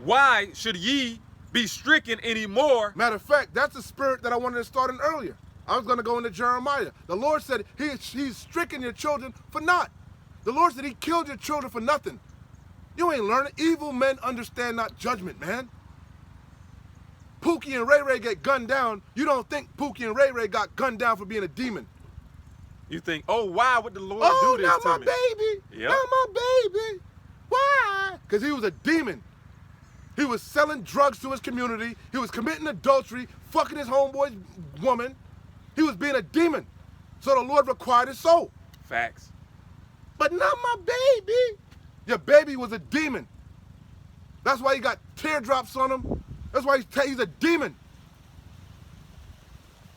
Why should ye be stricken anymore? Matter of fact, that's the spirit that I wanted to start in earlier. I was going to go into Jeremiah. The Lord said he's stricken your children for naught. The Lord said he killed your children for nothing. You ain't learning. Evil men understand not judgment, man. Pookie and Ray Ray get gunned down. You don't think Pookie and Ray Ray got gunned down for being a demon. You think, oh, why would the Lord Oh, do this not to my me? baby. Yep. Not my baby. Why? Because he was a demon. He was selling drugs to his community. He was committing adultery, fucking his homeboy's woman. He was being a demon. So the Lord required his soul. Facts. But not my baby. Your baby was a demon. That's why he got teardrops on him. That's why he's a demon.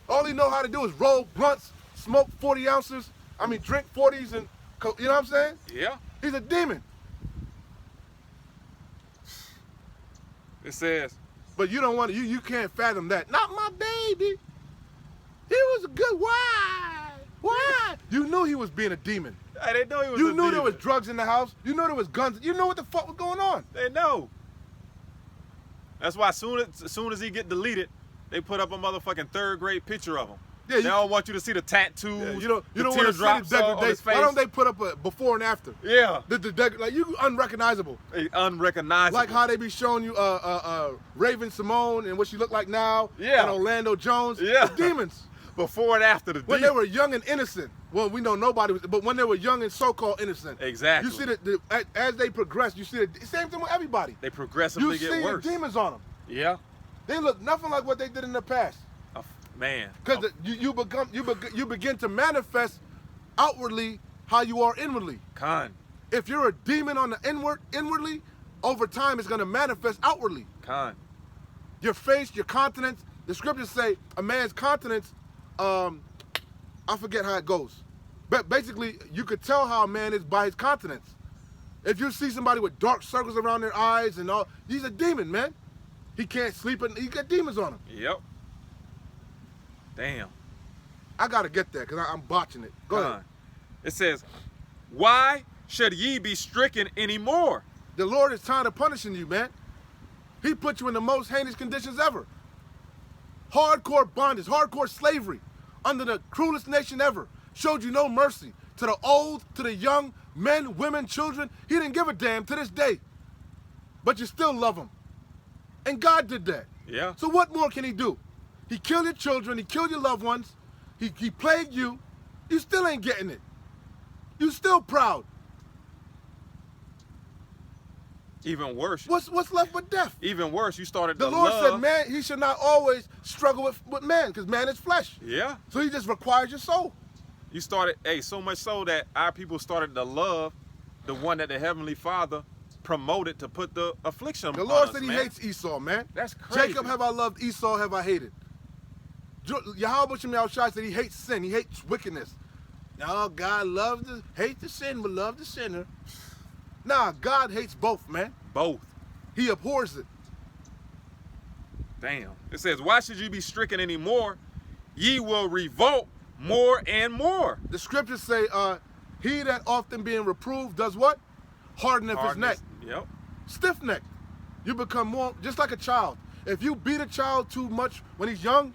All he know how to do is roll blunts, smoke 40 ounces. Drink 40s and, you know what I'm saying? Yeah. He's a demon. It says, But you don't want to, you can't fathom that. Not my baby. He was a good, why? Why? You knew he was being a demon. hey, they know he was You a knew demon. there was drugs in the house. You knew there was guns. You know what the fuck was going on. They know. That's why as soon as he get deleted, they put up a motherfucking 3rd grade picture of him. Yeah, They don't want you to see the tattoos, Yeah, you the don't want to see the teardrops on his degradation. face. Why don't they put up a before and after? Yeah. Like you unrecognizable. Hey, unrecognizable. Like how they be showing you Raven Simone and what she looked like now. Yeah. And Orlando Jones. Yeah. The demons. Before and after the When demon. they were young and innocent. Well, we know nobody was, but when they were young and so-called innocent. Exactly. You see as they progress, you see the same thing with everybody. They progressively You get see worse. the demons on them. Yeah. They look nothing like what they did in the past. Man. Because you begin to manifest outwardly how you are inwardly. Con. If you're a demon on the inwardly, over time it's going to manifest outwardly. Con. Your face, your countenance. The scriptures say a man's countenance, I forget how it goes. But basically, you could tell how a man is by his countenance. If you see somebody with dark circles around their eyes and all, he's a demon, man. He can't sleep and he got demons on him. Yep. Damn. I got to get there because I'm botching it. Go ahead. It says, why should ye be stricken anymore? The Lord is tired of punishing you, man. He put you in the most heinous conditions ever. Hardcore bondage, hardcore slavery, under the cruelest nation ever. Showed you no mercy. To the old, to the young, men, women, children. He didn't give a damn to this day. But you still love him. And God did that. Yeah. So what more can he do? He killed your children. He killed your loved ones. He plagued you. You still ain't getting it. You still proud. Even worse. What's left but death? Even worse, you started The to Lord love. said, man, he should not always struggle with man, because man is flesh. Yeah. So he just requires your soul. You started, so much so that our people started to love the one that the Heavenly Father promoted to put the affliction The on Lord us, said he man. hates Esau, man. That's crazy. Jacob have I loved, Esau have I hated. Yahweh Shem Yahushua said he hates sin, he hates wickedness. No, God hates the sin, but love the sinner. Nah, God hates both, man. Both. He abhors it. Damn. It says, why should you be stricken anymore? Ye will revolt more and more. The scriptures say, he that often being reproved does what? Hardeneth his neck. Yep. Stiff-necked. You become more, just like a child. If you beat a child too much when he's young,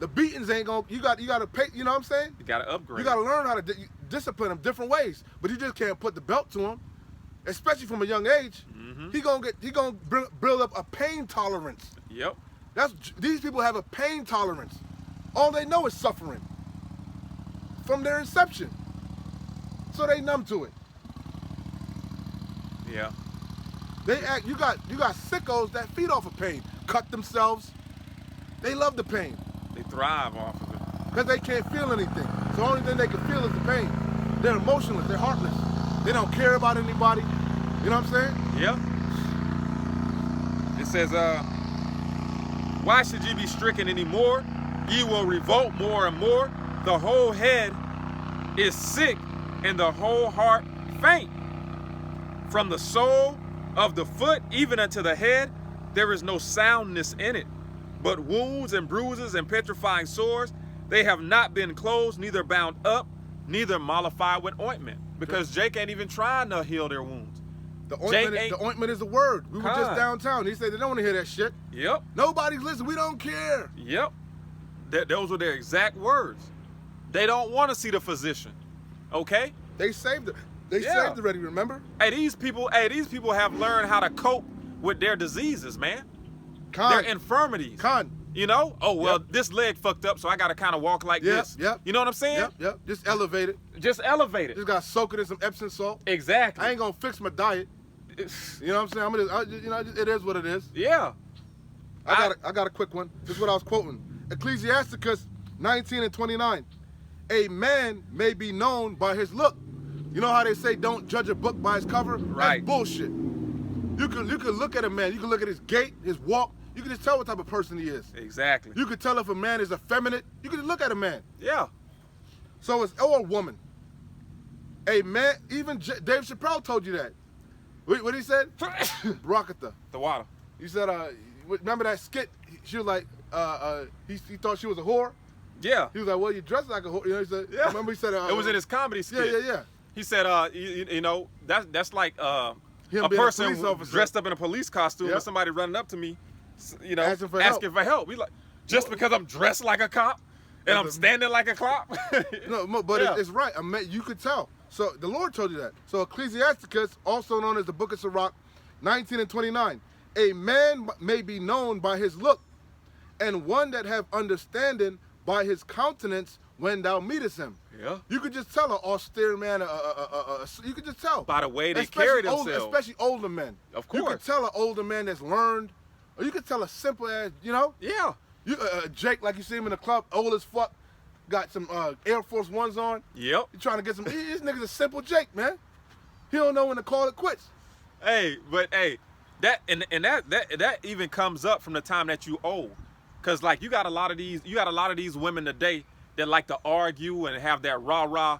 the beatings ain't gonna, you gotta pay, you know what I'm saying? You gotta upgrade. You gotta learn how to discipline him different ways. But you just can't put the belt to him, especially from a young age. Mm-hmm. He gonna build up a pain tolerance. Yep. These people have a pain tolerance. All they know is suffering from their inception. So they numb to it. Yeah. They act. You got sickos that feed off of pain, cut themselves. They love the pain They thrive off of it. because they can't feel anything. So the only thing they can feel is the pain. They're emotionless. They're heartless. They don't care about anybody. You know what I'm saying? Yeah. It says, why should ye be stricken anymore? Ye will revolt more and more. The whole head is sick and the whole heart faint. From the sole of the foot even unto the head, there is no soundness in it, but wounds and bruises and petrifying sores. They have not been closed, neither bound up, neither mollified with ointment. Because Jake ain't even trying to heal their wounds. The ointment is the word. We were just downtown. He said they don't want to hear that shit. Yep. Nobody's listening. We don't care. Yep. Those were their exact words. They don't want to see the physician. Okay? They saved it. They Yeah. saved already, remember? These people have learned how to cope with their diseases, man. Their infirmities. You know? Oh, well, Yep. this leg fucked up, so I got to kind of walk like this. Yep. You know what I'm saying? Yep. Just elevate it. Just elevate it. Just got to soak it in some Epsom salt. Exactly. I ain't going to fix my diet. You know what I'm saying? It is what it is. Yeah. I got a quick one. This is what I was quoting. Ecclesiasticus 19:29. A man may be known by his look. You know how they say don't judge a book by its cover? Right. That's bullshit. You can look at a man. You can look at his gait, his walk. You can just tell what type of person he is. Exactly. You can tell if a man is effeminate. You can just look at a man. Yeah. So or a woman. A man, even Dave Chappelle told you that. What he said? Barakatha. The water. You said, remember that skit? She was like, he thought she was a whore. Yeah. He was like, well, you dress like a whore. You know, he said, Yeah. Remember he said, it was in his comedy skit. Yeah. He said, you know, that's like Him a being a person police officer. dressed up in a police costume Yep. and somebody running up to me, you know, Asking for help. We like, just because I'm dressed like a cop and I'm standing like a cop. No, but Yeah. it's right. You could tell. So the Lord told you that. So Ecclesiasticus, also known as the Book of Sirach, 19 and 29. A man may be known by his look, and one that have understanding by his countenance when thou meetest him. Yeah. You could just tell an austere man. You could just tell By the way they Especially carry themselves. especially older men. Of You course. could tell an older man that's learned, or you could tell a simple ass. You know. Yeah. You Jake, like you see him in the club, old as fuck, got some Air Force Ones on. Yep. You trying to get some? This nigga's a simple Jake, man. He don't know when to call it quits. Hey, but hey, that even comes up from the time that you old, cause like you got a lot of these women today that like to argue and have that rah-rah,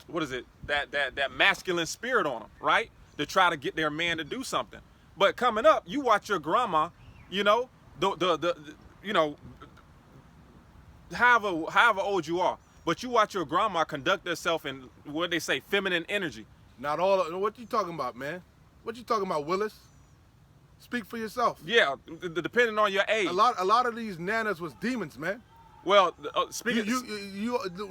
what is it? That masculine spirit on them, right? To try to get their man to do something. But coming up, you watch your grandma, you know, you know, however old you are, but you watch your grandma conduct herself in what they say, feminine energy. Not all. What you talking about, man? What you talking about, Willis? Speak for yourself. Yeah, depending on your age. A lot of these nanas was demons, man. Well, speaking,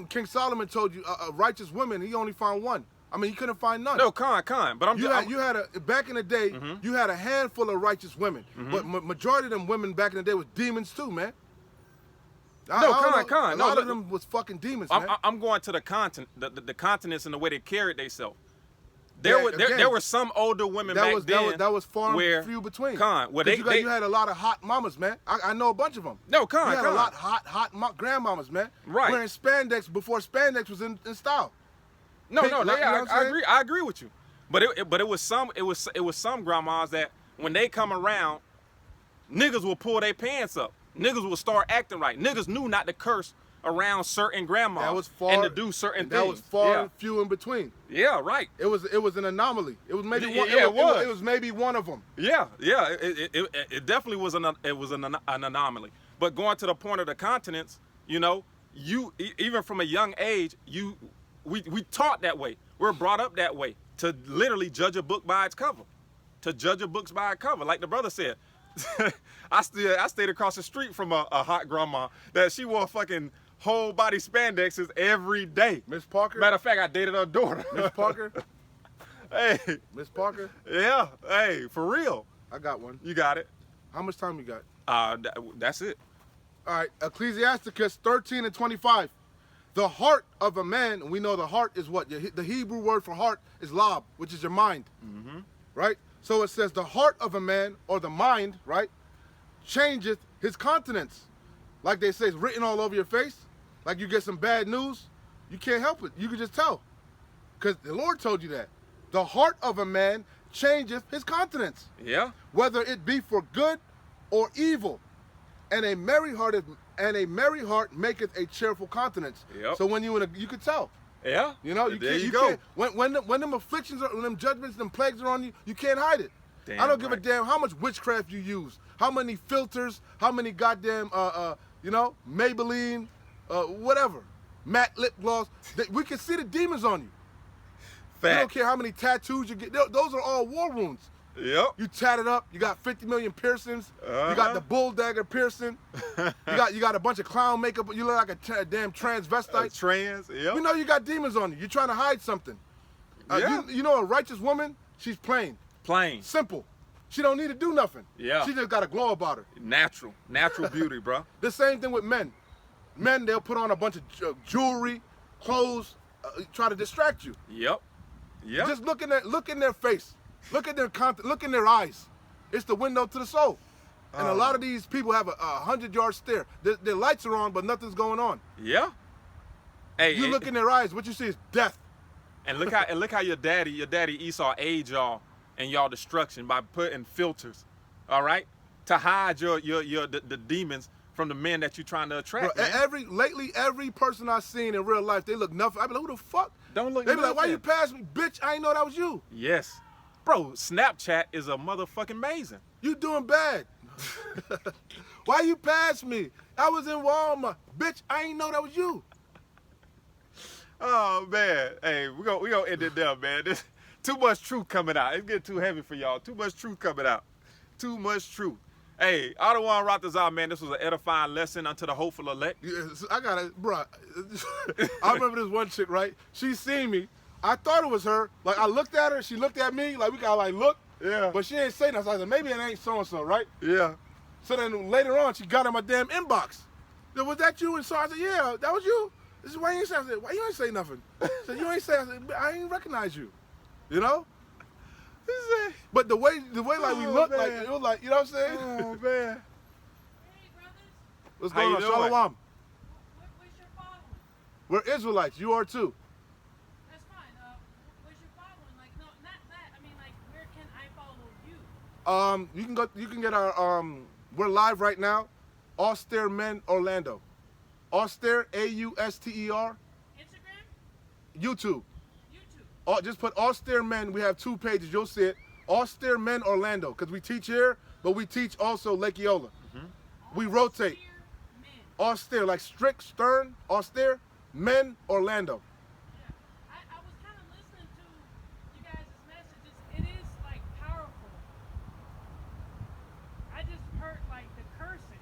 King Solomon told you righteous women. He only found one. I mean, he couldn't find none. no, con, but I'm You had back in the day, you had a handful of righteous women, but majority of them women back in the day was demons too, man. A lot of them was fucking demons, man. I'm going to the continents and the way they carried themselves. Yeah, There were some older women back then. That was far where, and few between. You had a lot of hot mamas, man. I know a bunch of them. No, You had a lot hot grandmamas, man. Right. Wearing spandex before spandex was in style. I agree with you. But it was some grandmas that when they come around, niggas will pull their pants up. Niggas will start acting right. Niggas knew not to curse around certain grandmas and to do certain things. That was far and few in between. Yeah, right. It was an anomaly. It was maybe one. Yeah, it was maybe one of them. Yeah. It definitely was an anomaly. But going to the point of the continents, you know, even from a young age, we taught that way. We're brought up that way to literally judge a book by its cover. To judge a book by its cover, like the brother said. I stayed across the street from a hot grandma that she wore fucking whole body spandexes every day. Miss Parker? Matter of fact, I dated her daughter. Miss Parker? Hey. Miss Parker? Yeah. Hey, for real. I got one. You got it. How much time you got? That's it. All right. Ecclesiasticus 13 and 25. The heart of a man, and we know the heart is what? The Hebrew word for heart is lab, which is your mind. Mm-hmm. Right? So it says the heart of a man, or the mind, right, changeth his countenance. Like they say, it's written all over your face. Like you get some bad news, you can't help it. You can just tell. Because the Lord told you that. The heart of a man changeth his countenance. Yeah. Whether it be for good or evil. And a merry heart maketh a cheerful countenance. Yep. So when you could tell. Yeah. You know, there you can't. go. When them afflictions, when them judgments, them plagues are on you, you can't hide it. Damn I don't give a right. damn how much witchcraft you use, how many filters, how many goddamn, Maybelline, whatever, matte lip gloss. We can see the demons on you. Fact. You don't care how many tattoos you get. Those are all war wounds. Yep. You tatted up. You got 50 million piercings. You Uh-huh. got the bull dagger piercing. you got a bunch of clown makeup. You look like a damn transvestite. Trans. Yep. You know you got demons on you. You're trying to hide something. Yeah. You know a righteous woman, she's plain. Plain. Simple. She don't need to do nothing. Yeah. She just got a glow about her. Natural beauty, bro. The same thing with men. Men, they'll put on a bunch of jewelry, clothes, try to distract you. Yep. Just look in their face. Look at their look in their eyes. It's the window to the soul. And a lot of these people have a 100-yard stare. Their lights are on, but nothing's going on. Yeah. Hey, You look in their eyes, what you see is death. and look how your daddy Esau aid y'all and y'all destruction by putting filters, all right, to hide the demons from the men that you're trying to attract. Bro, man. lately, every person I've seen in real life, they look nothing. I be like, who the fuck? Don't look They be like, why nothing. you pass me? Bitch, I ain't know that was you. Yes. Bro, Snapchat is a motherfucking amazing. You doing bad. Why you pass me? I was in Walmart. Bitch, I ain't know that was you. Oh man, hey, we gonna end it there, man. This too much truth coming out. It's getting too heavy for y'all. Too much truth coming out. Too much truth. Hey, Adawan Ratazar, man, this was an edifying lesson unto the hopeful elect. Yes, I got it, bro. I remember this one chick, right? She seen me. I thought it was her. Like, I looked at her. She looked at me. Like, we got like look. Yeah. But she ain't say nothing. So I said, maybe it ain't so-and-so, right? Yeah. So then later on, she got in my damn inbox. Said, was that you? And so I said, yeah, that was you. This is why you ain't say. I said, why you ain't say nothing? I said, you ain't say. I said, I ain't recognize you. You know? But the way like we looked, like it was like, you know what I'm saying? Oh man. Hey, brothers. What's How going you on? doing? Shalom. Where's your following? We're Israelites. You are too. That's fine. Where's your following? Like, no, not that. I mean, like, where can I follow you? You can get our we're live right now. Austere Men Orlando. Austere, AUSTER. Instagram? YouTube. YouTube. Just put Austere Men. We have 2 pages. You'll see it. Austere Men Orlando. Because we teach here, but we teach also Lake Eola. We rotate. Austere men. Austere, like strict, stern, austere, men, Orlando. Yeah. I was kind of listening to you guys' messages. It is, like, powerful. I just heard, like, the cursing.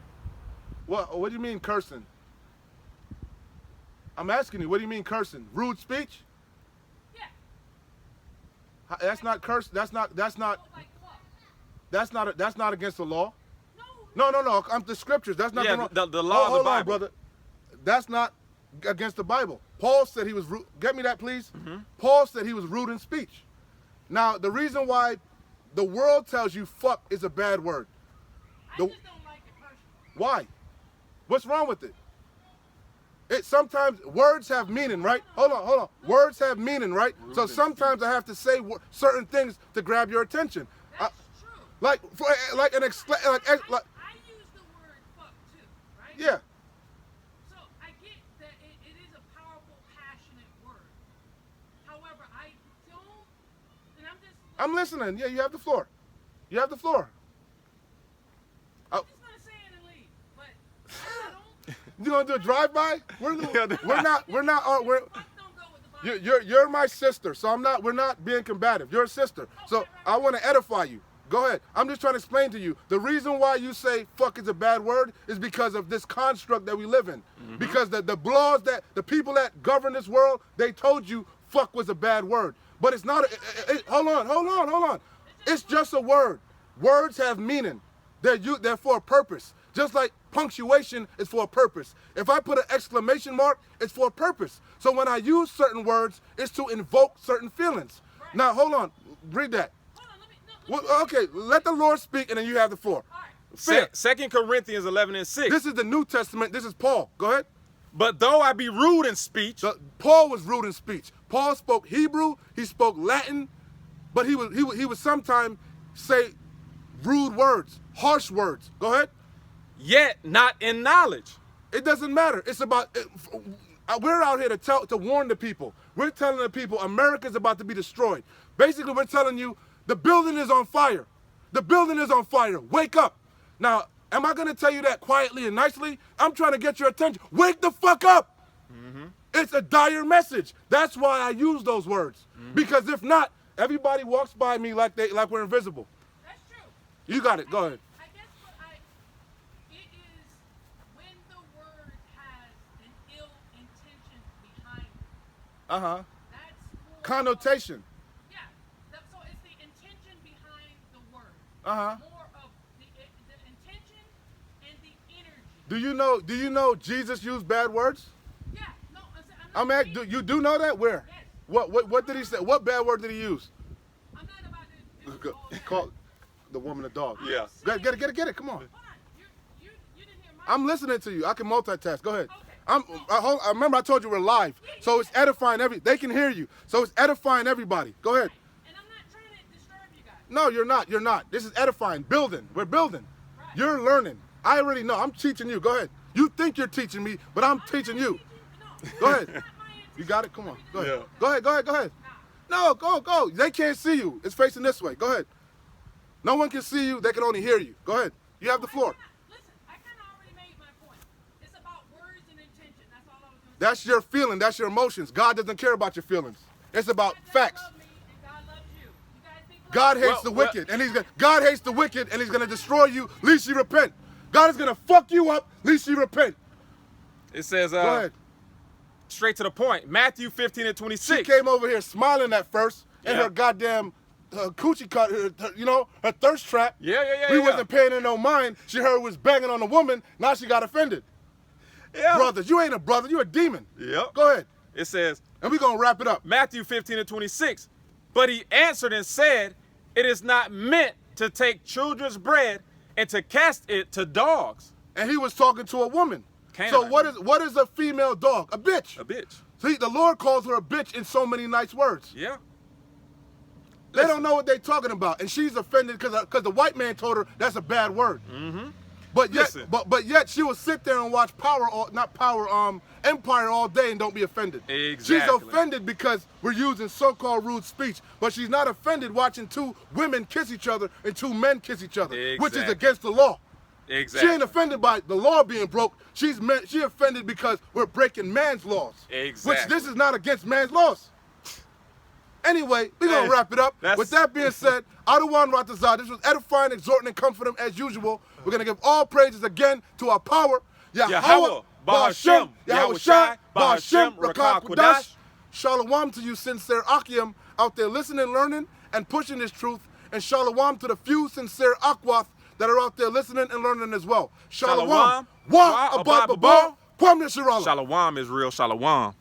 What do you mean cursing? I'm asking you, what do you mean cursing? Rude speech? Yeah. That's not curse. That's not So, like, club. that's not against the law. No. No. I'm the scriptures. That's not Yeah, wrong. the law of the Hold on, Bible. brother. That's not against the Bible. Paul said he was rude. Get me that, please. Paul said he was rude in speech. Now, the reason why the world tells you fuck is a bad word. I The- just don't like it personally. Why? What's wrong with it? It sometimes words have meaning, right? Hold on. Words have meaning, right? So sometimes I have to say certain things to grab your attention. That's true. Like for like an I like use the word fuck too, right? yeah. So I get that it is a powerful, passionate word. However, I don't, and I'm listening. Yeah, you have the floor. You have the floor. I'm just gonna say it and leave, but I don't. You gonna do a drive-by? We're not. Fuck don't go with the Bible. You're my sister, so we're not being combative. You're a sister, so I want to edify you. Go ahead. I'm just trying to explain to you the reason why you say fuck is a bad word is because of this construct that we live in. Because the laws that the people that govern this world, they told you fuck was a bad word, but it's not. Hold on. It's just a word. Words have meaning. They're for a purpose. Just like punctuation is for a purpose. If I put an exclamation mark, it's for a purpose. So when I use certain words, it's to invoke certain feelings. Right. Now, hold on. Read that. Hold on, let me. Okay, let the Lord speak, and then you have the floor. All right. Fair. 2 Corinthians 11:6. This is the New Testament. This is Paul. Go ahead. But though I be rude in speech, Paul was rude in speech. Paul spoke Hebrew. He spoke Latin, but he would sometimes say rude words, harsh words. Go ahead. yet not in knowledge. It doesn't matter. It's about. We're out here to warn the people. We're telling the people America's about to be destroyed. Basically, we're telling you the building is on fire. The building is on fire. Wake up. Now, am I going to tell you that quietly and nicely? I'm trying to get your attention. Wake the fuck up. It's a dire message. That's why I use those words. Because if not, everybody walks by me like we're invisible. That's true. You got it. Go ahead. I guess it is when the word has an ill intention behind it. Uh-huh. That's more Connotation. Yeah. So it's the intention behind the word. Uh-huh. More of the intention and the energy. Do you know Jesus used bad words? Yeah. No, I'm not saying- You do know that? Where? Yes. What did he say? What bad word did he use? I'm not about to do all that. Call the woman a dog. Yeah. I'm Get it. Come on. Hold on. You didn't hear my I'm listening to you. I can multitask. Go ahead. Okay. I remember I told you we're live, so it's edifying they can hear you, so it's edifying everybody. Go ahead. And I'm not trying to disturb you guys. No, you're not. You're not. This is edifying. Building. We're building. Right. You're learning. I already know. I'm teaching you. Go ahead. You think you're teaching me, but I'm teaching you. No, Go ahead. not my You got it? Come on. Go ahead. Yeah. Go ahead. Nah. No, go. They can't see you. It's facing this way. Go ahead. No one can see you. They can only hear you. Go ahead. You have the floor. Listen, I kind of already made my point. It's about words and intention. That's all I was going to say. That's your feeling. That's your emotions. God doesn't care about your feelings. It's about God doesn't facts. love me and God loves you. You guys think like God hates the wicked, and God hates the wicked, and He's gonna destroy you. Least you repent. God is gonna fuck you up. Least you repent. It says, Go ahead. straight to the point. Matthew 15 and 26. She came over here smiling at first, and Yeah. her goddamn coochie cut, her thirst trap. Yeah. We wasn't paying her no mind. She heard was banging on a woman. Now she got offended. Yeah. Brothers, you ain't a brother. You a demon. Yep. Go ahead, It says, and we gonna wrap it up. Matthew 15 and 26. But he answered and said, it is not meant to take children's bread and to cast it to dogs. And he was talking to a woman. Canaanite So what is a female dog? A bitch. A bitch. See, the Lord calls her a bitch in so many nice words. Yeah. They don't know what they're talking about, and she's offended because the white man told her that's a bad word. Mm-hmm. But yet, Listen. but yet she will sit there and watch Empire all day and don't be offended. Exactly. She's offended because we're using so-called rude speech, but she's not offended watching two women kiss each other and two men kiss each other, which is Exactly. against the law. Exactly. She ain't offended by the law being broke. She offended because we're breaking man's laws. Exactly. Which this is not against man's laws. Anyway, we're going Hey, to wrap it up. that's- With that being said, Adawan Ratazah, this was edifying, exhorting, and comforting as usual. We're going to give all praises again to our power, Yahweh, Ba'ashem, Yahweh Shai, Ba'ashem, Rakah Qudash. Shalom to you, sincere Akim, out there listening, learning, and pushing this truth. And shalom to the few sincere Akwath that are out there listening and learning as well. Shalom. Shalom. Wa abad baba. Kwam Yisrael. Shalom is real. Shalom.